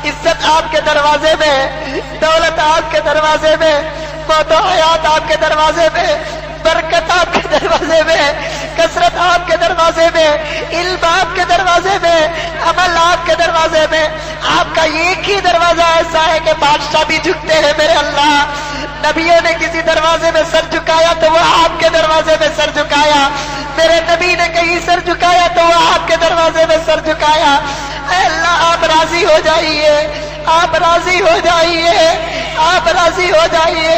عزت آپ کے دروازے میں، دولت آپ کے دروازے میں، موت و حیات آپ کے دروازے میں، برکت آپ کے دروازے میں، کثرت آپ کے دروازے میں، علم آپ کے دروازے میں، عمل آپ کے دروازے میں۔ آپ کا ایک ہی دروازہ ایسا ہے کہ بادشاہ بھی جھکتے ہیں میرے اللہ۔ نبیوں نے کسی دروازے میں سر جھکایا تو وہ آپ کے دروازے میں سر جھکایا، میرے نبی نے کہیں سر جھکایا تو وہ آپ کے دروازے میں سر جھکایا۔ اے اللہ آپ راضی ہو جائیے، آپ راضی ہو جائیے، آپ راضی ہو جائیے۔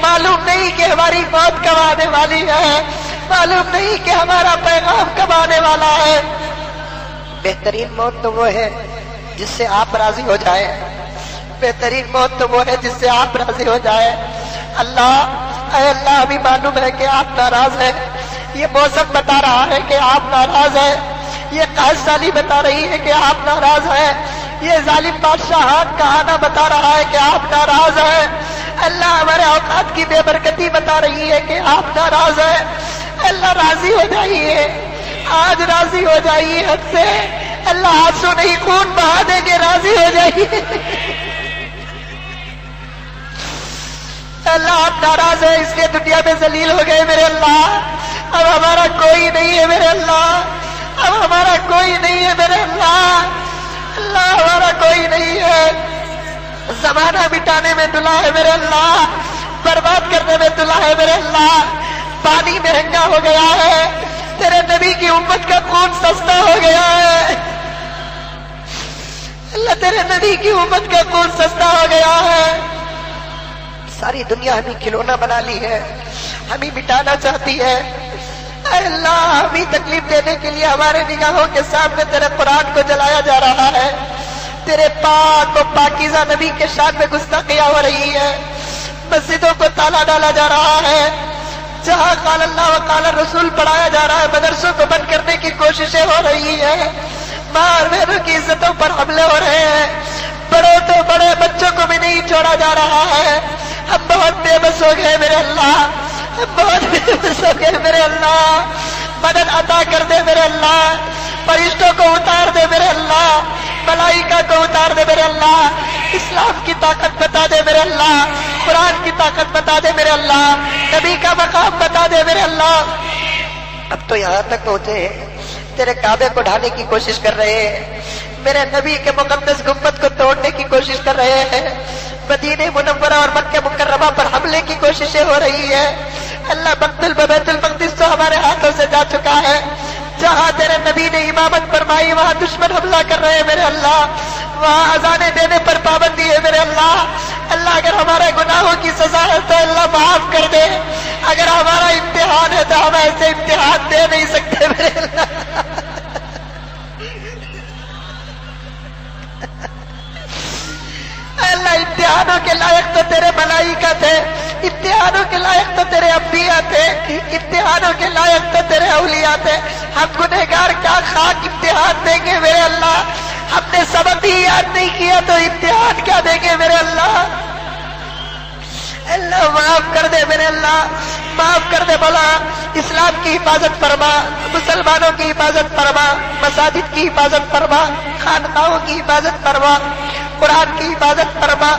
معلوم نہیں کہ ہماری موت کب آنے والی ہے، معلوم نہیں کہ ہمارا پیغام کب آنے والا ہے۔ بہترین موت تو وہ ہے جس سے آپ راضی ہو جائیں، بہترین موت تو وہ ہے جس سے آپ راضی ہو جائیں۔ اللہ اے اللہ ابھی معلوم ہے کہ آپ ناراض ہیں، یہ موسم بتا رہا ہے کہ آپ ناراض ہیں، یہ قحط سالی بتا رہی ہے کہ آپ ناراض ہیں، یہ ظالم بادشاہان کا آنا بتا رہا ہے کہ آپ ناراض ہیں۔ اللہ ہمارے اوقات کی بے برکتی بتا رہی ہے کہ آپ ناراض ہیں۔ اللہ راضی ہو جائیے، آج راضی ہو جائیے حد سے۔ اللہ آنسو نہیں خون بہا دیں گے، راضی ہو جائیے۔ اللہ آپ ناراض ہیں اس لیے دنیا میں ذلیل ہو گئے میرے اللہ۔ اب ہمارا کوئی نہیں ہے میرے اللہ، اب ہمارا کوئی نہیں ہے میرے اللہ، اللہ ہمارا کوئی نہیں ہے۔ زمانہ مٹانے میں تلا ہے میرے اللہ، برباد کرنے میں تلا ہے میرے اللہ۔ پانی مہنگا ہو گیا ہے، تیرے نبی کی امت کا خون سستا ہو گیا ہے۔ اللہ تیرے نبی کی امت کا خون سستا ہو گیا ہے۔ ساری دنیا ہمیں کھلونا بنا لی ہے، ہمیں مٹانا چاہتی ہے۔ اے اللہ ہمیں تکلیف دینے کے لیے ہمارے نگاہوں کے سامنے تیرے قرآن کو جلایا جا رہا ہے، تیرے پاک و پاکیزہ نبی کے شان میں گستاخیاں ہو رہی ہے۔ مسجدوں کو تالا ڈالا جا رہا ہے، جہاں قال اللہ و قال رسول پڑھایا جا رہا ہے مدرسوں کو بند کرنے کی کوششیں ہو رہی ہیں، ماں اور بہنوں کی عزتوں پر حملے ہو رہے ہیں، بڑوں تو بڑے بچوں کو بھی نہیں چھوڑا جا رہا ہے۔ ہم بہت بے بس ہو گئے میرے اللہ، ہم بہت بے بس ہو گئے میرے اللہ، مدد عطا کر دے میرے اللہ، فرشتوں کو اتار دے میرے اللہ، ملائکہ کو اتار دے میرے اللہ، اسلام کی طاقت بتا دے میرے اللہ، قرآن کی طاقت بتا دے میرے اللہ، نبی کا مقام بتا دے میرے اللہ۔ اب تو یہاں تک پہنچے ہیں تیرے کعبے کو ڈھانے کی کوشش کر رہے ہیں، میرے نبی کے مقدس گنبد کو توڑنے کی کوشش کر رہے ہیں، مدینہ منورہ اور مکہ مکرمہ پر حملے کی کوششیں ہو رہی ہے۔ اللہ بیت المقدس تو ہمارے ہاتھوں سے جا چکا ہے، جہاں تیرے نبی نے امامت فرمائی وہاں دشمن حملہ کر رہے ہیں میرے اللہ، وہاں اذانیں دینے پر پابندی ہے میرے اللہ۔ اللہ اگر ہمارے گناہوں کی سزا ہے تو اللہ معاف کر دے، اگر ہمارا امتحان ہے تو ہم ایسے امتحان دے نہیں سکتے میرے اللہ۔ اللہ امتحانوں کے لائق تو تیرے ملائکہ تھے، امتحانوں کے لائق تو تیرے انبیاء تھے، امتحانوں کے لائق تو تیرے اولیاء تھے۔ ہم گنہگار کیا خاک امتحان دیں گے میرے اللہ، ہم نے سبق بھی یاد نہیں کیا تو امتحان کیا دیں گے میرے اللہ۔ اللہ معاف کر دے میرے اللہ، معاف کر دے مولا، اسلام کی حفاظت فرما، مسلمانوں کی حفاظت فرما، مساجد کی حفاظت فرما، خانقاہوں کی حفاظت فرما، قرآن کی حفاظت فرما،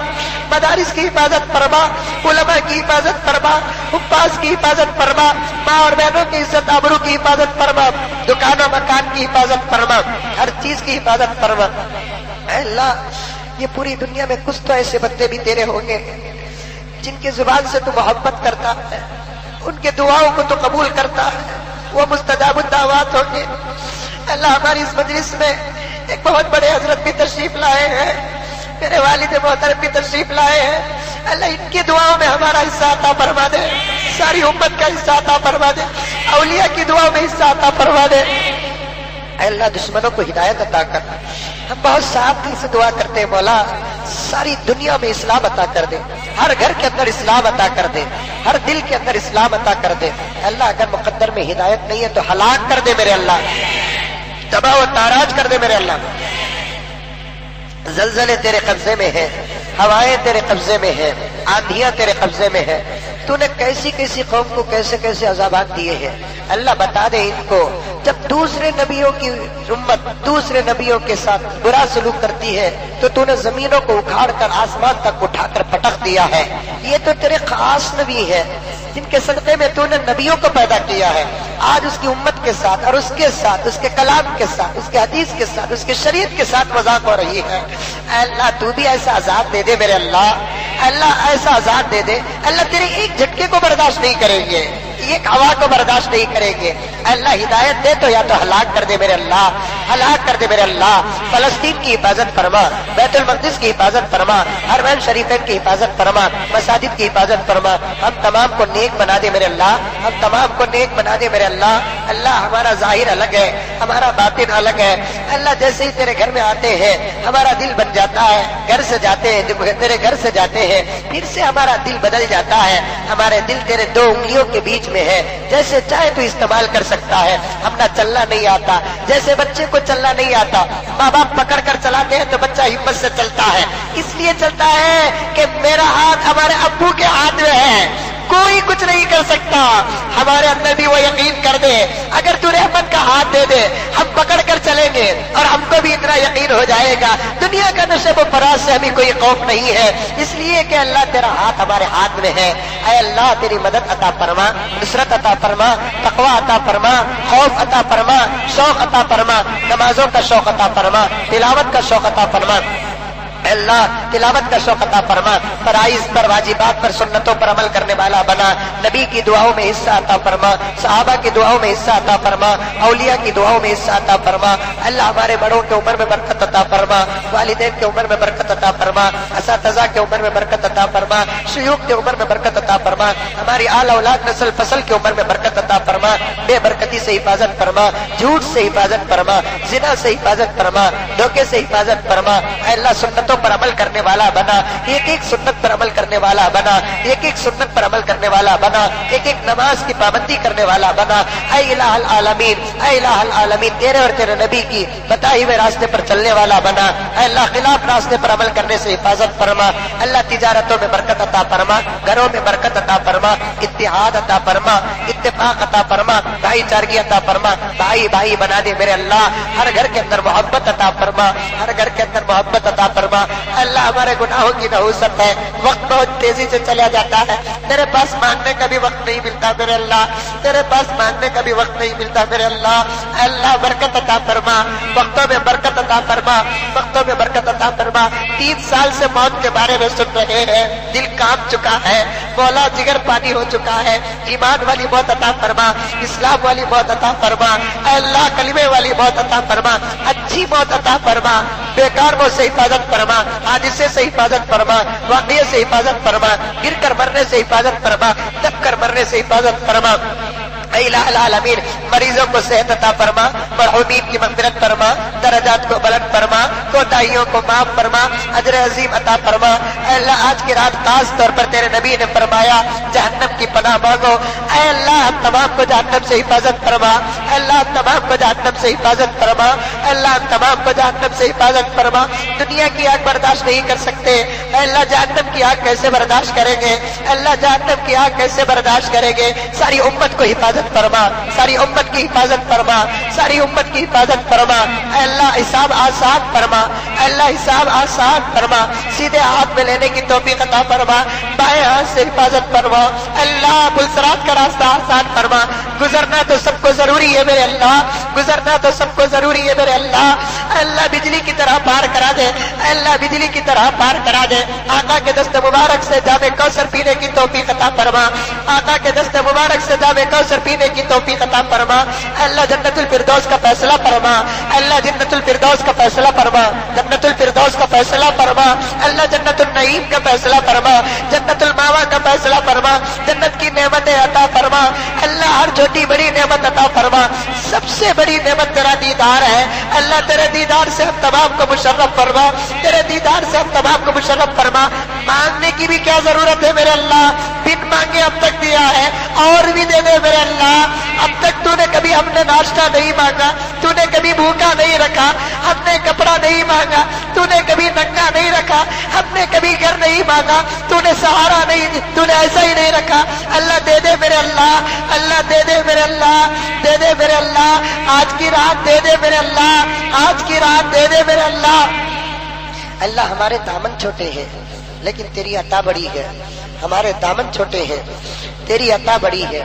مدارس کی حفاظت فرما، علماء کی حفاظت فرما، حفاظ کی حفاظت فرما، ماں اور بہنوں کی عزت آبرو کی حفاظت فرما، دکان و مکان کی حفاظت فرما، ہر چیز کی حفاظت فرما۔ اے اللہ یہ پوری دنیا میں کچھ تو ایسے بندے بھی تیرے ہوں گے جن کی زبان سے تو محبت کرتا ہے، ان کے دعاؤں کو تو قبول کرتا ہے، وہ مستجاب الدعوات ہوں گے۔ اللہ ہماری اس مجلس میں ایک بہت بڑے حضرت بھی تشریف لائے ہیں، میرے والد محترم بھی تشریف لائے ہیں، اللہ ان کی دعاؤں میں ہمارا حصہ عطا فرما دے، ساری امت کا حصہ عطا فرما دے، اولیاء کی دعاؤں میں حصہ عطا فرما دے۔ اے اللہ دشمنوں کو ہدایت عطا کر، ہم بہت صاف دل سے دعا کرتے ہیں مولا ساری دنیا میں اسلام عطا کر دے، ہر گھر کے اندر اسلام عطا کر دے، ہر دل کے اندر اسلام عطا کر دے۔ اللہ اگر مقدر میں ہدایت نہیں ہے تو ہلاک کر دے میرے اللہ، تباہ و تاراج کر دے میرے اللہ۔ زلزلے تیرے قبضے میں ہیں، ہوائیں تیرے قبضے میں ہیں، آندھیاں تیرے قبضے میں ہیں، تو نے کیسی کیسی قوم کو کیسے کیسے عذابات دیے ہیں، اللہ بتا دے ان کو۔ جب دوسرے نبیوں کی امت دوسرے نبیوں کے ساتھ برا سلوک کرتی ہے تو تو نے زمینوں کو اکھاڑ کر آسمان تک اٹھا کر پٹک دیا ہے۔ یہ تو تیرے خاص نبی ہے جن کے صدقے میں تو نے نبیوں کو پیدا کیا ہے، آج اس کی امت کے ساتھ اور اس کے ساتھ اس کے کلام کے ساتھ اس کے حدیث کے ساتھ اس کے شریعت کے ساتھ مذاق ہو رہی ہے۔ اے اللہ تو بھی ایسا عذاب دے دے میرے اللہ، اللہ ایسا عذاب دے دے، اللہ تیرے ایک جھٹکے کو برداشت نہیں کریں گے، ایک ہوا کو برداشت نہیں کریں گے۔ اللہ ہدایت دے تو یا تو ہلاک کر دے میرے اللہ، ہلاک کر دے میرے اللہ۔ فلسطین کی حفاظت فرما، بیت المقدس کی حفاظت فرما، حرمین شریفین کی حفاظت فرما، مساجد کی حفاظت فرما، ہم تمام کو نیک بنا دے میرے اللہ، ہم تمام کو نیک بنا دے میرے اللہ۔ اللہ ہمارا ظاہر الگ ہے، ہمارا باطن الگ ہے، اللہ جیسے ہی تیرے گھر میں آتے ہیں ہمارا دل بن جاتا ہے، گھر سے جاتے ہیں تیرے گھر سے جاتے ہیں پھر سے ہمارا دل بدل جاتا ہے، ہمارے دل تیرے دو انگلیوں کے بیچ میں ہے، جیسے چاہے تو استعمال کر سکتا ہے۔ ہم نہ چلنا نہیں آتا، جیسے بچے کو چلنا نہیں آتا، ماں باپ پکڑ کر چلاتے ہیں تو بچہ ہمت سے چلتا ہے، اس لیے چلتا ہے کہ میرا ہاتھ ہمارے ابو کے ہاتھ میں ہے، کوئی کچھ نہیں کر سکتا۔ ہمارے اندر بھی وہ یقین کر دے، اگر تو رحمت کا ہاتھ دے دے ہم پکڑ کر چلیں گے اور ہم کو بھی اتنا یقین ہو جائے گا دنیا کا نشب و فراز سے ہمیں کوئی خوف نہیں ہے، اس لیے کہ اللہ تیرا ہاتھ ہمارے ہاتھ میں ہے۔ اے اللہ تیری مدد عطا فرما، نصرت عطا فرما، تقوی عطا فرما، خوف عطا فرما، شوق عطا فرما، نمازوں کا شوق عطا فرما، تلاوت کا شوق عطا فرما۔ اللہ تلاوت کا شوق عطا فرما، فرائض پر واجبات پر سنتوں پر عمل کرنے والا بنا، نبی کی دعاؤں میں حصہ عطا فرما، صحابہ کی دعاؤں میں حصہ عطا فرما، اولیاء کی دعاؤں میں حصہ عطا فرما۔ اللہ ہمارے بڑوں کے عمر میں برکت عطا فرما، والدین کے عمر میں برکت عطا فرما، اساتذہ کے عمر میں برکت عطا فرما، شیوخ کے عمر میں برکت عطا فرما، ہماری آل اولاد نسل فصل کی عمر میں برکت عطا فرما، بے برکتی سے حفاظت فرما، جھوٹ سے حفاظت فرما، زنا سے حفاظت فرما، دھوکے سے حفاظت فرما۔ اے اللہ سنتوں پر عمل کرنے والا بنا, ایک ایک سنت پر عمل کرنے والا بنا, ایک ایک سنت پر عمل کرنے والا بنا, ایک ایک نماز کی پابندی کرنے والا بنا. اے الہ العالمین, اے الہ العالمین, تیرے اور تیرے نبی کی بتائے ہوئے راستے پر چلنے والا بنا. اے اللہ خلاف راستے پر عمل کرنے سے حفاظت فرما. اللہ تجارتوں میں برکت عطا فرما, گھروں میں برکت عطا فرما, اتحاد عطا فرما, اتفاق عطا فرما, بھائی چارگی عطا فرما, بھائی بھائی بنا دے میرے اللہ. ہر گھر کے اندر محبت عطا فرما, ہر گھر کے اندر محبت عطا فرما. اللہ ہمارے گناہوں کی نحوست ہے, وقت بہت تیزی سے چلا جاتا ہے, تیرے پاس مانگنے کا بھی وقت نہیں ملتا میرے اللہ, تیرے پاس مانگنے کا بھی وقت نہیں ملتا میرے اللہ. اللہ برکت عطا فرما, وقتوں میں برکت عطا فرما, وقتوں میں برکت عطا فرما. 3 سال سے موت کے بارے میں سن رہے ہیں, دل کانپ چکا ہے, مولا جگر پانی ہو چکا ہے. ایمان والی موت عطا فرما, اسلام والی موت عطا فرما. اے اللہ کلمے والی موت عطا فرما, اچھی موت عطا فرما. بیکار موت سے حفاظت فرما, حادثے سے حفاظت فرما, واقعے سے حفاظت فرما, گر کر مرنے سے حفاظت فرما, دب کر مرنے سے حفاظت فرما. اے الہ العالمین, مریضوں کو صحت عطا فرما, مرحومین کی مغفرت فرما, درجات کو بلند فرما, کوتاہیوں کو معاف فرما, اجر عظیم عطا فرما. اے اللہ آج کی رات خاص طور پر تیرے نبی نے فرمایا جہنم کی پناہ مانگو. اے اللہ ہم تمام کو جہنم سے حفاظت فرما, اے اللہ ہم تمام کو جہنم سے حفاظت فرما, اے اللہ ہم تمام کو جہنم سے حفاظت فرما. دنیا کی آگ برداشت نہیں کر سکتے, اے اللہ جہنم کی آگ کیسے برداشت کریں گے, اے اللہ جہنم کی آگ کیسے برداشت کریں گے. ساری امت کو حفاظت فرما, ساری امت کی حفاظت فرما, ساری امت کی حفاظت فرما. اے اللہ حساب آسان فرما, اے اللہ حساب آسان فرما. سیدھے ہاتھ میں لینے کی توفیق عطا فرما, بائیں ہاتھ سے حفاظت فرما. اللہ پلسرات کا راستہ آسان فرما. گزرنا تو سب کو ضروری ہے میرے اللہ, گزرنا تو سب کو ضروری ہے میرے اللہ. اے اللہ بجلی کی طرح پار کرا دے, اے اللہ بجلی کی طرح پار کرا دے. آقا کے دست مبارک سے جام کوثر پینے کی توفیق عطا فرما, آقا کے دست مبارک سے جام کوثر پینے کی توفیق عطا فرما. اللہ جنت الفردوس کا فیصلہ فرما, اللہ جنت الفردوس کا فیصلہ فرما, جنت الفردوس کا فیصلہ فرما. اللہ جنت النعیم کا فیصلہ فرما, جنت الماوا کا فیصلہ فرما, جنت کی نعمتیں عطا فرما. اللہ ہر چھوٹی بڑی نعمت عطا فرما. سب سے بڑی نعمت تیرا دیدار ہے, اللہ تیرے دیدار سے ہم تمام کو مشرف فرما, تیرے دیدار سے ہم تمام کو مشرف فرما. مانگنے کی بھی کیا ضرورت ہے میرے اللہ, بن مانگے اب تک دیا ہے, اور بھی دے دے میرے اللہ. اب تک تو نے کبھی ہم نے ناشتہ نہیں مانگا, تو نے کبھی بھوکا نہیں رکھا, ہم نے کپڑا نہیں مانگا, تو نے کبھی ننگا نہیں رکھا, ہم نے کبھی گھر نہیں مانگا, تو نے سہارا نہیں, تو نے ایسا ہی نہیں رکھا. اللہ دے دے میرے اللہ, اللہ دے دے میرے اللہ, دے دے میرے اللہ. آج کی رات دے دے میرے اللہ, آج کی رات دے دے میرے اللہ. اللہ ہمارے دامن چھوٹے ہیں لیکن تیری عطا بڑی ہے, ہمارے دامن چھوٹے ہیں تیری عطا بڑی ہے.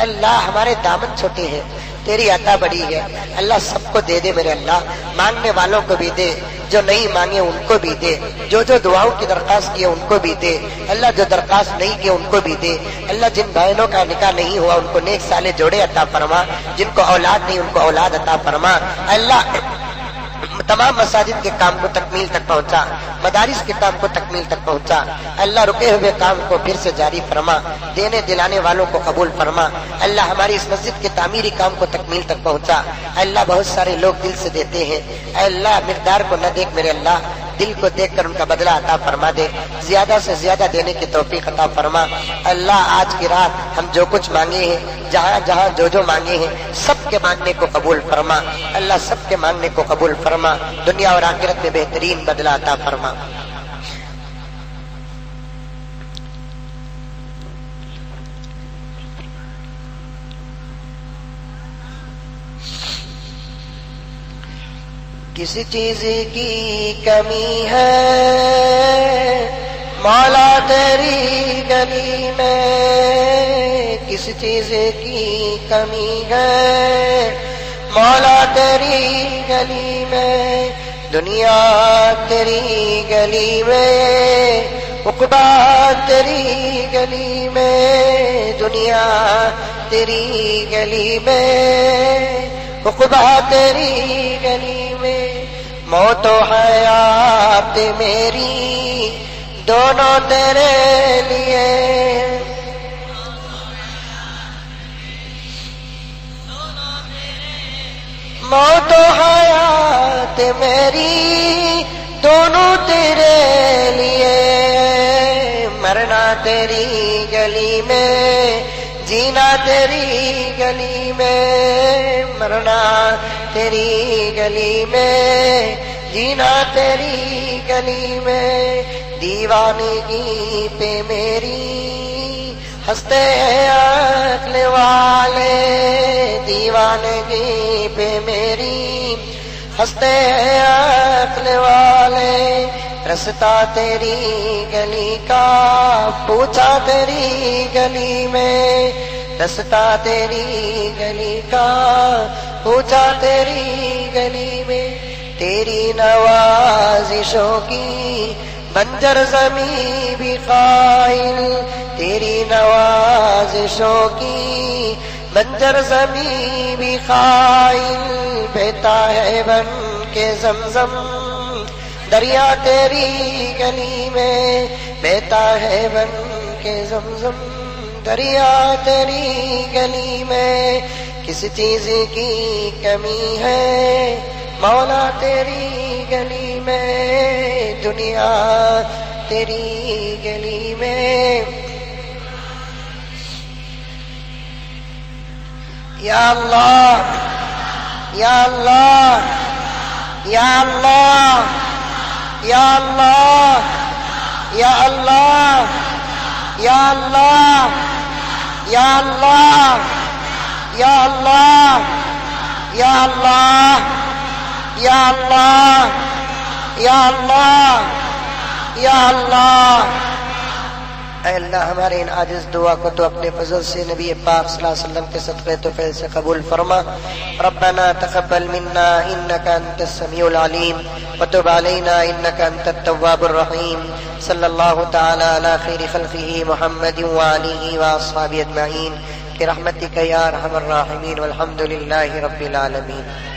اللہ ہمارے دامن چھوٹے ہیں تیری عطا بڑی ہے. اللہ سب کو دے دے میرے اللہ, مانگنے والوں کو بھی دے, جو نہیں مانگے ان کو بھی دے, جو دعاؤں کی درخواست کی ہے ان کو بھی دے. اللہ جو درخواست نہیں کی ان کو بھی دے. اللہ جن بہنوں کا نکاح نہیں ہوا ان کو نیک سالے جوڑے عطا فرما, جن کو اولاد نہیں ان کو اولاد عطا فرما. اللہ تمام مساجد کے کام کو تکمیل تک پہنچا, مدارس کے کام کو تکمیل تک پہنچا. اللہ رکے ہوئے کام کو پھر سے جاری فرما, دینے دلانے والوں کو قبول فرما. اللہ ہماری اس مسجد کے تعمیری کام کو تکمیل تک پہنچا. اللہ بہت سارے لوگ دل سے دیتے ہیں, اے اللہ مقدار کو نہ دیکھ میرے اللہ, دل کو دیکھ کر ان کا بدلہ عطا فرما دے, زیادہ سے زیادہ دینے کی توفیق عطا فرما. اللہ آج کی رات ہم جو کچھ مانگے ہیں, جہاں جہاں جو مانگے ہیں, سب کے مانگنے کو قبول فرما. اللہ سب کے مانگنے کو قبول فرما, دنیا اور آخرت میں بہترین بدلہ عطا فرما. کسی چیز کی کمی ہے مولا تیری گلی میں, کسی چیز کی کمی ہے مولا تیری گلی میں. دنیا تیری گلی میں, عقبہ تیری گلی میں, دنیا تیری گلی میں, عقبہ تیری گلی میں. موت و حیات میری دونوں تیرے لیے, موت و حیات میری دونوں تیرے تیری گلی میں، جینا تیری گلی میں، مرنا تیری گلی میں، جینا تیری گلی میں، دیوانگی پہ میری ہنستے ہیں عقل والے، دیوانگی پہ میری ہنستے ہیں عقل والے، رستہ تیری گلی کا پوچھا تیری گلی میں، رستہ تیری گلی کا پوچھا تیری گلی میں، تیری نوازشوں کی بنجر زمیں بھی قائل، تیری نوازشوں کی بنجر زمیں بھی قائل، بہتا ہے بن کے زمزم دریا تیری گلی میں، بہتا ہے بن کے زمزم دریا تیری گلی میں، کس چیز کی کمی ہے مولا تیری گلی میں، دنیا تیری گلی میں، یا اللہ یا اللہ یا اللہ یا اللہ یا اللہ یا اللہ یا اللہ یا اللہ یا اللہ یا اللہ یا اللہ یا اللہ۔ اے اللہ ہمارے ان عاجز دعا کو تو اپنے فضل سے نبی پاک صلی اللہ علیہ وسلم کے صدقے تو فیض سے قبول فرما۔ ربنا تقبل منا انك انت السميع العليم وتب علينا انك انت التواب الرحيم، صلی اللہ تعالی علی خیر خلقه محمد وآلہ واصحابہ اجمعین برحمتک یا ارحم الراحمین، والحمد للہ رب العالمین۔